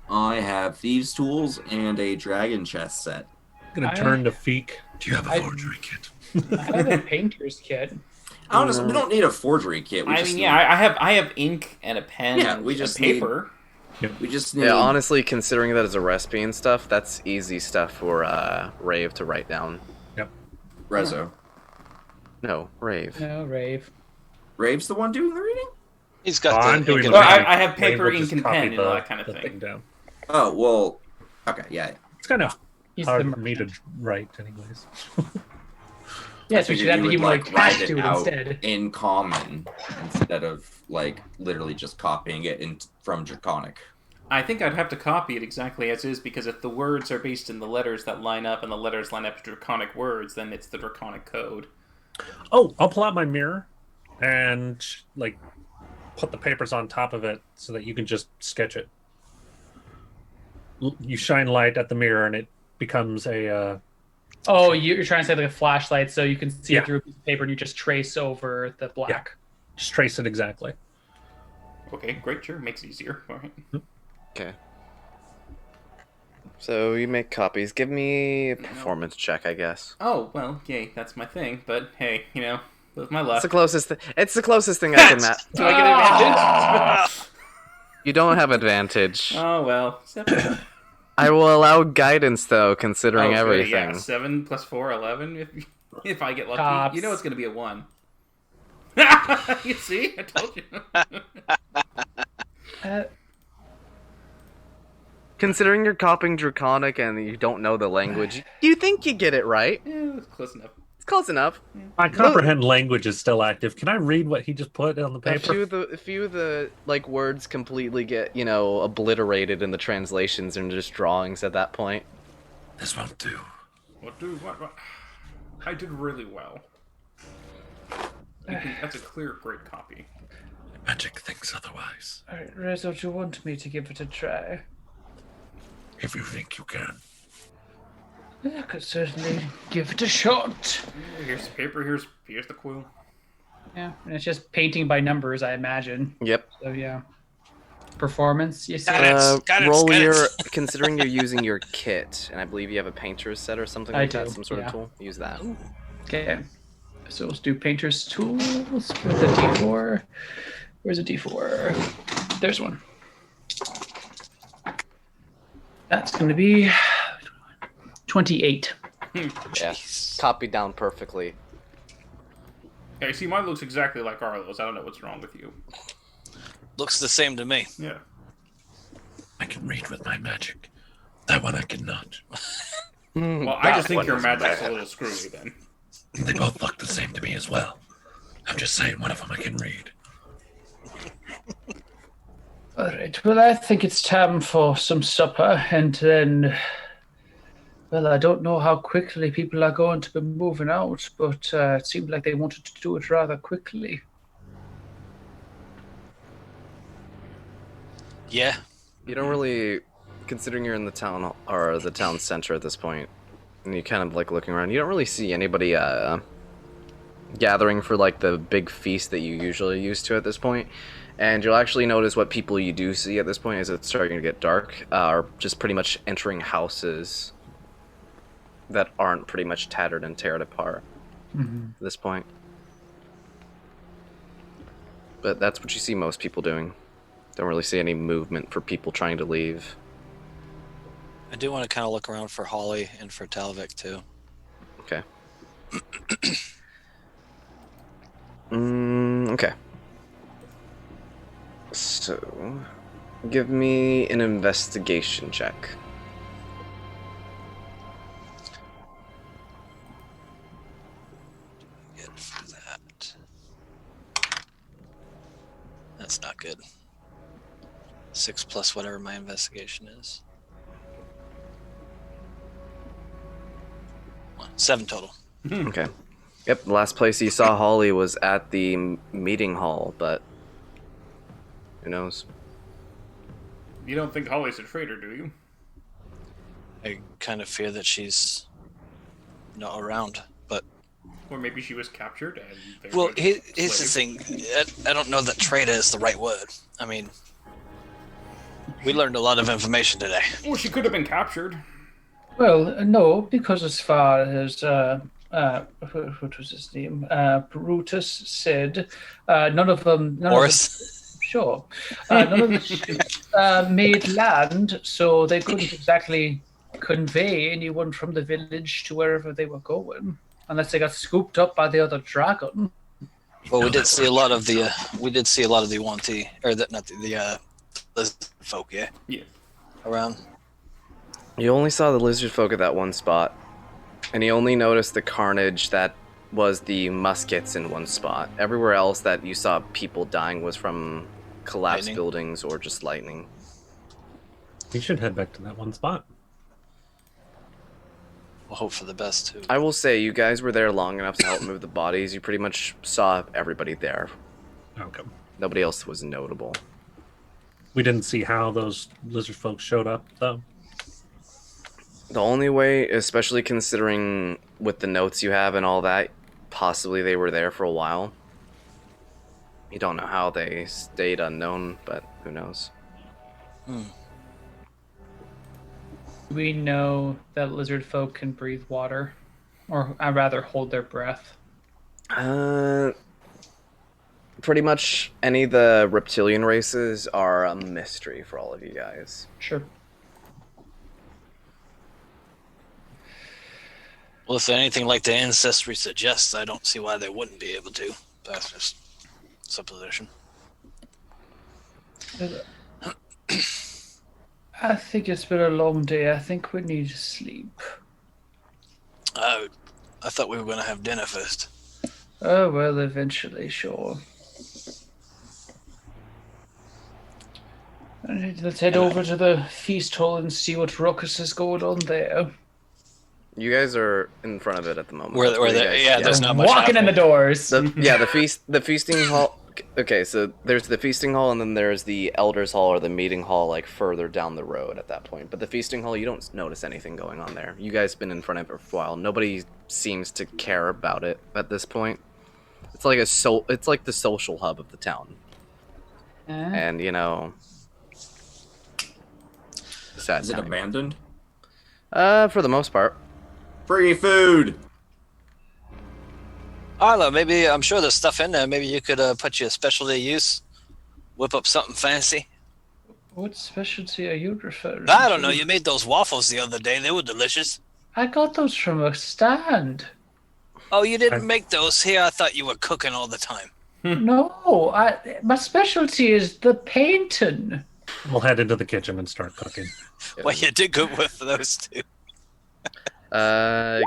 I have thieves' tools and a dragon chest set. I'm gonna turn to Feek. Do you have a forgery kit? I have a painter's kit. Honestly, we don't need a forgery kit. I mean, yeah, I have ink and a pen. Yeah, and we just paper. We just need. Yeah, honestly, considering that as a recipe and stuff, that's easy stuff for Rave to write down. Yep. Rezo. No, Rave. No, Rave. Rave's the one doing the reading? He's got I'm the doing ink the and Well, reading. I have paper, Rave will ink, just and copy pen and all that kind of the thing. down. Oh, well. Okay, yeah. It's kind of He's hard the for me to write, anyways. Yes, we should have to give him like write attached to it out instead. in common instead of like literally just copying it from Draconic. I think I'd have to copy it exactly as is, because if the words are based in the letters that line up and the letters line up to Draconic words, then it's the Draconic code. Oh, I'll pull out my mirror and like put the papers on top of it so that you can just sketch it. You shine light at the mirror and it becomes a Oh, you're trying to say like a flashlight so you can see Yeah. it through a piece of paper and you just trace over the black. just trace it exactly. Okay, great, sure, makes it easier. All right. Okay. So you make copies. Give me a performance check, I guess. Oh, well, yay, that's my thing, but hey, with my luck. It's the closest. It's the closest thing I can match. Do I get advantage? You don't have advantage. Oh, well. 7. I will allow guidance though, considering Okay, everything. Yeah, 7 plus 4, 11. If I get lucky, Cops. you know it's going to be a 1. You see? I told you. Considering you're copying Draconic and you don't know the language, you think you get it right. Yeah, it's close enough. It's close enough. My comprehend language is still active. Can I read what he just put on the A paper? few of the like words completely get obliterated in the translations and just drawings at that point. This won't do. What? I did really well. That's a clear, great copy. Magic thinks otherwise. Alright, Rezo, do you want me to give it a try? If you think you can. I could certainly give it a shot. Here's the paper, here's the quill. Yeah, and it's just painting by numbers, I imagine. Yep. So yeah. Performance, you see? Roll your. Considering you're using your kit, and I believe you have a painter's set or something like that, do, some sort yeah. of tool. Use that. Okay. So let's do painter's tools with a D4. Where's a D4? There's one. That's going to be 28. Yes. Copied down perfectly. Okay, see, mine looks exactly like Arlo's. I don't know what's wrong with you. Looks the same to me. Yeah. I can read with my magic. That one I cannot. Well, I just think your magic's a little screwy then. They both look the same to me as well. I'm just saying one of them I can read. Alright, well, I think it's time for some supper, and then. Well, I don't know how quickly people are going to be moving out, but it seemed like they wanted to do it rather quickly. Yeah. You don't really, considering you're in the town or the town center at this point, and you kind of like looking around. You don't really see anybody gathering for like the big feast that you usually used to at this point. And you'll actually notice what people you do see at this point as it's starting to get dark are just pretty much entering houses that aren't pretty much tattered and teared apart at this point. But that's what you see most people doing. Don't really see any movement for people trying to leave. I do want to kind of look around for Holly and for Talvik too. Okay. Okay. So, give me an investigation check. Good for that. That's not good. 6 plus whatever my investigation is. 7 total. Okay. Yep, the last place you saw Holly was at the meeting hall, but who knows? You don't think Holly's a traitor, do you? I kind of fear that she's not around, but... Or maybe she was captured and... Well, here's the thing. I don't know that traitor is the right word. I mean, we learned a lot of information today. Well, she could have been captured. Well, no, because as far as what was his name? Brutus said, none of them. Boris? Sure. None of the ships made land, so they couldn't exactly convey anyone from the village to wherever they were going, unless they got scooped up by the other dragon. Well, we did see a lot of the Yuan-Ti, or the lizard folk, yeah? Yeah. Around. You only saw the lizard folk at that one spot, and you only noticed the carnage that was the muskets in one spot. Everywhere else that you saw people dying was from collapsed Lightning. buildings or just lightning. We should head back to that one spot. We'll hope for the best, too. I will say, you guys were there long enough to help move the bodies. You pretty much saw everybody there. Okay. Nobody else was notable. We didn't see how those lizard folks showed up, though. The only way, especially considering with the notes you have and all that, possibly they were there for a while. You don't know how they stayed unknown, but who knows? We know that lizard folk can breathe water, or I'd rather hold their breath. Pretty much any of the reptilian races are a mystery for all of you guys. Sure. Well, if they're anything like the ancestry suggests, I don't see why they wouldn't be able to. That's just supposition. I think it's been a long day. I think we need to sleep. I thought we were going to have dinner first. Oh, well, eventually, sure. Let's head over to the feast hall and see what ruckus is going on there. You guys are in front of it at the moment. Where That's where you the- guys- yeah, there's not much Walking in the doors. The feasting hall. Okay, so there's the feasting hall, and then there's the elders hall or the meeting hall, like further down the road at that point. But the feasting hall, you don't notice anything going on there. You guys been in front of it for a while. Nobody seems to care about it at this point. It's like it's like the social hub of the town, and you know, sad Is it time. abandoned? For the most part. Free food. Arlo, maybe, I'm sure there's stuff in there. Maybe you could put your specialty use, whip up something fancy. What specialty are you referring I don't know. to? You made those waffles the other day. They were delicious. I got those from a stand. Oh, you didn't make those here? I thought you were cooking all the time. No, my specialty is the painting. We'll head into the kitchen and start cooking. Well, you did good with those two.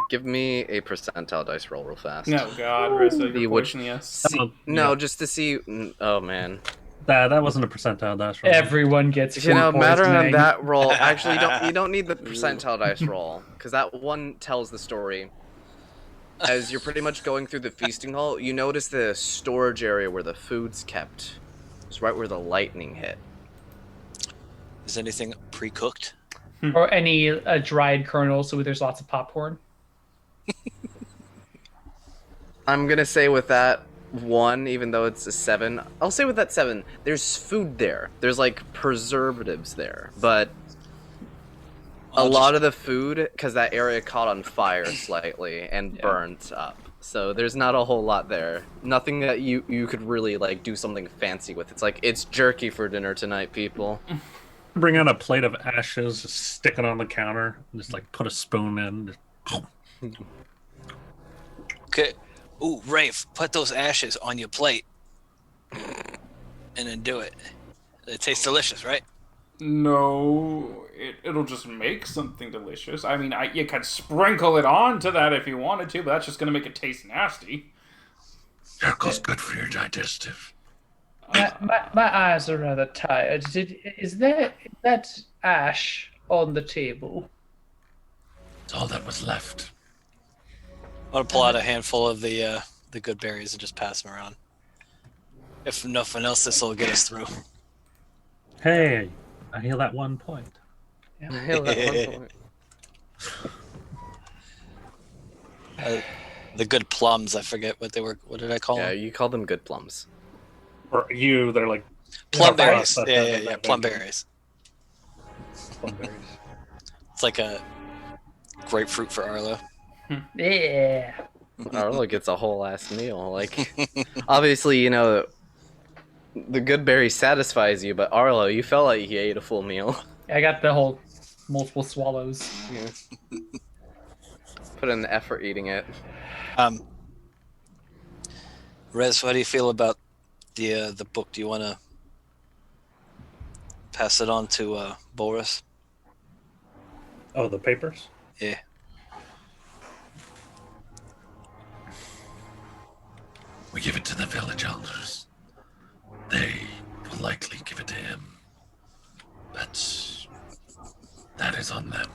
Give me a percentile dice roll real fast. No, God, Rissa, The you're which- poisoning us. See, no, just to see. Oh man. That wasn't a percentile dice roll. Everyone gets You know, food matter on poisoning. that roll. Actually, you don't need the percentile dice roll because that one tells the story. As you're pretty much going through the feasting hall, you notice the storage area where the food's kept. It's right where the lightning hit. Is anything pre-cooked? Or any dried kernels, so there's lots of popcorn. I'm gonna say with that one, even though it's a 7, I'll say with that 7, there's food there. There's like preservatives there, but a lot of the food, because that area caught on fire slightly and burnt up. So there's not a whole lot there. Nothing that you could really like do something fancy with. It's like, it's jerky for dinner tonight, people. Bring out a plate of ashes, just stick it on the counter, and just like put a spoon in. Okay. Ooh, Rafe, put those ashes on your plate. And then do it. It tastes delicious, right? No, it'll just make something delicious. I mean, you could sprinkle it onto that if you wanted to, but that's just going to make it taste nasty. Charcoal's good for your digestive. My eyes are rather tired. Is that ash on the table? It's all that was left. want to pull out a handful of the good berries and just pass them around. If nothing else, this will get us through. Hey, I heal that 1 point. Hail that one point. The good plums, I forget what they were. What did I call Yeah, them? you call them good plums. For you, they're like Plum they're berries. fine, but Yeah, they're yeah, yeah. that Plum big. berries. Plum berries. It's like a grapefruit for Arlo. Yeah. Arlo gets a whole ass meal. Like, obviously, you know, the good berry satisfies you, but Arlo, you felt like you ate a full meal. I got the whole multiple swallows. Put in the effort eating it. Rez, how do you feel about the book? Do you want to pass it on to Boris? Oh, the papers? Yeah. We give it to the village elders. They will likely give it to him. But that is on them.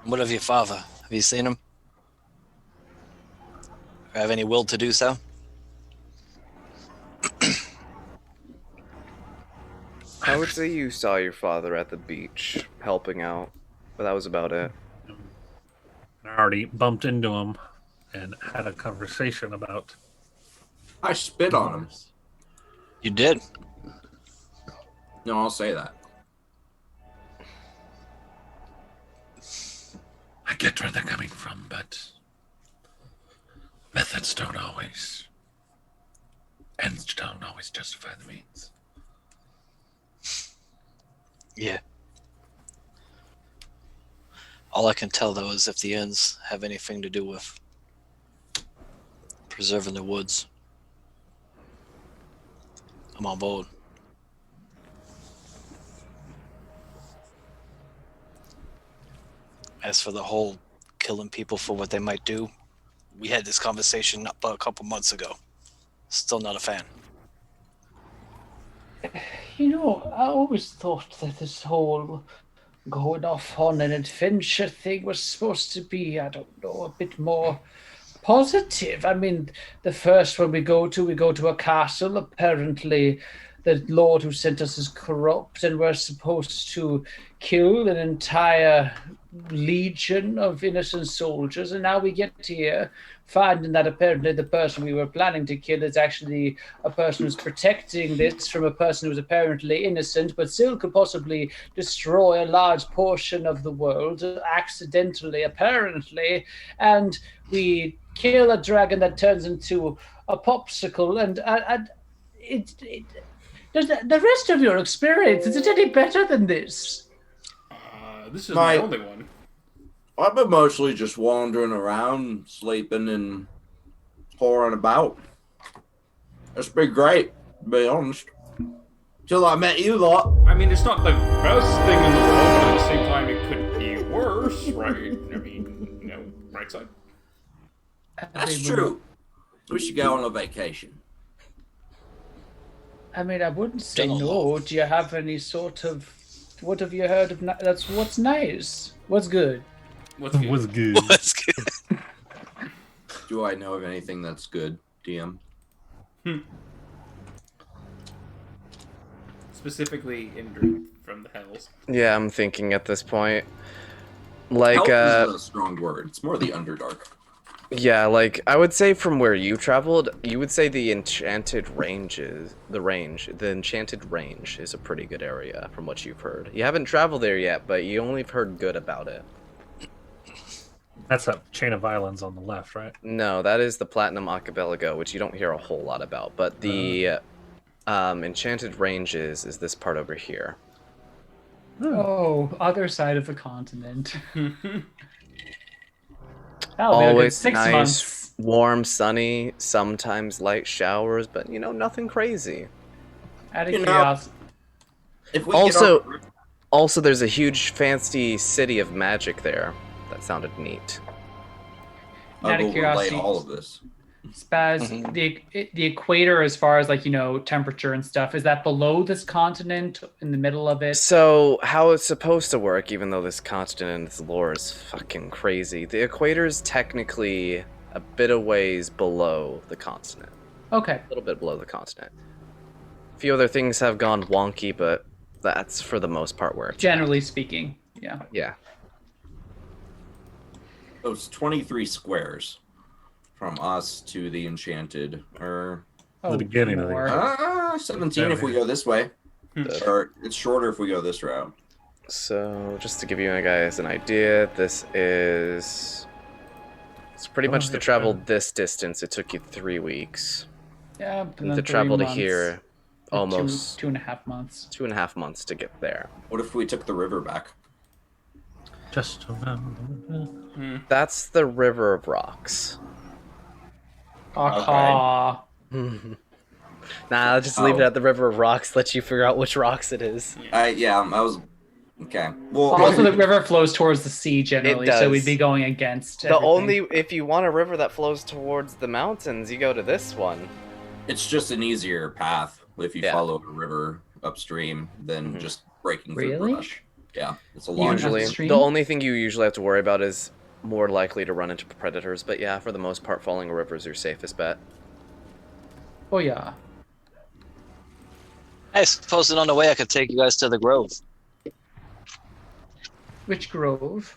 What of your father? Have you seen him? Or have any will to do so? I would say you saw your father at the beach helping out, but that was about it. I already bumped into him and had a conversation about. I spit on him. You did. No, I'll say that. I get where they're coming from, but methods don't always, ends don't always justify the means. Yeah. All I can tell, though, is if the ends have anything to do with preserving the woods, I'm on board. As for the whole killing people for what they might do, we had this conversation about a couple months ago. Still not a fan. You know, I always thought that this whole going off on an adventure thing was supposed to be, I don't know, a bit more positive. I mean, the first one we go to a castle. Apparently, the lord who sent us is corrupt, and we're supposed to kill an entire legion of innocent soldiers. And now we get here finding that apparently the person we were planning to kill is actually a person who's protecting this from a person who's apparently innocent, but still could possibly destroy a large portion of the world accidentally, apparently. And we kill a dragon that turns into a popsicle, and does the rest of your experience, is it any better than this? This is my only one. I've been mostly just wandering around, sleeping and whoring about. It's been great, to be honest. Till I met you lot. I mean, it's not the best thing in the world, but at the same time, it could be worse, right? I mean, you know, right side. That's true. We should go on a vacation. I mean, I wouldn't say no. Do you have any sort of... What have you heard of... That's what's nice. What's good? What's good? Was good. What's good? Do I know of anything that's good, DM? Specifically, Indrid from the Hells. Yeah, I'm thinking at this point. Like, Help is a strong word. It's more the Underdark. Yeah, like, I would say from where you traveled, you would say the Enchanted Range is... The Enchanted Range is a pretty good area, from what you've heard. You haven't traveled there yet, but you only have heard good about it. That's a chain of islands on the left, right? No, that is the Platinum Archipelago, which you don't hear a whole lot about. But the Enchanted Ranges is this part over here. Oh, other side of the continent. Always 6 nice, months. warm, sunny, sometimes light showers, but, you know, nothing crazy. Out of You know, curiosity. If we Also, there's a huge, fancy city of magic there. That sounded neat. Out I of will relay curiosity. all of this. Spaz, the equator, as far as like temperature and stuff, is that below this continent, in the middle of it? So, how it's supposed to work, even though this continent and this lore is fucking crazy, the equator is technically a bit of ways below the continent. Okay. A little bit below the continent. A few other things have gone wonky, but that's for the most part where it's generally speaking. Yeah. Yeah. So it's 23 squares from us to the enchanted, or The beginning of the 17 if we go this way, or it's shorter if we go this route. So, just to give you guys an idea, it's pretty much to travel this distance. It took you 3 weeks. Yeah. And to travel to here, almost 2.5 months. 2.5 months to get there. What if we took the river back? Just That's the River of Rocks. Nah, I'll just leave it at the River of Rocks. Let you figure out which rocks it is. I was okay. Well, also the river flows towards the sea generally, It so does. we'd be going against. The only if you want a river that flows towards the mountains, you go to this one. it's just an easier path if you follow a river upstream than just breaking through Really? brush. Yeah, it's a long Usually, the only thing you usually have to worry about is more likely to run into predators. But yeah, for the most part, following a river is your safest bet. Oh yeah. I suppose that on the way I could take you guys to the Grove. Which grove?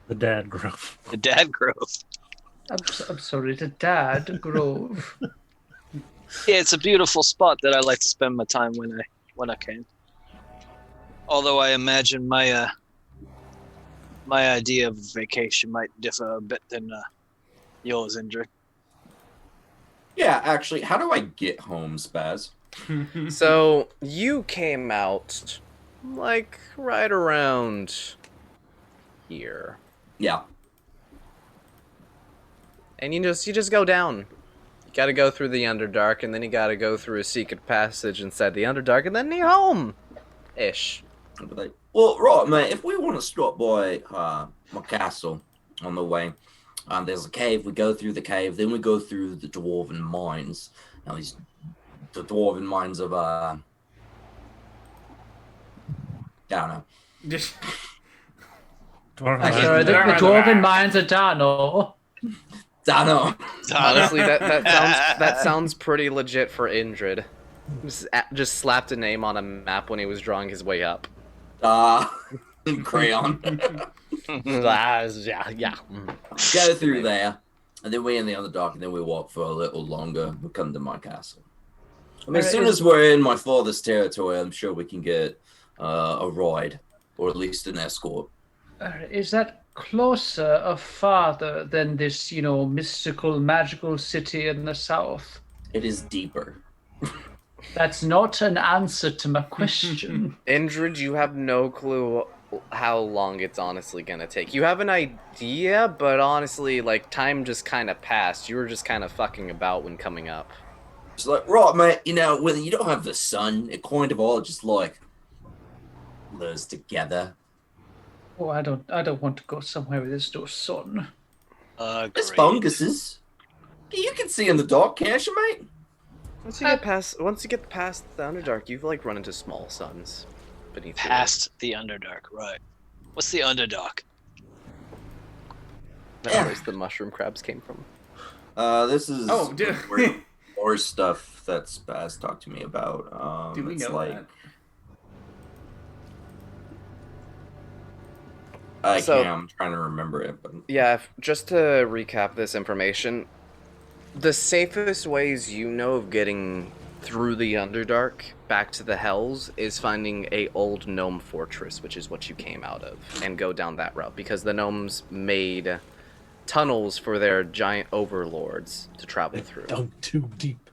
The Dad Grove. The Dad Grove. I'm sorry, the Dad Grove. Yeah, it's a beautiful spot that I like to spend my time when I can. Although I imagine my idea of vacation might differ a bit than yours, Indra. Yeah, actually, how do I get home, Spaz? So you came out like right around here. Yeah. And you just go down. You gotta go through the Underdark, and then you gotta go through a secret passage inside the Underdark, and then you're home. Ish. Well, right, mate, if we want to stop by my castle on the way, there's a cave. We go through the cave, then we go through the dwarven mines. Now, the dwarven mines of, I don't know. Sorry, the dwarven mines of Dano. Dano. Honestly, that sounds pretty legit for Indrid. Just slapped a name on a map when he was drawing his way up. In crayon. yeah. Go through there, and then we're in the Underdark, and then we walk for a little longer. We come to my castle. I mean, as soon as we're in my father's territory, I'm sure we can get a ride, or at least an escort. Is that closer or farther than this, mystical, magical city in the south? It is deeper. That's not an answer to my question. Indrid, you have no clue how long it's honestly gonna take. You have an idea, but honestly, like, time just kind of passed. You were just kind of fucking about when coming up. It's like, right, mate, when you don't have the sun, it kind of all just, like, blurs together. Oh, I don't want to go somewhere where there's no sun. There's funguses. You can see in the dark, can't you, mate? Once you get past the Underdark, you've like run into small suns beneath. Past the Underdark, right? What's the Underdark? That's where the mushroom crabs came from. This is more stuff that Spaz talked to me about. Do we know that? I'm trying to remember it, but yeah. Just to recap this information, the safest ways of getting through the Underdark back to the Hells is finding a old gnome fortress, which is what you came out of, and go down that route, because the gnomes made tunnels for their giant overlords to travel through. Dug too deep.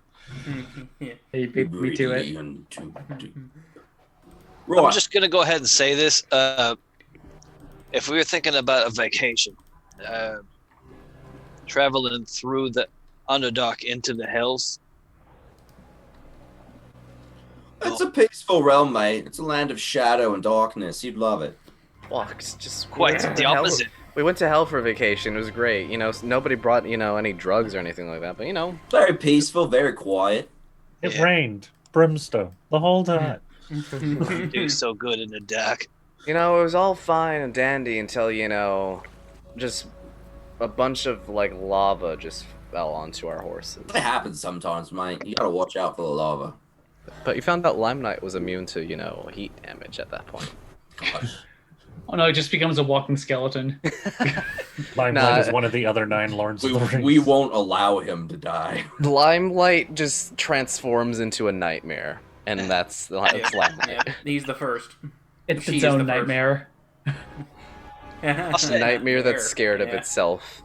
Hey, beat me to it. I'm just gonna go ahead and say this. If we were thinking about a vacation, traveling through the Underdark into the Hells. It's a peaceful realm, mate. It's a land of shadow and darkness. You'd love it. Well, it's just Quite the opposite. We went to hell for vacation. It was great. You know, nobody brought, any drugs or anything like that. But, Very peaceful, very quiet. It rained brimstone the whole time. Do so good in the dark. it was all fine and dandy until, just a bunch of, lava just fell onto our horses. It happens sometimes, mate. You gotta watch out for the lava. But you found out Lime Knight was immune to, heat damage at that point. Oh no, it just becomes a walking skeleton. Limelight is one of the other 9 Lords of the Rings. We won't allow him to die. Limelight just transforms into a nightmare, and that's Limelight. Yeah, he's the first. It's She its is own the first. nightmare. A nightmare that's scared of itself.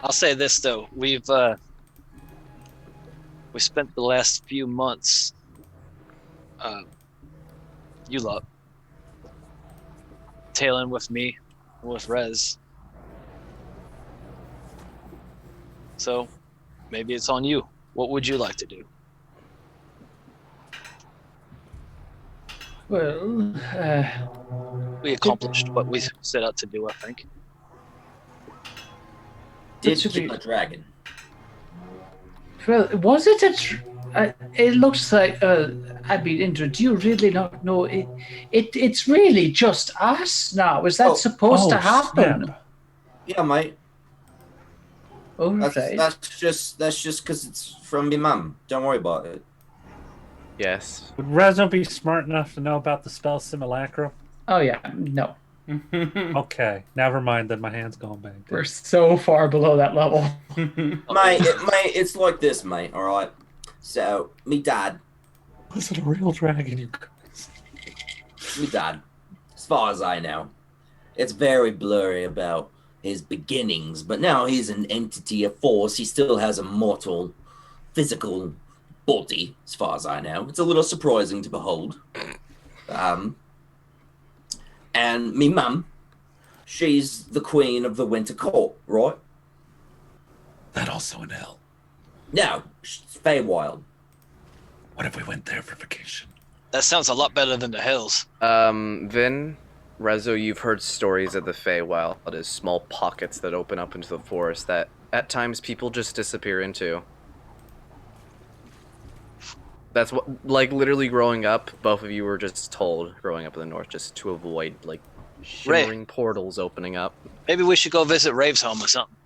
I'll say this though, we spent the last few months, you lot, tailing with me, with Rez. So, maybe it's on you. What would you like to do? Well, We accomplished what we set out to do, I think. Did should kill be- a dragon. well, was it it looks like, Indra, do you really not know? It's really just us now. Is that supposed to happen? snap. Yeah, mate. All That's right. just because it's from me mum. Don't worry about it. Yes. Would Rezo be smart enough to know about the spell Simulacrum? Oh, yeah. No. Okay, never mind. Then my hand's going back. We're so far below that level. Mate, it's like this, mate, alright? So, me dad, Was it a real dragon? You guys? me dad, as far as I know, it's very blurry about his beginnings, but now he's an entity, a force. He still has a mortal, physical body, as far as I know. It's a little surprising to behold. And me mum, she's the queen of the Winter Court, right? That also in hell. No, it's Feywild. What if we went there for vacation? That sounds a lot better than the hills. Vin, Rezo, you've heard stories of the Feywild as small pockets that open up into the forest that at times people just disappear into. That's what, literally growing up, both of you were just told growing up in the north just to avoid, shimmering portals opening up. Maybe we should go visit Rave's home or something.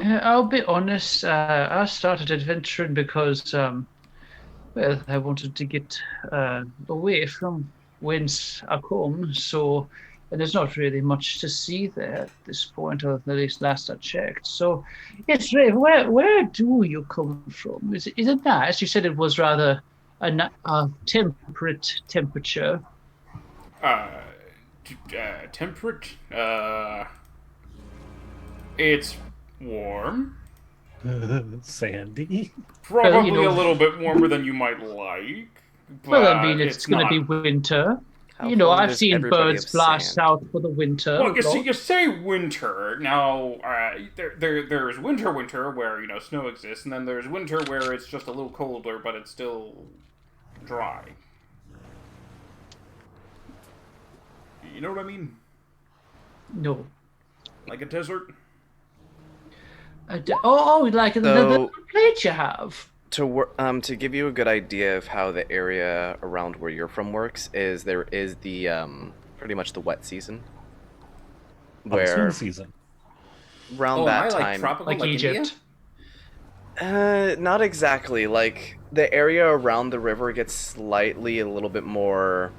I'll be honest. I started adventuring because, I wanted to get away from whence I come. So, and there's not really much to see there at this point, or at least last I checked. So, yes, Rave, where do you come from? Is it nice? You said it was rather a temperate temperature. Temperate? It's warm. Sandy. Probably a little bit warmer than you might like. But Well, I mean, it's going to not... be winter. How You know, fond I've is seen everybody birds of fly sand? south for the winter. Well, you, Lord. you say winter. Now, there's winter where, snow exists, and then there's winter where it's just a little colder, but it's still dry. You know what I mean? No. Like a desert? Like the So- plate you have. To give you a good idea of how the area around where you're from works is there is the pretty much the wet season Monsoon where season. around Am I that time like tropical, Like Egypt? Egypt. not exactly, like the area around the river gets slightly a little bit more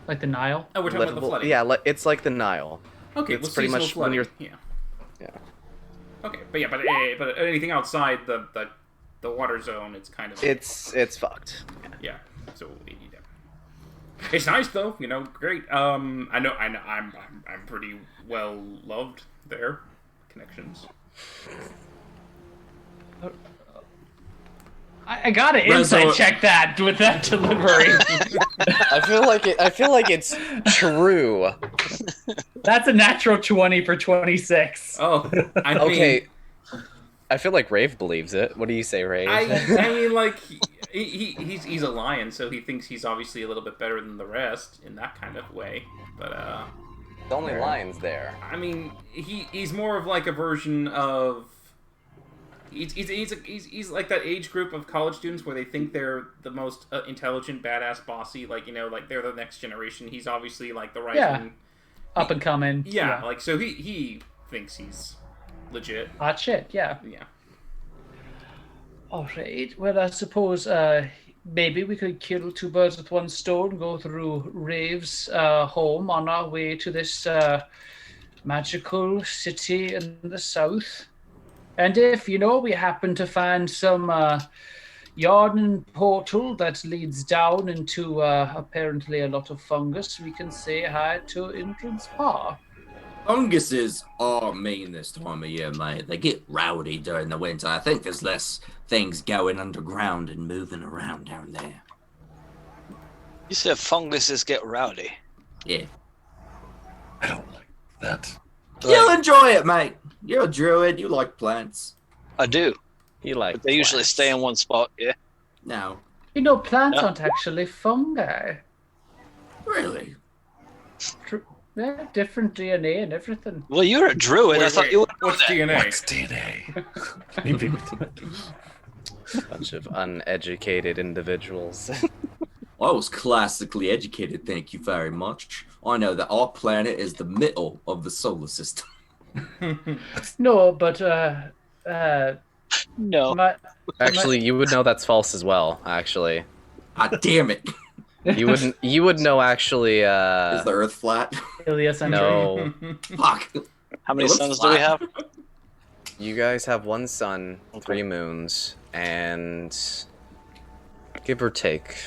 Like the Nile. Oh, we're talking about the livable. flooding. Yeah, it's like the Nile. Okay, It's well, pretty seasonal much when flooding. you're- Yeah. Yeah. Okay, but anything outside the water zone, it's kind of It's fucked. yeah. So yeah. It's nice though, great. I know I'm pretty well loved there. Connections. I gotta insight check that with that delivery. I feel like it's true. That's a natural 20 for 26. Oh, I mean, Okay. I feel like Rave believes it. What do you say, Rave? I mean, like he's a lion, so he thinks he's obviously a little bit better than the rest in that kind of way. But The only line's there. I mean, he's more of like a version of. He's like that age group of college students where they think they're the most intelligent, badass, bossy. Like, you know, like they're the next generation. He's obviously like the rising. Up and coming. Yeah, like so he thinks he's legit. Hot shit. Yeah. Yeah. All right. Well, I suppose maybe we could kill two birds with one stone, go through Rave's home on our way to this magical city in the south. And if, we happen to find some yawning portal that leads down into apparently a lot of fungus, we can say hi to Indrid's Spa. Funguses are mean this time of year, mate. They get rowdy during the winter. I think there's less things going underground and moving around down there. You said funguses get rowdy. Yeah. I don't like that. You'll enjoy it, mate. You're a druid. You like plants. I do. He like. But they usually stay in one spot, yeah. No. Plants aren't actually fungi. Really? Yeah, different DNA and everything. Well, you're a druid. I thought you would know What's that. DNA? What's DNA? Bunch of uneducated individuals. I was classically educated, thank you very much. I know that our planet is the middle of the solar system. No, but No. Actually, you would know that's false as well. Actually, God damn it! you wouldn't. You would know. Actually, Is the Earth flat? heliocentric. no. Fuck. How many It looks suns do we flat. have? You guys have one sun, 3 moons, and give or take,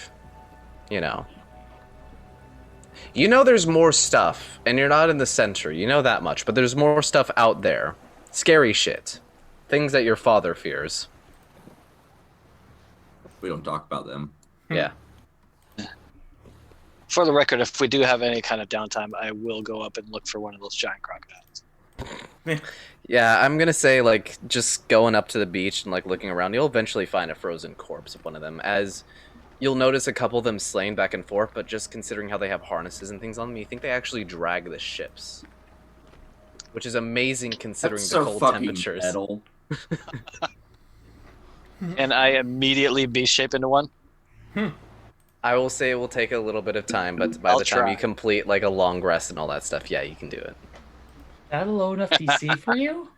there's more stuff, and you're not in the center. You know that much, but there's more stuff out there. Scary shit. Things that your father fears. We don't talk about them. Yeah. For the record, if we do have any kind of downtime, I will go up and look for one of those giant crocodiles. Yeah, I'm gonna say, just going up to the beach and, looking around, you'll eventually find a frozen corpse of one of them, as you'll notice a couple of them slaying back and forth, but just considering how they have harnesses and things on them, you think they actually drag the ships. Which is amazing considering That's the so cold fucking temperatures. metal. And I immediately beast shape into one. I will say it will take a little bit of time, but by I'll the time try. you complete, a long rest and all that stuff, yeah, you can do it. That low enough DC for you?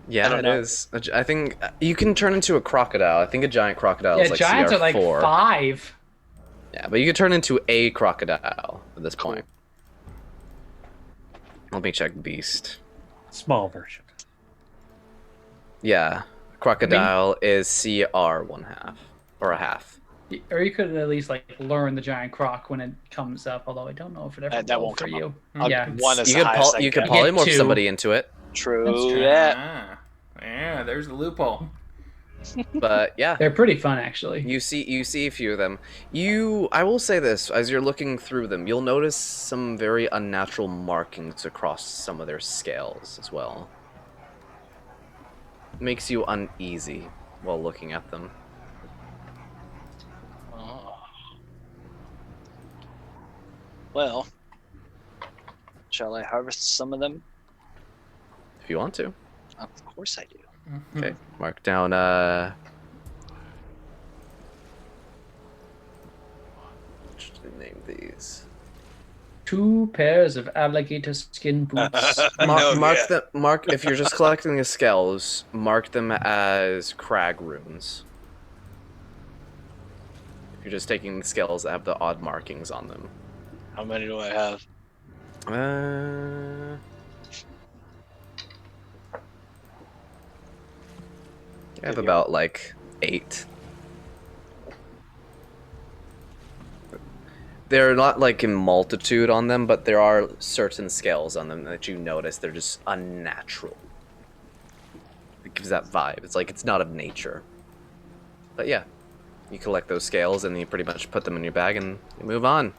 Yeah, don't it know. is. I think you can turn into a crocodile. I think a giant crocodile Yeah, is like giants CR4. are like 5. Yeah, but you can turn into a crocodile at this point. Let me check beast. Small version. Yeah, crocodile is CR 1/2 or a half. Or you could at least learn the giant croc when it comes up. Although I don't know if it ever That will won't for come you. I'll- Yeah, One is You the could highest I you could get. polymorph two. somebody into it, True that. Yeah, there's the loophole. but yeah. they're pretty fun actually. You see a few of them. I will say this, as you're looking through them, you'll notice some very unnatural markings across some of their scales as well. Makes you uneasy while looking at them. Oh. Well, shall I harvest some of them? If you want to. Of course I do. Okay, mark down, what should I name these? 2 pairs of alligator skin boots. Mark, if you're just collecting the scales, mark them as crag runes. If you're just taking the scales that have the odd markings on them. How many do I have? I have about 8. They're not in multitude on them, but there are certain scales on them that you notice they're just unnatural. It gives that vibe. It's not of nature. But yeah, you collect those scales and you pretty much put them in your bag and you move on.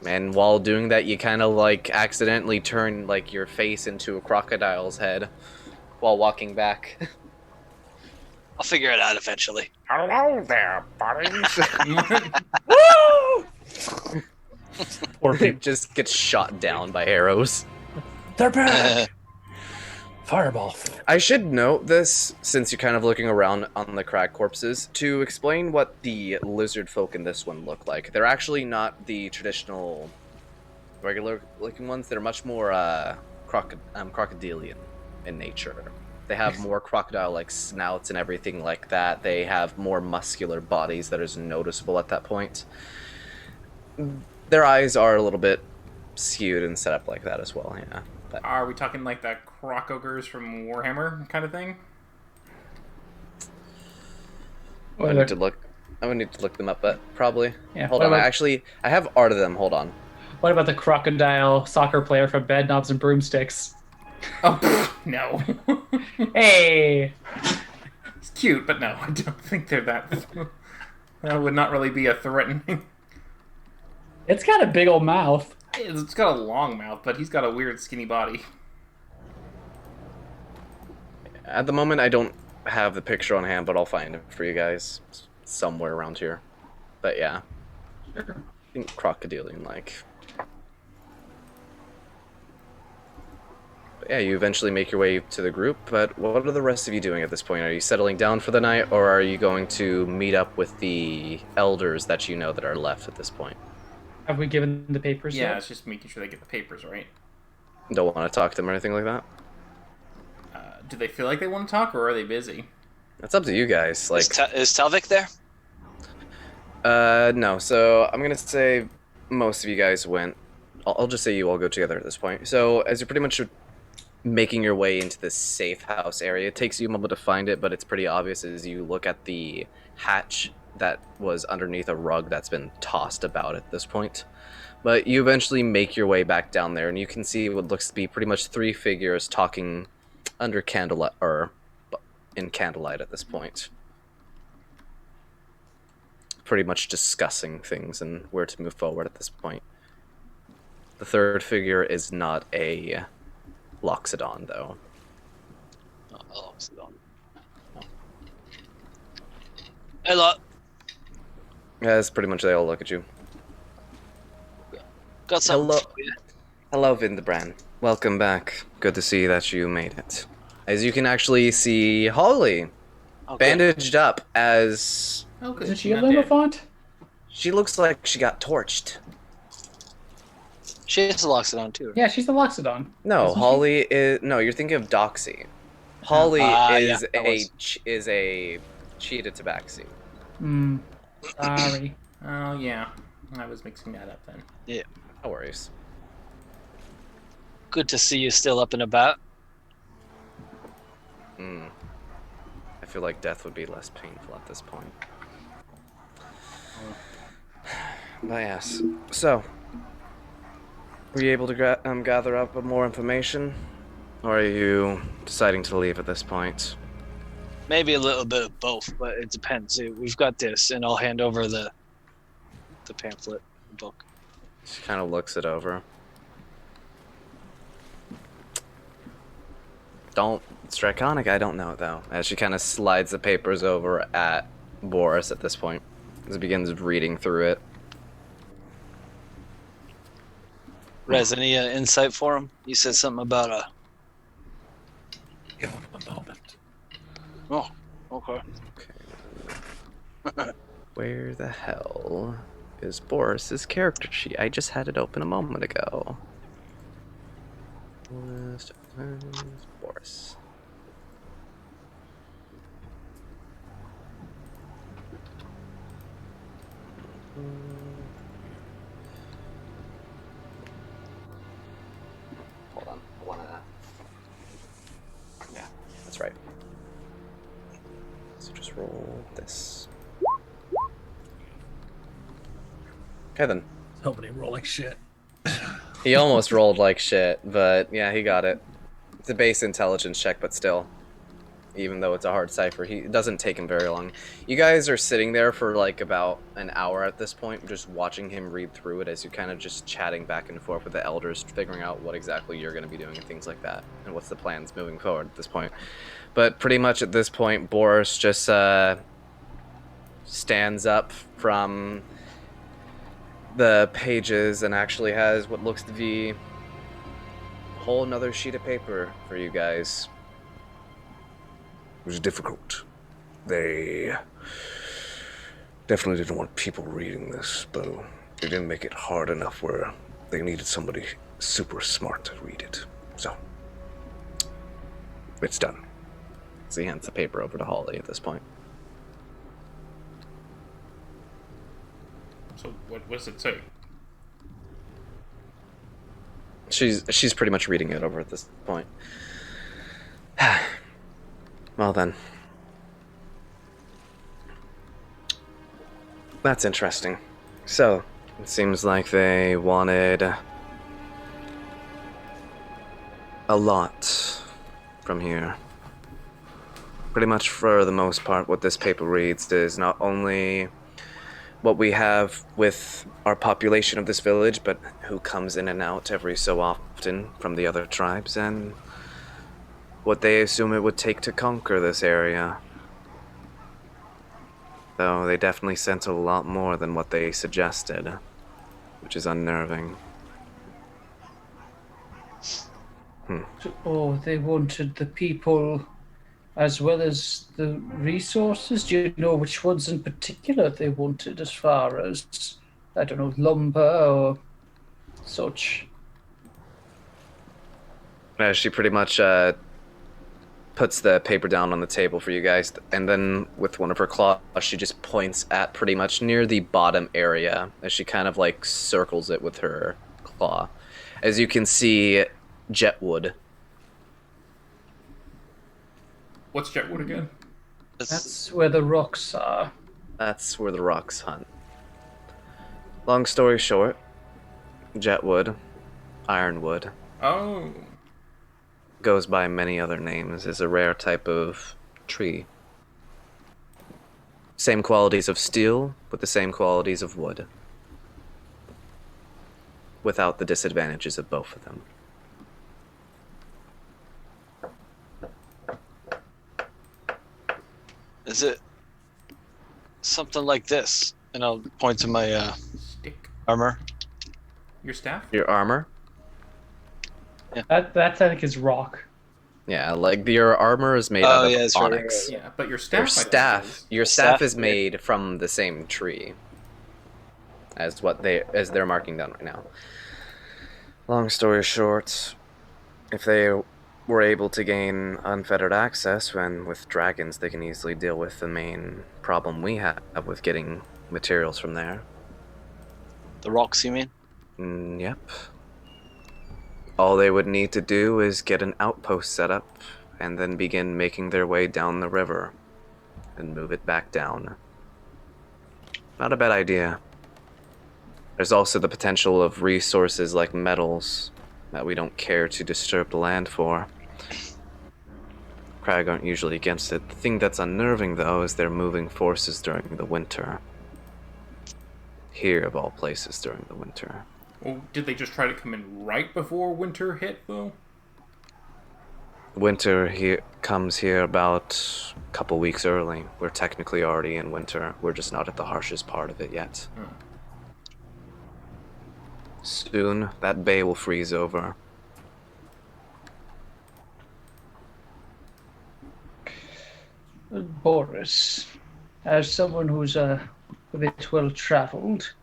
And while doing that, you kind of accidentally turn your face into a crocodile's head while walking back. I'll figure it out eventually. Hello there, buddies. Poor people. Just gets shot down by arrows. They're back. Fireball. I should note this, since you're kind of looking around on the cracked corpses, to explain what the lizard folk in this one look like. They're actually not the traditional regular-looking ones. They're much more crocodilian in nature. They have more crocodile-like snouts and everything like that. They have more muscular bodies that is noticeable at that point. Their eyes are a little bit skewed and set up like that as well, yeah. But Are we talking like the croc ogres from Warhammer kind of thing? I would need to look them up, but probably. Yeah, Hold what on, about- I have art of them. Hold on. What about the crocodile soccer player from Bedknobs and Broomsticks? Oh, no. Hey! It's cute, but no, I don't think they're that. That would not really be a threatening. It's got a big old mouth. It's got a long mouth, but he's got a weird skinny body. At the moment, I don't have the picture on hand, but I'll find it for you guys somewhere around here. But yeah, Sure. I think crocodilian-like. But yeah, you eventually make your way to the group. But what are the rest of you doing at this point? Are you settling down for the night, or are you going to meet up with the elders that you know that are left at this point? Have we given the papers Yeah, yet? it's just making sure they get the papers right. Don't want to talk to them or anything like that? Do they feel like they want to talk, or are they busy? That's up to you guys. Like, Is Talvik there? No. So I'm gonna say most of you guys went. I'll just say you all go together at this point. So as you're pretty much making your way into this safe house area, it takes you a moment to find it, but it's pretty obvious as you look at the hatch that was underneath a rug that's been tossed about at this point. But you eventually make your way back down there, and you can see what looks to be pretty much three figures talking under candlelight, or in candlelight at this point. Pretty much discussing things and where to move forward at this point. The third figure is not a Loxodon, though. Oh, Loxodon. Hello. That's pretty much they all look at you. Got something Hello. for you. Hello, Vindbrand. Welcome back. Good to see that you made it. As you can actually see Holly Okay. bandaged up as Oh, good. Isn't she a Not dead. Limafont? she looks like she got torched. She has a Loxodon too. Yeah, she's the Loxodon. No, Isn't she? Holly is no. You're thinking of Doxy. Holly is yeah, that was- is a cheetah tabaxi. Hmm. Sorry. Oh, yeah. I was mixing that up then. No worries. Good to see you still up and about. I feel like death would be less painful at this point. But yes. So, were you able to gather up more information, or are you deciding to leave at this point? Maybe a little bit of both, but it depends. We've got this, and I'll hand over the pamphlet, the book. She kind of looks it over. It's draconic, I don't know though. As she kind of slides the papers over at Boris at this point, as he begins reading through it. Rez, any insight for him? You said something about a. Give him a moment. Oh, okay. Where the hell is Boris's character sheet? I just had it open a moment ago. List of friends, Boris. Hold on, I wanna. Yeah, that's right. So just roll this. Okay then. Nobody roll like shit. He almost rolled like shit, but yeah, he got it. It's a base intelligence check, but still. Even though it's a hard cipher, it doesn't take him very long. You guys are sitting there for like about an hour at this point, just watching him read through it as you're kind of just chatting back and forth with the elders, figuring out what exactly you're going to be doing and things like that, and what's the plans moving forward at this point. But pretty much at this point, Boris just stands up from the pages and actually has what looks to be a whole another sheet of paper for you guys. It was difficult. They definitely didn't want people reading this, but they didn't make it hard enough where they needed somebody super smart to read it. So, it's done. So he hands the paper over to Holly at this point. So what does it say? She's pretty much reading it over at this point. Well then. That's interesting. So, it seems like they wanted a lot from here. Pretty much for the most part, what this paper reads is not only what we have with our population of this village, but who comes in and out every so often from the other tribes, and what they assume it would take to conquer this area. Though they definitely sent a lot more than what they suggested, which is unnerving. Oh, they wanted the people as well as the resources. Do you know which ones in particular they wanted as far as, I don't know, lumber or such? She pretty much puts the paper down on the table for you guys, and then with one of her claws, she just points at pretty much near the bottom area as she kind of like circles it with her claw. As you can see, jetwood. What's jetwood again? That's where the rocks are. That's where the rocks hunt. Long story short, jetwood, ironwood, Oh. goes by many other names, is a rare type of tree. Same qualities of steel, with the same qualities of wood. Without the disadvantages of both of them. Is it something like this? And I'll point to my Stick. armor. Your staff? Your armor? That's I think is rock. Yeah, like your armor is made Oh, out of yeah, that's right, onyx. Yeah, but your staff. Your staff Staff, is yeah. made from the same tree as they're marking down right now. Long story short, if they were able to gain unfettered access, when with dragons they can easily deal with the main problem we have with getting materials from there. The rocks, you mean? Yep. All they would need to do is get an outpost set up and then begin making their way down the river and move it back down. Not a bad idea. There's also the potential of resources like metals that we don't care to disturb the land for. Crag aren't usually against it. The thing that's unnerving, though, is their moving forces during the winter. Here, of all places, during the winter. Well, did they just try to come in right before winter hit, though? Winter here comes here about a couple weeks early. We're technically already in winter. We're just not at the harshest part of it yet. Soon, that bay will freeze over. Boris, as someone who's a bit well traveled,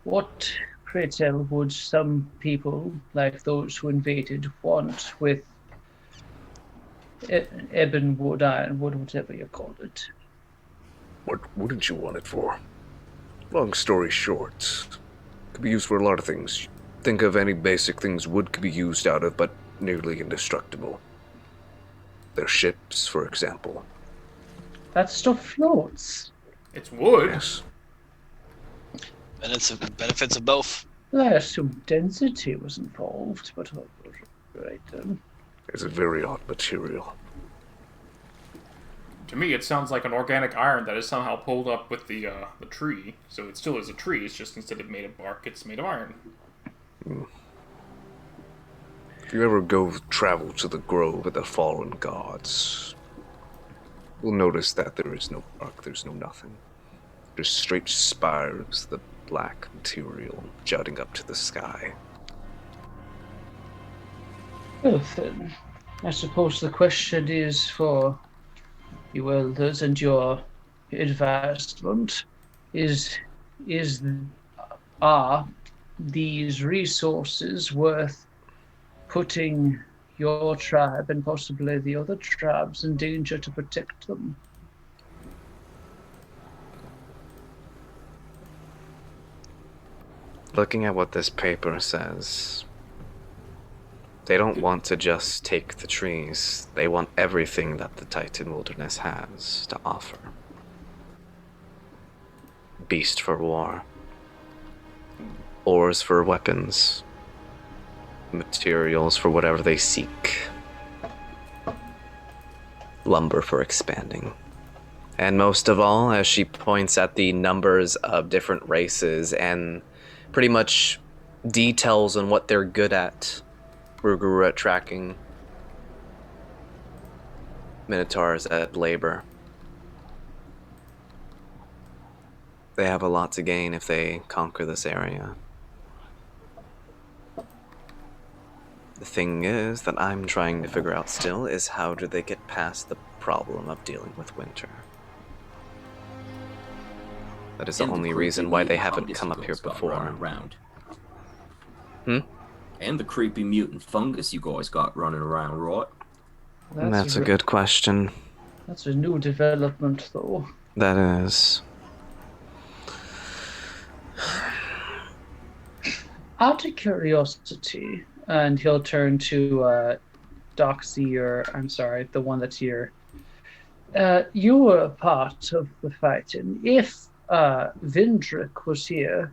what pray tell would some people, like those who invaded, want with ebonwood, ironwood, whatever you call it? What wouldn't you want it for? Long story short, could be used for a lot of things. Think of any basic things wood could be used out of, but nearly indestructible. Their ships, for example. That stuff floats. It's wood. Yes. And it's benefits of both. Well, I assume density was involved, but right then. It's a very odd material. To me, it sounds like an organic iron that is somehow pulled up with the tree. So it still is a tree. It's just instead of made of bark, it's made of iron. If you ever go travel to the Grove of the Fallen Gods, you'll notice that there is no bark, there's no nothing. Just straight spires. The black material jutting up to the sky. Well then, I suppose the question is for you elders and your advancement are these resources worth putting your tribe and possibly the other tribes in danger to protect them? Looking at what this paper says, they don't want to just take the trees. They want everything that the Titan Wilderness has to offer. Beast for war. Ores for weapons. Materials for whatever they seek. Lumber for expanding. And most of all, as she points at the numbers of different races and pretty much details on what they're good at. Ruguru at tracking. Minotaurs at labor. They have a lot to gain if they conquer this area. The thing is that I'm trying to figure out still is how do they get past the problem of dealing with winter. That is the only reason why they haven't come up here before. Around. Hmm? And the creepy mutant fungus you guys got running around, right? That's a good question. That's a new development, though. That is. Out of curiosity, and he'll turn to Doxy, or I'm sorry, the one that's here. You were a part of the fighting. If Vindrick was here,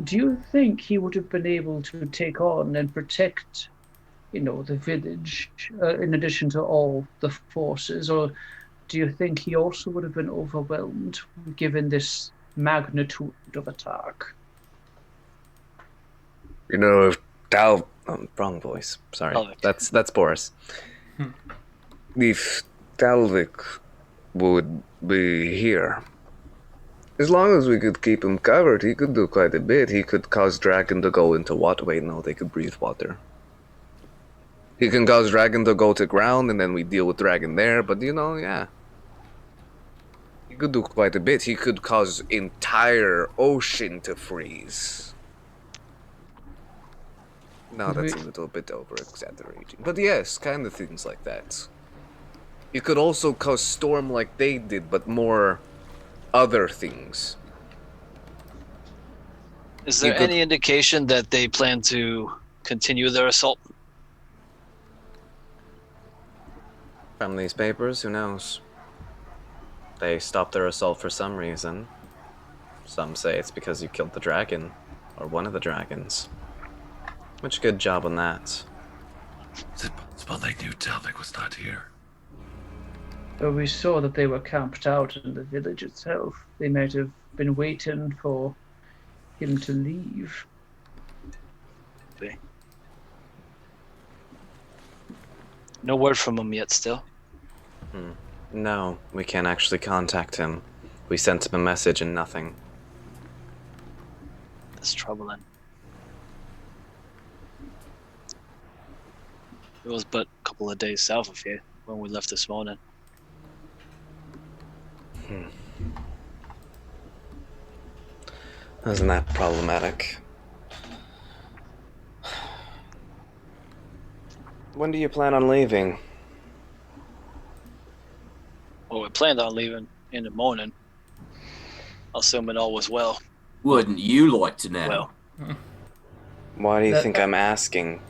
do you think he would have been able to take on and protect, the village, in addition to all the forces? Or do you think he also would have been overwhelmed given this magnitude of attack? If wrong voice. Sorry. Talvik. That's Boris. If Talvik would be here, as long as we could keep him covered, he could do quite a bit. He could cause Dragon to go into water. Wait, no, they could breathe water. He can cause Dragon to go to ground, and then we deal with Dragon there. But yeah, he could do quite a bit. He could cause entire ocean to freeze. No, that's a little bit over-exaggerating. But yes, kind of things like that. You could also cause storm like they did, but more other things. Is there any indication that they plan to continue their assault? From these papers, who knows? They stopped their assault for some reason. Some say it's because you killed the dragon, or one of the dragons. Which, good job on that. Is it possible they knew Talvik was not here? But we saw that they were camped out in the village itself. They might have been waiting for him to leave. No word from him yet still? No, we can't actually contact him. We sent him a message and nothing. That's troubling. It was but a couple of days south of here when we left this morning. Isn't that problematic? When do you plan on leaving? Well, we planned on leaving in the morning, assuming all was well. Wouldn't you like to know? Well, Why do you think I'm asking?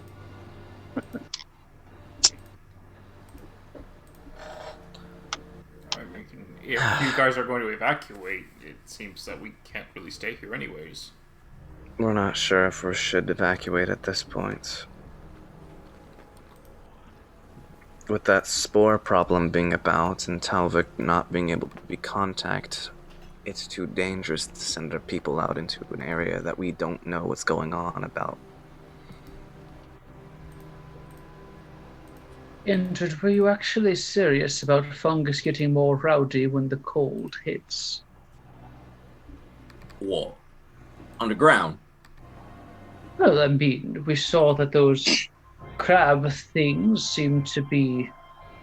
If you guys are going to evacuate, it seems that we can't really stay here anyways. We're not sure if we should evacuate at this point. With that spore problem being about and Talvik not being able to be contacted, it's too dangerous to send our people out into an area that we don't know what's going on about. Indrid, were you actually serious about fungus getting more rowdy when the cold hits? What? underground. Well, I mean, we saw that those crab things seem to be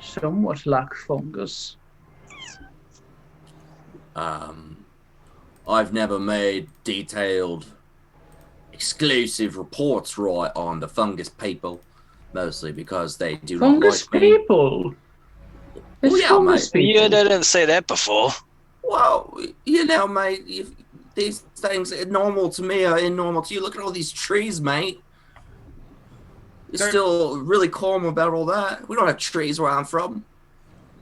somewhat like fungus. I've never made detailed, exclusive reports right on the fungus people, mostly because they do Fungus not like me. people. It's Well, yeah, fungus mate. people. You didn't say that before. Well, you know, mate, these things are normal to me are abnormal to you. Look at all these trees, mate. You're still really calm about all that. We don't have trees where I'm from.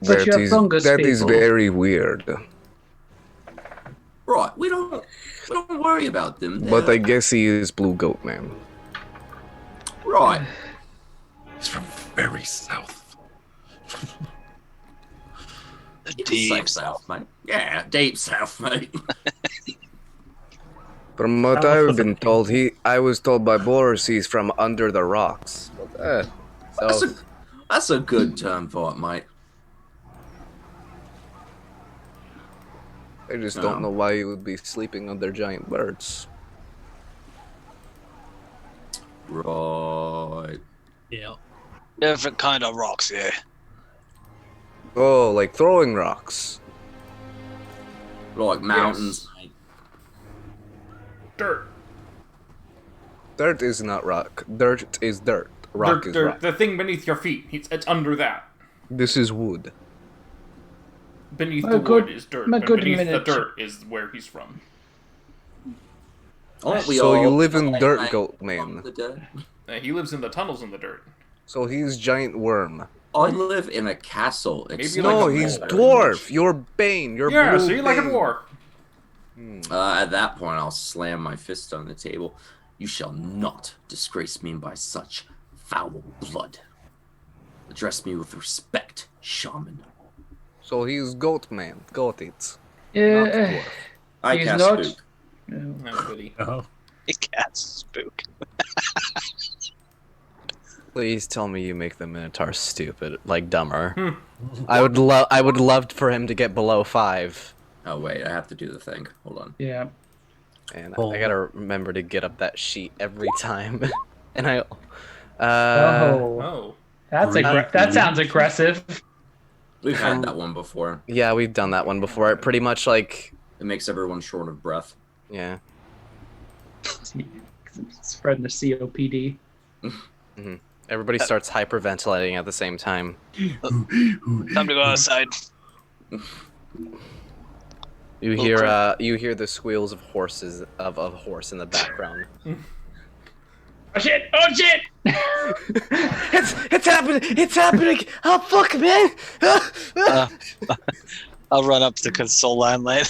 But you're fungus that is people. very weird. Right, we don't worry about them. But I They're- guess he is Blue Goat Man. right. He's from very south. Deep south, mate. Yeah, deep south, mate. From what I've been told, I was told by Boris he's from under the rocks. But, That's a good term for it, mate. I just No. don't know why he would be sleeping under giant birds. Right. Yeah. Different kind of rocks, yeah. Oh, like throwing rocks. Like mountains. Mate. Dirt. Dirt is not rock. Dirt is dirt. Rock is rock. The thing beneath your feet. It's under that. This is wood. Beneath My the good- wood is dirt. my And good beneath minute. the dirt is where he's from. Aren't we So all you live in like, Dirt mate, Goat from Man. the dirt? He lives in the tunnels in the dirt. So he's giant worm. I live in a castle. Maybe It's like No, a he's mole. dwarf. You're Bane. You're Yeah, Blue see, like a Bane. dwarf. At that point, I'll slam my fist on the table. You shall not disgrace me by such foul blood. Address me with respect, shaman. So he's Goat Man. Got it. Not Yeah, dwarf. I He's cast not- spook. no. Oh, goody. Oh. It casts spook. Please tell me you make the Minotaur stupid, like dumber. I would love for him to get below 5. Oh wait, I have to do the thing. Hold on. Yeah. And Oh. I gotta remember to get up that sheet every time. And I, Oh, Oh. That sounds aggressive. We've had that one before. yeah, we've done that one before. It pretty much like, It makes everyone short of breath. yeah. Spreading the COPD. Everybody starts hyperventilating at the same time. Time to go outside. You hear the squeals of horses of a horse in the background. Oh shit! Oh shit! It's happening! It's happening! Oh fuck, man! I'll run up to the console landline.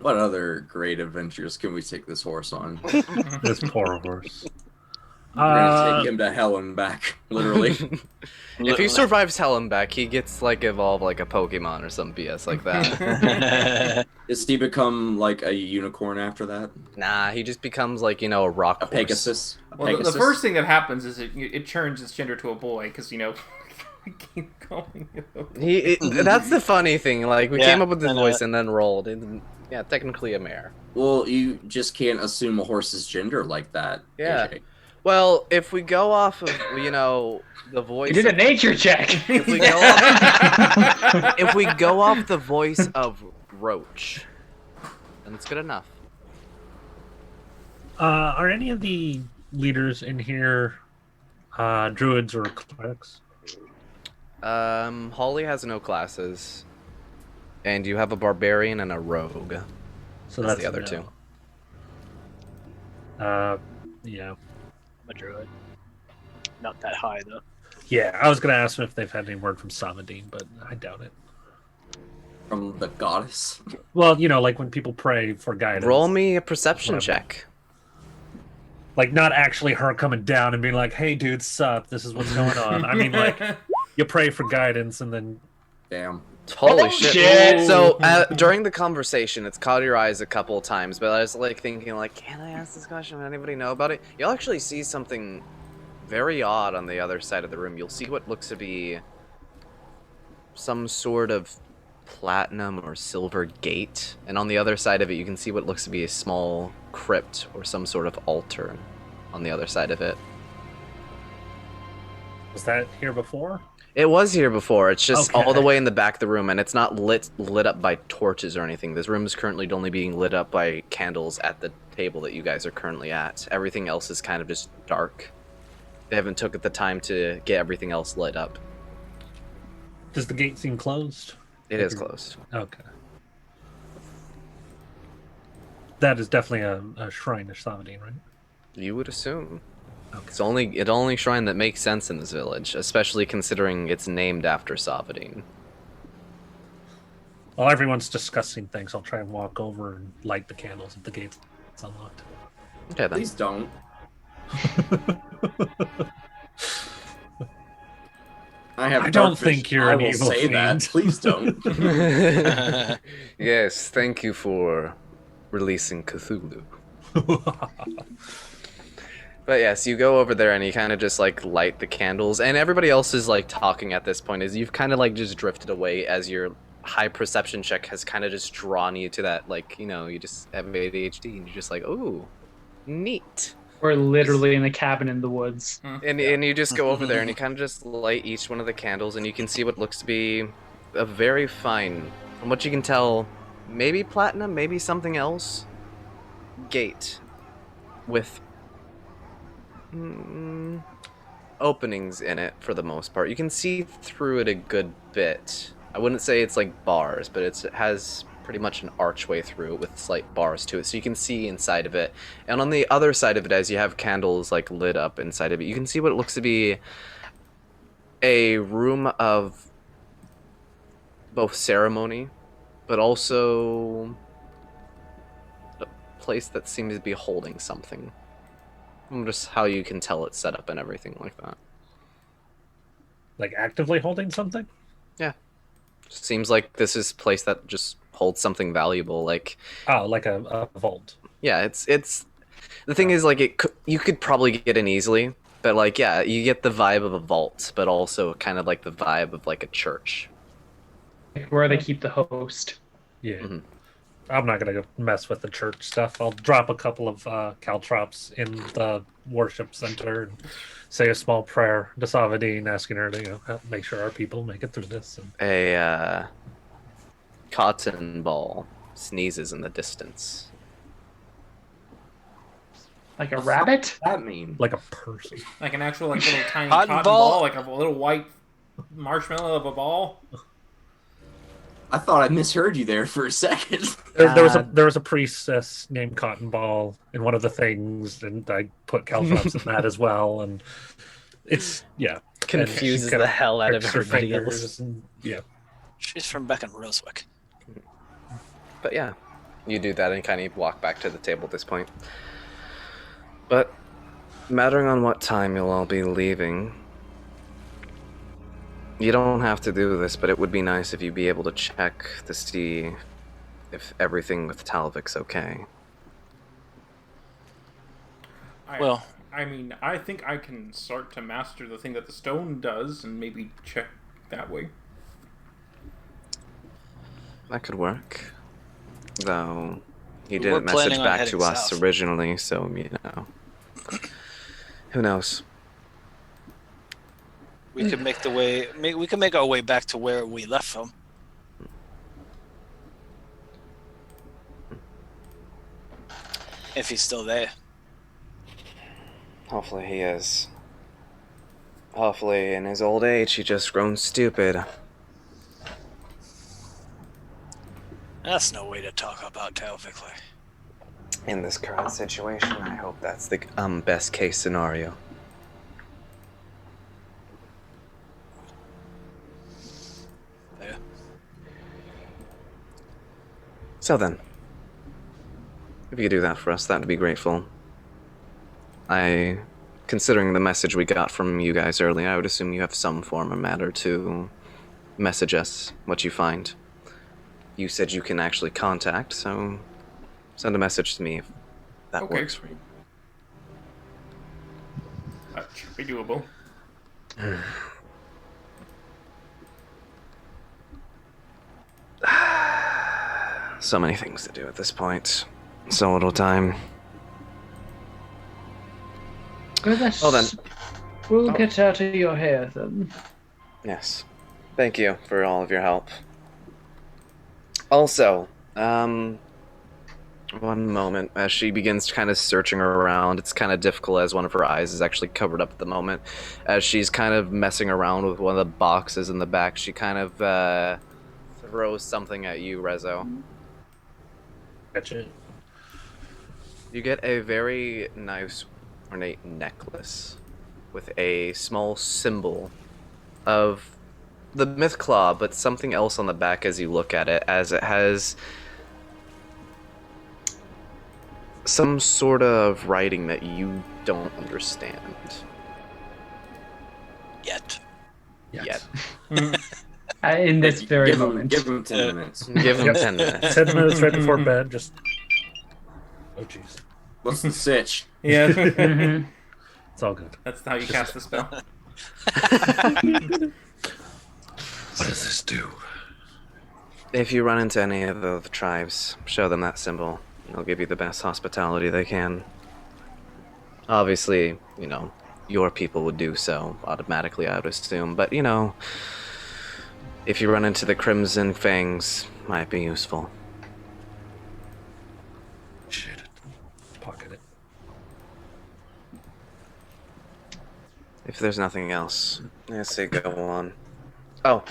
What other great adventures can we take this horse on? This poor horse. We're gonna take him to hell and back, literally. If he survives hell and back, he gets like evolved like a Pokemon or some BS like that. Does he become like a unicorn after that? Nah, he just becomes like, a rock A horse. Pegasus? A Well, the Pegasus? first thing that happens is it turns its gender to a boy, because, we keep going. That's the funny thing. Like, we Yeah, came up with the I know voice it. and then rolled. Yeah, technically a mare. Well, you just can't assume a horse's gender like that. Yeah. AJ. Well, if we go off of, the voice. You did a of- nature check. if we go off, if we go off the voice of Roach, then it's good enough. Are any of the leaders in here druids or clerics? Holly has no classes, and you have a barbarian and a rogue. So That's that's the other no. two. Yeah. I'm a druid. Not that high though. Yeah, I was gonna ask them if they've had any word from Samadine, but I doubt it. From the goddess. Well, like when people pray for guidance. Roll me a perception Whatever. check. Like not actually her coming down and being like, "Hey, dude, sup? This is what's going on." I mean, like you pray for guidance and then Damn. Holy Oh, shit. shit. So during the conversation, it's caught your eyes a couple of times, but I was like thinking, like, can I ask this question? Does anybody know about it? You'll actually see something very odd on the other side of the room. You'll see what looks to be some sort of platinum or silver gate, and on the other side of it you can see what looks to be a small crypt or some sort of altar on the other side of it. Was that here before? It was here before. It's just all the Okay. way in the back of the room, and it's not lit up by torches or anything. This room is currently only being lit up by candles at the table that you guys are currently at. Everything else is kind of just dark. They haven't took the time to get everything else lit up. Does the gate seem closed? It is closed. Okay. That is definitely a shrine to Samadin, right? You would assume. Okay. It's the only shrine that makes sense in this village, especially considering it's named after Savadin. While everyone's discussing things, I'll try and walk over and light the candles if the gate's unlocked. Okay then. Please don't. I don't think you're I an will evil say that. fiend. Please don't. Yes, thank you for releasing Cthulhu. But yes, you go over there and you kind of just like light the candles, and everybody else is like talking at this point as you've kind of like just drifted away as your high perception check has kind of just drawn you to that, like, you know, you just have ADHD and you're just like, ooh, neat. We're literally in a cabin in the woods. And you just go over there and you kind of just light each one of the candles, and you can see what looks to be a very fine, from what you can tell, maybe platinum, maybe something else, gate with openings in it for the most part. You can see through it a good bit. I wouldn't say it's like bars, but it has pretty much an archway through it with slight bars to it, so you can see inside of it. And on the other side of it, as you have candles like lit up inside of it, you can see what it looks to be a room of both ceremony, but also a place that seems to be holding something. Just how you can tell it's set up and everything like that. Like actively holding something? Yeah. Seems like this is a place that just holds something valuable, like... Oh, like a vault. Yeah, it's... The thing is, like, you could probably get in easily, but, like, yeah, you get the vibe of a vault, but also kind of like the vibe of, like, a church. Where they keep the host. Yeah. Mm-hmm. I'm not going to mess with the church stuff. I'll drop a couple of caltrops in the worship center and say a small prayer to Savadin, asking her to help make sure our people make it through this. And... A cotton ball sneezes in the distance. Like a rabbit? What does that mean? Like a person. Like an actual like little tiny Cotton cotton ball? ball, like a little white marshmallow of a ball. I thought I misheard you there for a second. There was a priestess named Cotton Ball in one of the things, and I put caltrops in that as well. And it's Confuses kinda the hell out of pricks her everybody fingers else. and, yeah. She's from back in Roswick. But yeah, you do that and kind of walk back to the table at this point. But mattering on what time you'll all be leaving, you don't have to do this, but it would be nice if you'd be able to check to see if everything with Talvik's okay. Well, I mean, I think I can start to master the thing that the stone does and maybe check that way. That could work. Though, he We're didn't message planning on back heading to us south. originally, so, you know. Who knows? we could make the way. We can make our way back to where we left from. If he's still there. Hopefully he is. Hopefully in his old age he just grown stupid. That's no way to talk about Talvik. In this current situation, I hope that's the best case scenario. Yeah. So then, if you could do that for us, that would be grateful. Considering the message we got from you guys earlier, I would assume you have some form of matter to message us what you find. You said you can actually contact, so send a message to me if that Okay. works for you. That should be doable. So many things to do at this point. So little time. Well then. We'll Oh. get out of your hair then. Yes. Thank you for all of your help. Also, one moment, as she begins kind of searching around, it's kind of difficult as one of her eyes is actually covered up at the moment. As she's kind of messing around with one of the boxes in the back, she kind of throws something at you, Rezo. Gotcha. You get a very nice ornate necklace with a small symbol of the myth claw, but something else on the back as you look at it, as it has some sort of writing that you don't understand Yet. yet. In this very give moment. Give him 10 minutes. Give him 10 minutes. 10 minutes right before bed, just... Oh, jeez. What's the sitch? Yeah. Mhm. It's all good. That's how you cast the spell. What does this do? If you run into any of the tribes, show them that symbol. They'll give you the best hospitality they can. Obviously, you know, your people would do so automatically, I would assume. But, you know, if you run into the Crimson Fangs, might be useful. Shit. Pocket it. If there's nothing else, I say go on. Oh.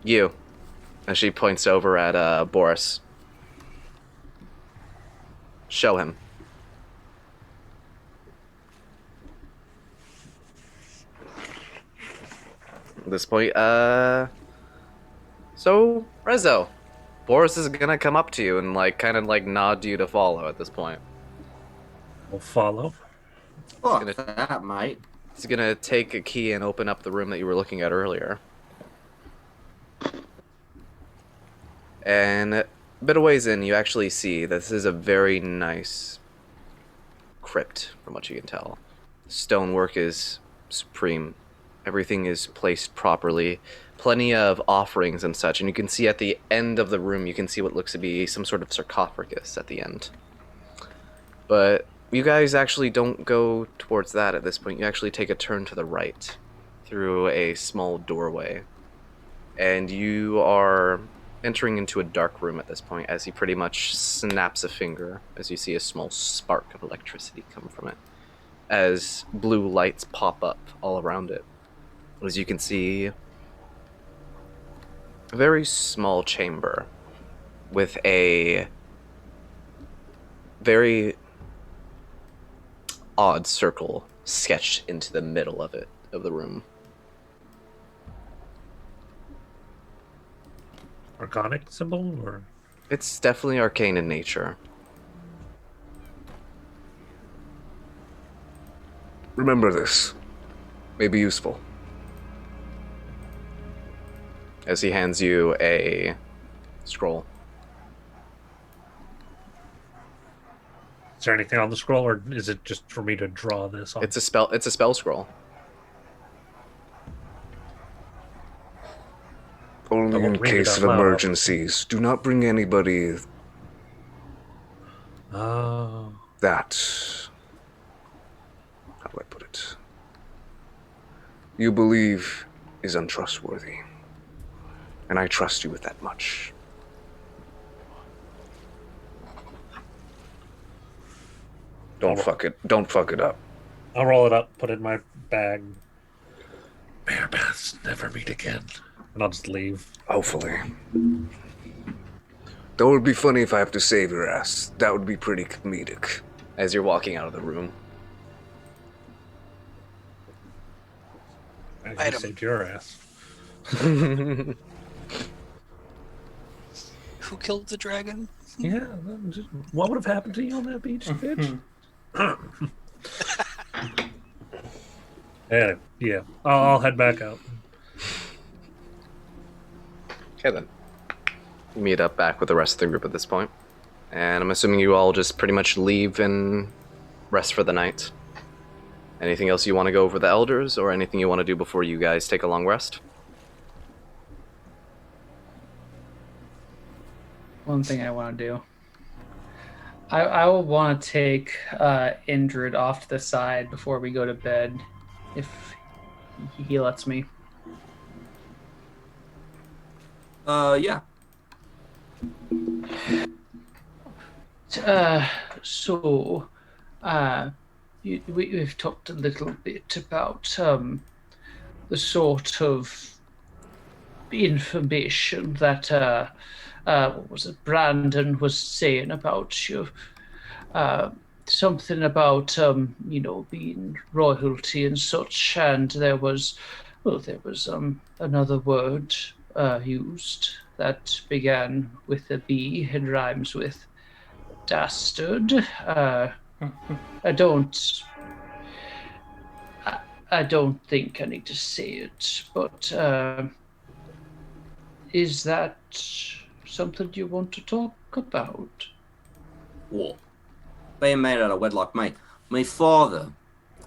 You. And she points over at Boris. Show him. At this point, so, Rezo. Boris is gonna come up to you and, like, kind of, like, nod you to follow at this point. We'll follow. Fuck gonna- that, mate. He's gonna take a key and open up the room that you were looking at earlier. And a bit of ways in, you actually see this is a very nice crypt, from what you can tell. Stonework is supreme. Everything is placed properly. Plenty of offerings and such, and you can see at the end of the room, you can see what looks to be some sort of sarcophagus at the end. But you guys actually don't go towards that at this point. You actually take a turn to the right through a small doorway. And you are entering into a dark room at this point as he pretty much snaps a finger as you see a small spark of electricity come from it as blue lights pop up all around it. As you can see, a very small chamber with a very odd circle sketched into the middle of the room. Arcanic symbol, or It's definitely arcane in nature. Remember this. May be useful. As he hands you a scroll. is there anything on the scroll, or is it just for me to draw this on? It's a spell scroll. Only I won't in read it case out of loud. emergencies. Do not bring anybody Oh. that. How do I put it? You believe is untrustworthy. And I trust you with that much. Don't fuck it up. I'll roll it up, put it in my bag, Bear baths never meet again. and I'll just leave. Hopefully. That would be funny if I have to save your ass. That would be pretty comedic. As you're walking out of the room. I just Item. saved your ass. Who killed the dragon? Yeah, what would have happened to you on that beach, bitch? Anyway, yeah, I'll head back out. Okay then. You meet up back with the rest of the group at this point. And I'm assuming you all just pretty much leave and rest for the night. Anything else you want to go over the elders, or anything you want to do before you guys take a long rest? one thing I want to do. I will want to take Indrid off to the side before we go to bed, if he lets me. Yeah. We've talked a little bit about the sort of information that what was it, Brandon was saying about you. Something about being royalty and such, and there was another word used that began with a B and rhymes with dastard. I don't think I need to say it, but is that something you want to talk about? What? Being made out of wedlock, mate. My father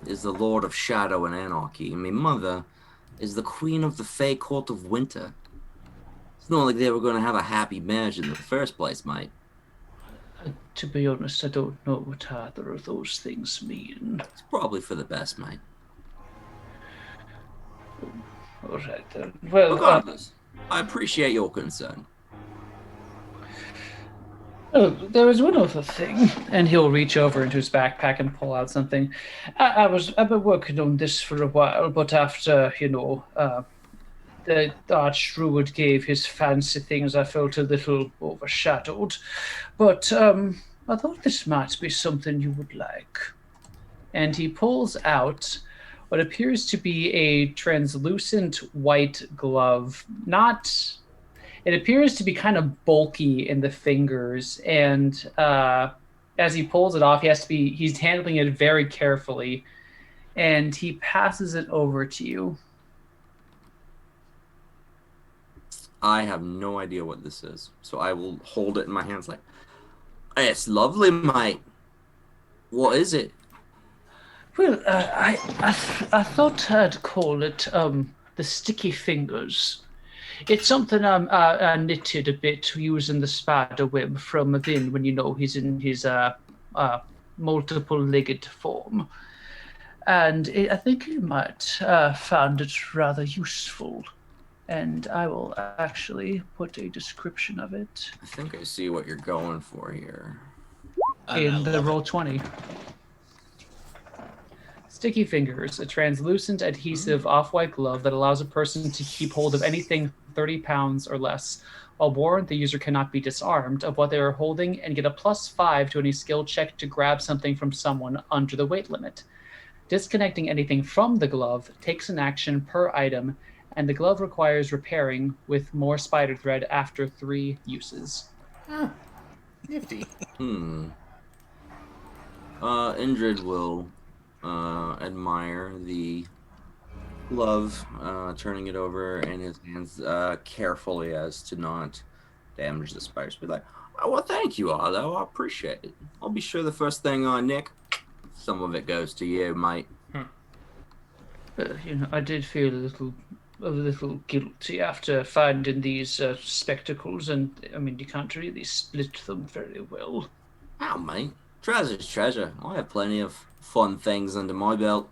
is the Lord of Shadow and Anarchy, and my mother is the Queen of the Fey Court of Winter. It's not like they were going to have a happy marriage in the first place, mate. To be honest, I don't know what either of those things mean. It's probably for the best, mate. All right then. Well, regardless, I appreciate your concern. Oh, there was one other thing, and he'll reach over into his backpack and pull out something. I've been working on this for a while, but after the Arch Druid gave his fancy things, I felt a little overshadowed. But I thought this might be something you would like. And he pulls out what appears to be a translucent white glove. It appears to be kind of bulky in the fingers, and as he pulls it off, he's handling it very carefully, and he passes it over to you. I have no idea what this is, so I will hold it in my hands like, it's lovely, mate. What is it? Well, I thought I'd call it the sticky fingers. It's something I knitted a bit using the spider web from Vin when he's in his multiple-legged form. And I think you might find it rather useful. And I will actually put a description of it. I think I see what you're going for here. In the Roll20. Sticky Fingers, a translucent adhesive off-white glove that allows a person to keep hold of anything 30 pounds or less. While worn, the user cannot be disarmed of what they are holding and get a +5 to any skill check to grab something from someone under the weight limit. Disconnecting anything from the glove takes an action per item, and the glove requires repairing with more spider thread after 3 uses. Nifty. Indrid will admire the glove, turning it over in his hands carefully as to not damage the spiders. Be like, oh, well, thank you, Arlo. I appreciate it. I'll be sure the first thing Nick, some of it goes to you, mate. I did feel a little guilty after finding these spectacles, and I mean, you can't really split them very well. Oh, mate. Treasure's treasure. I have plenty of fun things under my belt.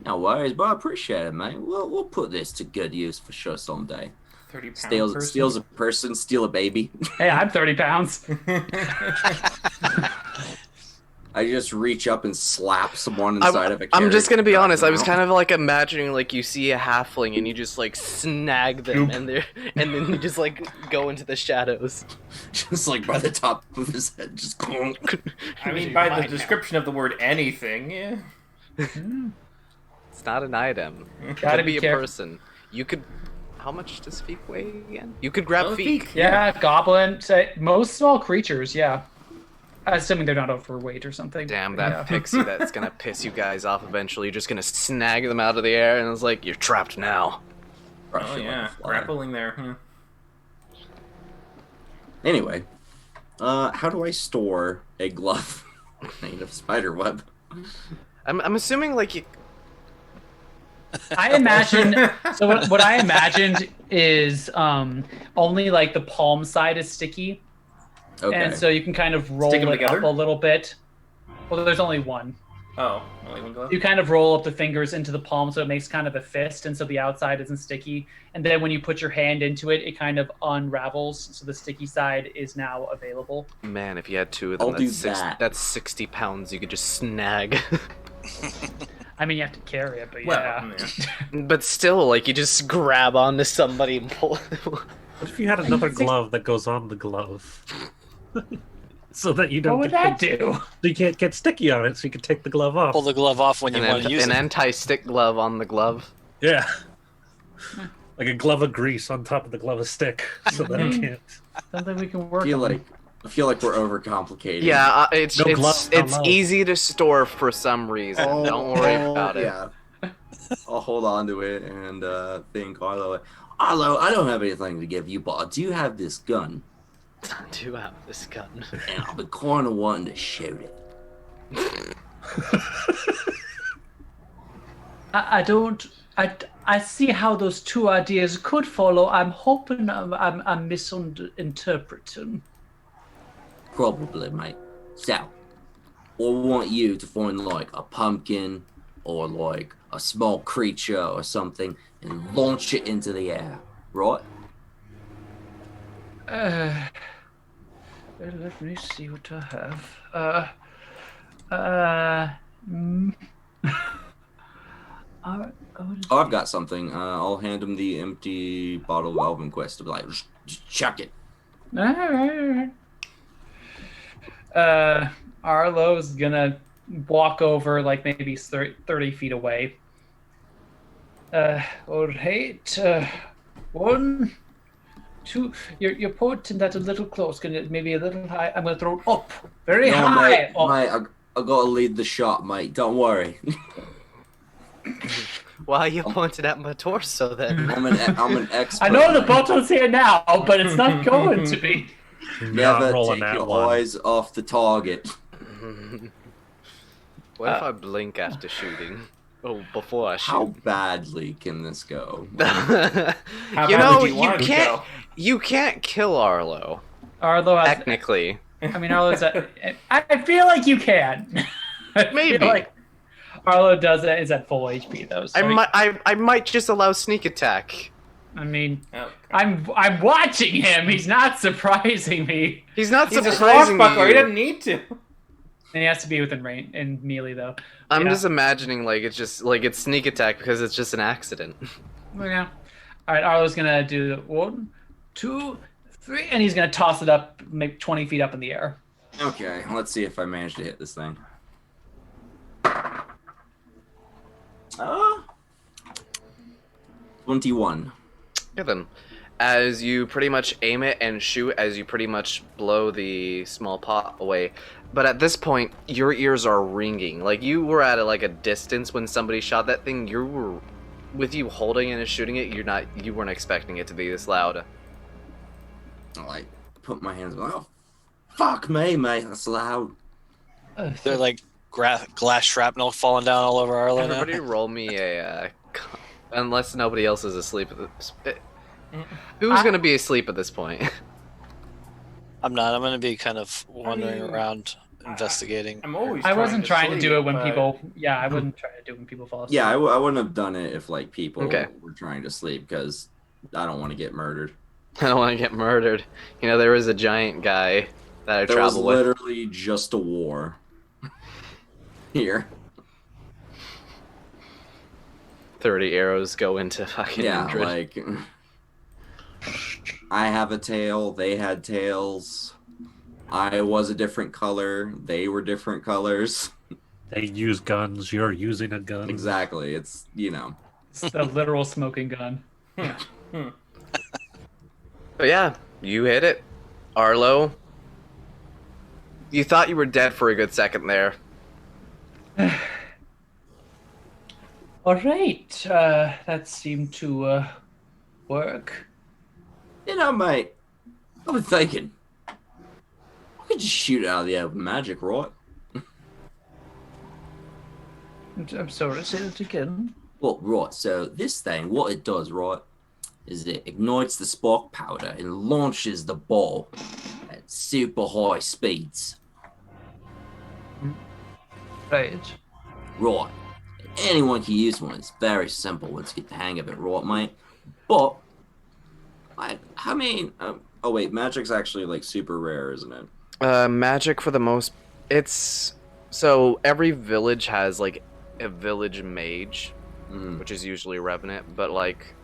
No worries, but I appreciate it, mate. We'll put this to good use for sure someday. 30 pounds. Steals a person, steal a baby. Hey, I'm 30 pounds. I just reach up and slap someone inside of a carriage. I'm just gonna be honest. I was kind of like imagining like you see a halfling and you just like snag them and then you just like go into the shadows. Just like by the top of his head, just. I mean, by the description of the word anything, yeah. It's not an item. It Gotta could be a careful. person. You could. How much does Feek weigh again? You could grab Feek. Yeah, goblin. Most small creatures, yeah. Assuming they're not overweight or something. Damn, that pixie that's gonna piss you guys off eventually. You're just gonna snag them out of the air, and it's like, you're trapped now. Oh yeah, grappling there. Anyway, how do I store a glove made of spider web? I'm assuming like you. I imagine. So what I imagined is only like the palm side is sticky, Okay. and so you can kind of roll Stick 'em it together? up a little bit. Well, there's only one. Oh, only one glove? You kind of roll up the fingers into the palm so it makes kind of a fist, and so the outside isn't sticky. And then when you put your hand into it, it kind of unravels, so the sticky side is now available. Man, if you had two of them, I'll do that's 60 pounds you could just snag. I mean, you have to carry it, but Well, yeah. yeah. But still, like, you just grab onto somebody and pull. What if you had another glove that goes on the glove? So that you don't What would that do? you can't get sticky on it, so you can take the glove off. Pull the glove off when you want to use An it. anti-stick glove on the glove. Yeah. Like a glove of grease on top of the glove of stick, so that it can't. Something we can work I feel on. like we're overcomplicating. Yeah, it's No it's gloves, no it's gloves. easy to store for some reason. Don't worry about it. Yeah. I'll hold on to it and think Arlo, I don't have anything to give you, but I do have this gun, I do have this gun. and I've been kind of wanting to shoot it. I don't. I see how those two ideas could follow. I'm hoping I'm misinterpreting. Probably, mate. So, I want you to find like a pumpkin or like a small creature or something and launch it into the air, right? Let me see what I have. I've got something. I'll hand him the empty bottle of Elven Quest. I'll be like, just chuck it. Arlo's gonna walk over like maybe 30 feet away. All right. 1, 2. You're pointing that a little close. Can it maybe a little high? I'm gonna throw it up, very No, high. mate, Up. mate, I gotta lead the shot, mate. Don't worry. Why are you pointing at my torso then? I'm an expert. I know the mate. bottle's here now, but it's not going to be. Never rolling take that your one. eyes off the target. What if I blink after shooting? Oh, before I How shoot. badly can this go? How You bad know, would you want it to go? you can't kill Arlo. Arlo has. Technically. I mean, Arlo's. I feel like you can. I Maybe. feel like Arlo is at full HP though. So I might just allow sneak attack. I mean, Oh. I'm watching him. He's not surprising me. He's not He's a surprising swashbuckler. He you. didn't need to. And he has to be within range and melee though. I'm Yeah. just imagining like it's just like it's sneak attack because it's just an accident. Yeah. All right, Arlo's gonna do 1, 2, 3, and he's gonna toss it up, maybe 20 feet up in the air. Okay, let's see if I manage to hit this thing. 21. Yeah, then. As you pretty much aim it and shoot, as you pretty much blow the small pot away. But at this point, your ears are ringing. Like, you were at like a distance when somebody shot that thing. You were, with you holding it and shooting it, you weren't expecting it to be this loud. I like put my hands up. Oh, fuck me, mate. That's loud. They're like glass shrapnel falling down all over Arlo now. Everybody roll me a... unless nobody else is asleep. Who's going to be asleep at this point? I'm not. I'm going to be kind of wandering around, investigating. I'm always. I wasn't trying to do it when sleep, people. Yeah, I wasn't trying to do it when people fall asleep. Yeah, I wouldn't have done it if like people Okay. were trying to sleep because I don't want to get murdered. I don't want to get murdered. You know, there was a giant guy that I There was traveled with. literally just a war here. 30 arrows go into fucking Yeah, Indrid. like I have a tail, they had tails. I was a different color, they were different colors. They use guns. You're using a gun. Exactly. It's, you know. It's a literal smoking gun. But yeah, you hit it. Arlo, you thought you were dead for a good second there. All right. That seemed to work. You know, mate, I've been thinking. I could just shoot it out of the air with magic, right? I'm sorry. Say that again. Well, right, so this thing, what it does, right, is it ignites the spark powder and launches the ball at super high speeds. Right. Right. Anyone can use one. It's very simple once you get the hang of it, right, mate? But, I mean, oh wait, magic's actually like super rare, isn't it? Magic for the most. It's so every village has like a village mage, which is usually Revenant, but like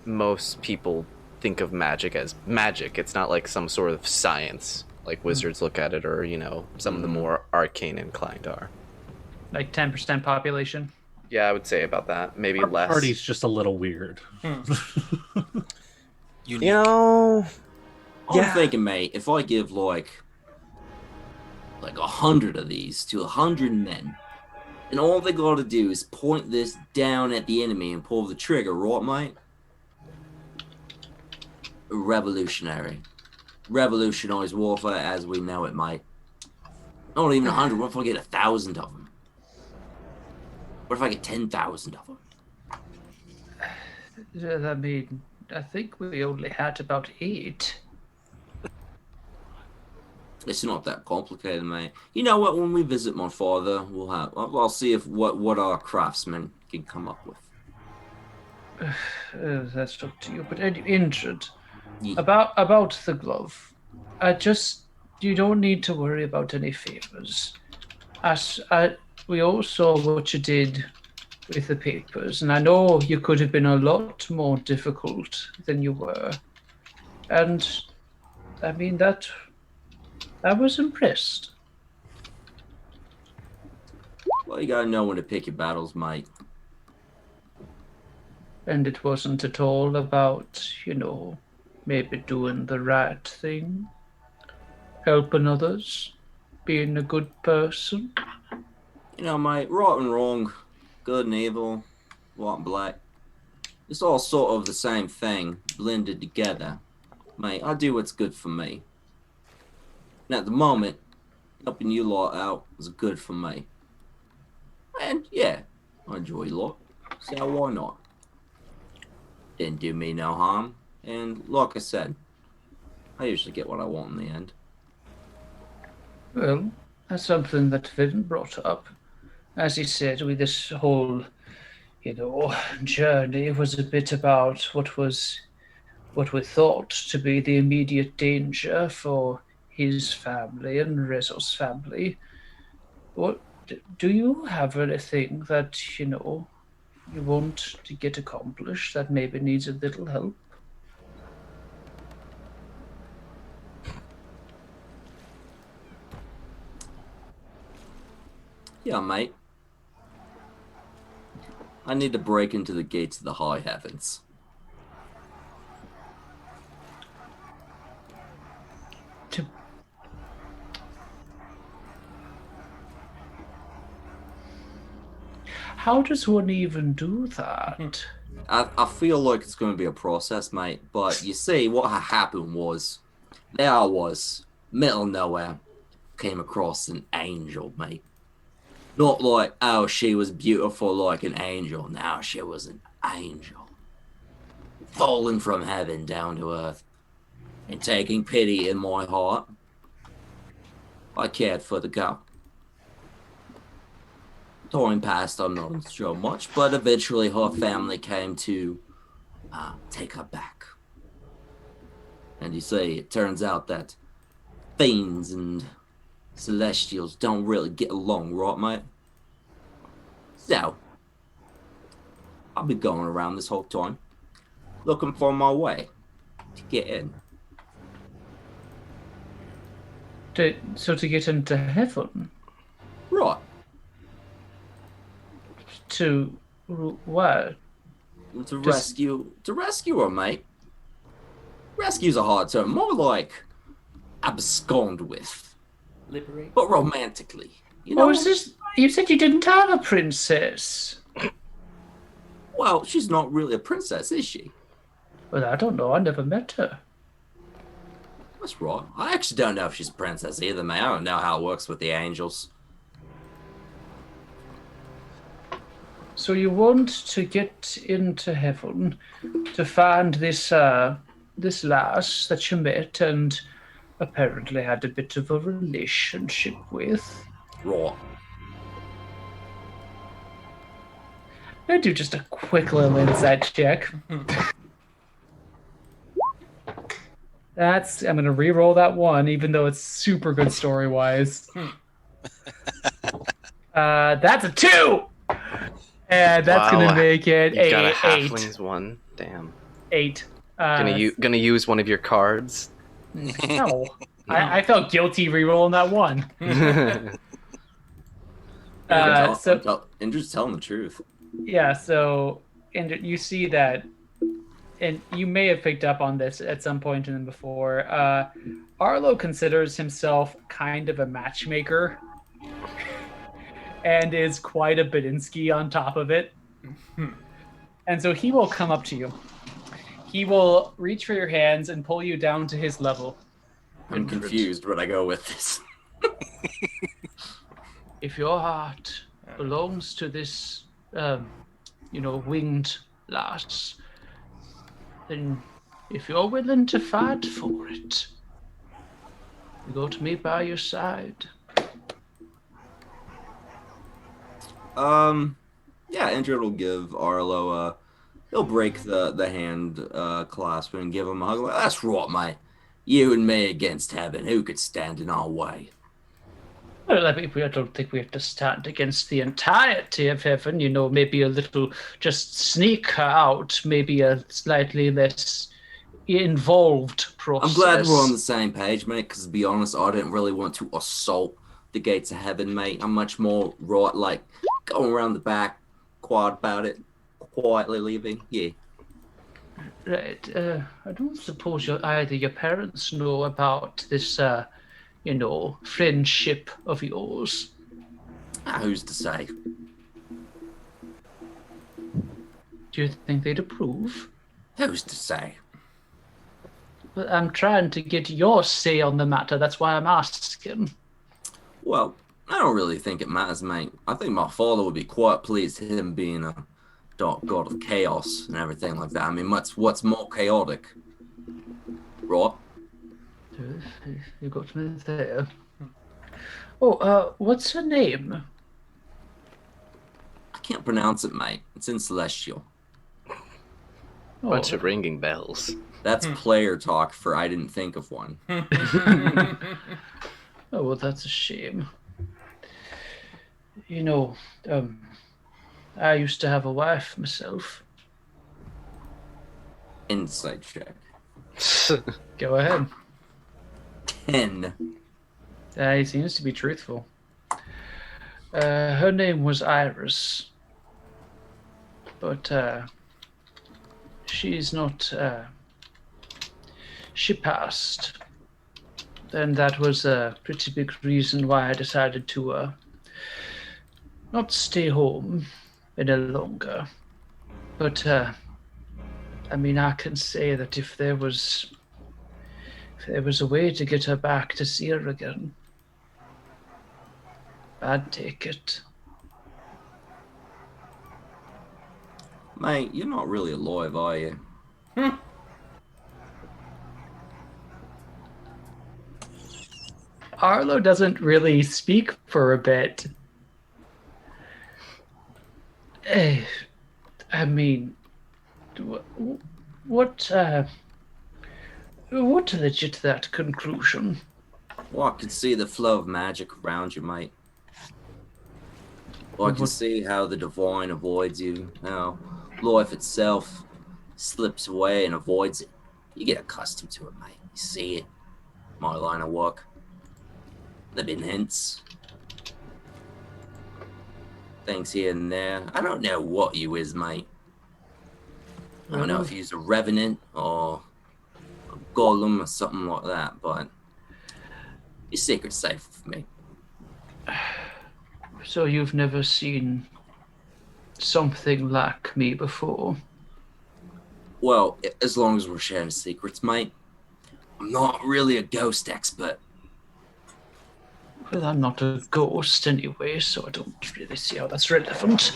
most people think of magic as magic. It's not like some sort of science like wizards look at it, or some of the more arcane inclined are. Like 10% population. Yeah, I would say about that. Maybe Our less. party's just a little weird. You know, I'm thinking, mate, if I give like 100 of these to 100 men, and all they gotta do is point this down at the enemy and pull the trigger, right, mate? Revolutionary. Revolutionize warfare as we know it, mate. Not even 100. What if I get 1,000 of them? What if I get 10,000 of them? I mean, I think we only had about 8. It's not that complicated, mate. You know what? When we visit my father, I'll see if what our craftsmen can come up with. That's up to you. But Indrid, about the glove, you don't need to worry about any favors. We all saw what you did with the papers, and I know you could have been a lot more difficult than you were. And I mean I was impressed. Well, you gotta know when to pick your battles, mate. And it wasn't at all about, maybe doing the right thing, helping others, being a good person. Mate, right and wrong, good and evil, white and black. It's all sort of the same thing, blended together. Mate, I do what's good for me. And at the moment, helping you lot out is good for me. And yeah, I enjoy you lot, so why not? Didn't do me no harm, and like I said, I usually get what I want in the end. Well, that's something that Vin brought up. As he said, with this whole, journey was a bit about what we thought to be the immediate danger for his family and Rezo's family. What do you have anything that you want to get accomplished that maybe needs a little help? Yeah, mate. I need to break into the gates of the high heavens. How does one even do that? I feel like it's going to be a process, mate. But you see, what happened was, there I was, middle of nowhere, came across an angel, mate. Not like, oh, she was beautiful like an angel. Now she was an angel. Falling from heaven down to earth. And taking pity in my heart. I cared for the girl. Time passed, I'm not sure much, but eventually her family came to take her back. And you see, it turns out that fiends and celestials don't really get along, right, mate? So, I've been going around this whole time, looking for my way to get in. So to get into heaven? Right. To what? To rescue her, mate. Rescue's a hard term. More like abscond with. Liberate. But romantically. You know? Oh, is this? You said you didn't have a princess. Well, she's not really a princess, is she? Well, I don't know. I never met her. That's right. I actually don't know if she's a princess either, mate. I don't know how it works with the angels. So you want to get into heaven to find this this lass that you met and apparently had a bit of a relationship with. Right. I do just a quick little insight check. I'm gonna re-roll that one, even though it's super good story-wise. That's a 2! And that's Wow, gonna make it You got a 8. halfling's one. Damn. 8. Gonna use one of your cards. No. I felt guilty re-rolling that one. Indra's telling the truth. Yeah, so and you see that, and you may have picked up on this at some point in them before. Arlo considers himself kind of a matchmaker, and is quite a Badinsky on top of it. And so he will come up to you. He will reach for your hands and pull you down to his level. I'm confused where I go with this. If your heart belongs to this, winged lass, then if you're willing to fight for it, you got me by your side. Yeah, Indra will give Arlo he'll break the hand clasp and give him a hug. Like, that's right, mate. You and me against heaven. Who could stand in our way? Well, I don't think we have to stand against the entirety of heaven. Maybe a little, just sneak her out. Maybe a slightly less involved process. I'm glad we're on the same page, mate, because to be honest, I didn't really want to assault the gates of heaven, mate. I'm much more going around the back, quiet about it, quietly leaving. Yeah. Right. I don't suppose either your parents know about this, friendship of yours. Who's to say? Do you think they'd approve? Who's to say? Well, I'm trying to get your say on the matter. That's why I'm asking. Well, I don't really think it matters, mate. I think my father would be quite pleased, him being a dark god of chaos and everything like that. I mean, what's more chaotic? Right? You got me there. Oh, what's her name? I can't pronounce it, mate. It's in Celestial. Bunch of ringing bells. That's player talk for I didn't think of one. Oh, well, that's a shame. I used to have a wife myself. Insight check. Go ahead. 10. He seems to be truthful. Her name was Iris. But, she's not, she passed. And that was a pretty big reason why I decided to, not stay home any longer. But, I can say that if there was a way to get her back to see her again, I'd take it. Mate, you're not really alive, are you? Arlo doesn't really speak for a bit. What led you to that conclusion? Well, I can see the flow of magic around you, mate. Well, I can see how the divine avoids you, how life itself slips away and avoids it. You get accustomed to it, mate. You see it. My line of work. There've been hints. Things here and there. I don't know what you is, mate. I don't know if you's a revenant or a golem or something like that, but your secret's safe with me. So you've never seen something like me before? Well, as long as we're sharing secrets, mate. I'm not really a ghost expert. Well, I'm not a ghost anyway, so I don't really see how that's relevant.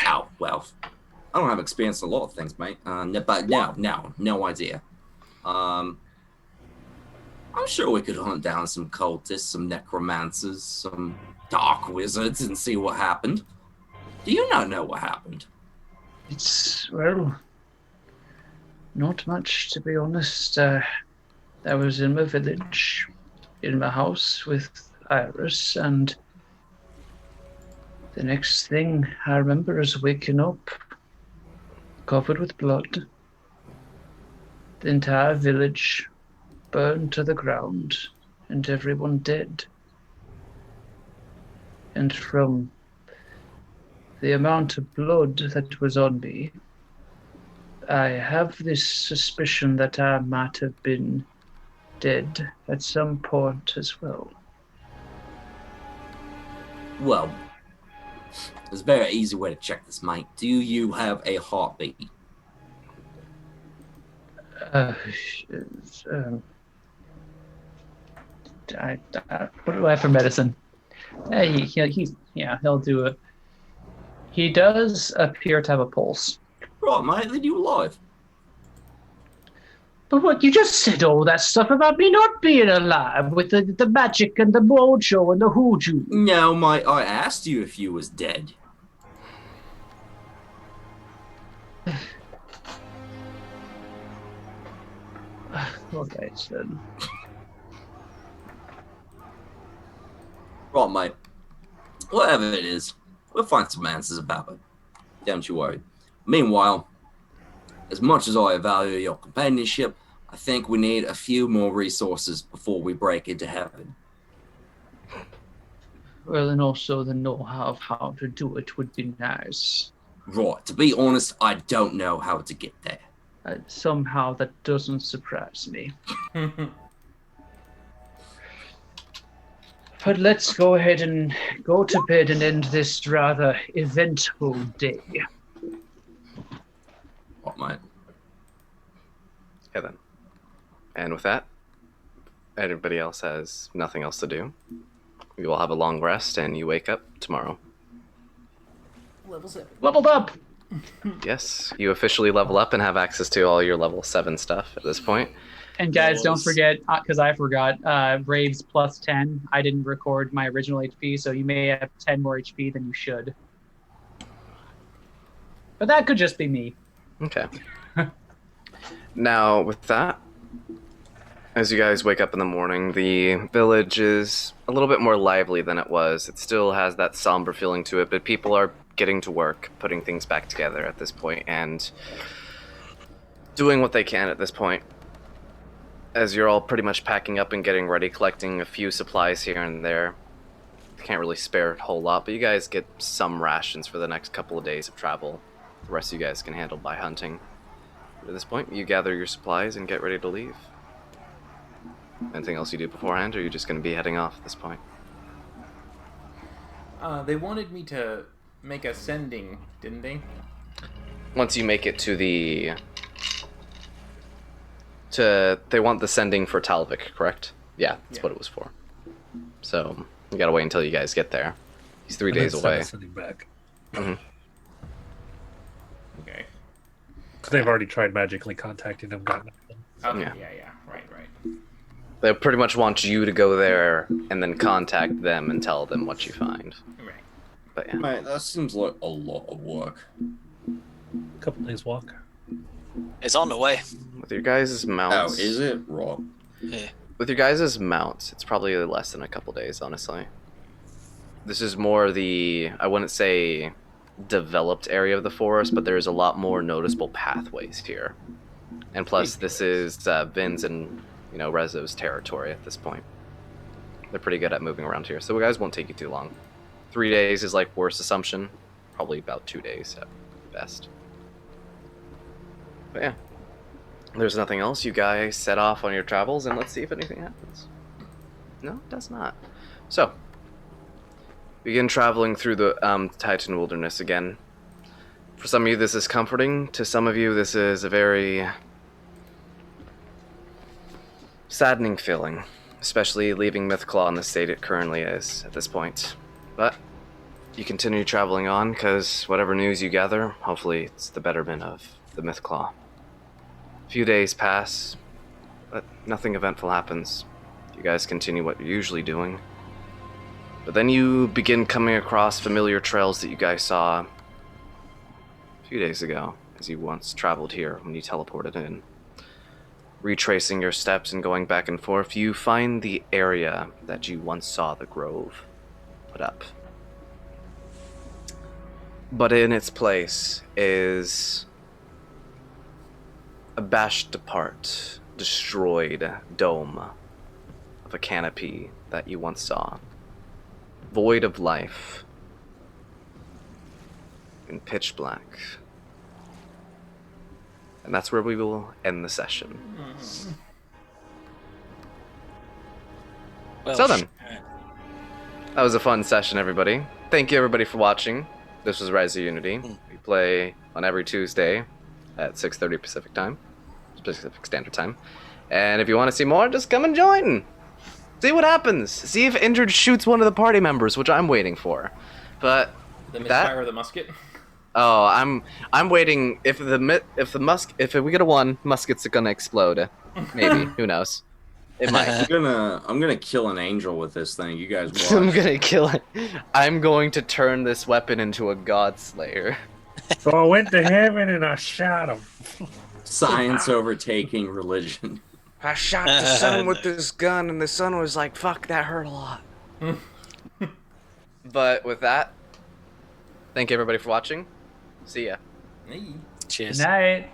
Oh, well, I don't have experience in a lot of things, mate. But no idea. I'm sure we could hunt down some cultists, some necromancers, some dark wizards, and see what happened. Do you not know what happened? It's, well, not much, to be honest. I was in my village, in my house with Iris, and the next thing I remember is waking up, covered with blood. The entire village burned to the ground, and everyone dead. And from the amount of blood that was on me, I have this suspicion that I might have been dead at some point as well. Well, there's a very easy way to check this, mate. Do you have a heartbeat? What do I have for medicine? He'll do it. He does appear to have a pulse. Right, mate, then you alive. But what, you just said all that stuff about me not being alive with the magic and the mojo and the hoodoo. No, mate, I asked you if you was dead. Okay, then. Right, mate. Whatever it is, we'll find some answers about it. Don't you worry. Meanwhile, as much as I value your companionship, I think we need a few more resources before we break into heaven. Well, and also the know-how of how to do it would be nice. Right, to be honest, I don't know how to get there. Somehow that doesn't surprise me. But let's go ahead and go to bed and end this rather eventful day. What, mate? Yeah, then. And with that, everybody else has nothing else to do. You will have a long rest, and you wake up tomorrow. Leveled up! Yes, you officially level up and have access to all your level 7 stuff at this point. And guys, don't forget, because I forgot, Raves plus 10. I didn't record my original HP, so you may have 10 more HP than you should. But that could just be me. Okay. Now, with that, as you guys wake up in the morning, the village is a little bit more lively than it was. It still has that somber feeling to it, but people are getting to work, putting things back together at this point, and doing what they can at this point. As you're all pretty much packing up and getting ready, collecting a few supplies here and there. Can't really spare a whole lot, but you guys get some rations for the next couple of days of travel. The rest of you guys can handle by hunting. At this point, you gather your supplies and get ready to leave. Anything else you do beforehand, or are you just going to be heading off at this point? They wanted me to make a sending, didn't they? Once you make it to the... They want the sending for Talvik, correct? Yeah, that's what it was for. So, you gotta wait until you guys get there. He's 3 days away. Sending back. Mm-hmm. Okay. So they've already tried magically contacting him. Gotten Okay, Yeah. yeah. Right. They pretty much want you to go there and then contact them and tell them what you find. Right. But yeah. Mate, that seems like a lot of work. a couple days walk. It's on the way. With your guys' mounts... Oh, is it? Right. Yeah. With your guys' mounts, it's probably less than a couple days, honestly. This is more the, I wouldn't say developed area of the forest, but there's a lot more noticeable pathways here. And plus, this is Vin's and, Rezo's territory at this point. They're pretty good at moving around here, so you guys won't take you too long. 3 days is like worst assumption. Probably about 2 days at best. But yeah. There's nothing else. You guys set off on your travels, and let's see if anything happens. No, it does not. So, begin traveling through the Titan Wilderness again. For some of you, this is comforting. To some of you, this is a very saddening feeling, especially leaving Mythclaw in the state it currently is at this point. But you continue traveling on, because whatever news you gather, hopefully it's the betterment of the Mythclaw. A few days pass, but nothing eventful happens. You guys continue what you're usually doing. But then you begin coming across familiar trails that you guys saw a few days ago, as you once traveled here when you teleported in. Retracing your steps and going back and forth, you find the area that you once saw the grove put up. But in its place is a bashed apart, destroyed dome of a canopy that you once saw, void of life, in pitch black. And that's where we will end the session. Well, So then, that was a fun session, everybody. Thank you, everybody, for watching. This was Rise of Unity. We play on every Tuesday at 6:30 Pacific time, Pacific Standard Time. And if you want to see more, just come and join. See what happens. See if Indrid shoots one of the party members, which I'm waiting for. But The misfire of the musket. oh, I'm waiting. If we get a 1, musket's gonna explode. Maybe. Who knows? It might. I'm gonna kill an angel with this thing. You guys watch. I'm gonna kill it. I'm going to turn this weapon into a god slayer. So I went to heaven and I shot him. Science overtaking religion. I shot the sun with this gun, and the sun was like, fuck, that hurt a lot. But with that, thank you everybody for watching. See ya. Cheers. Good night.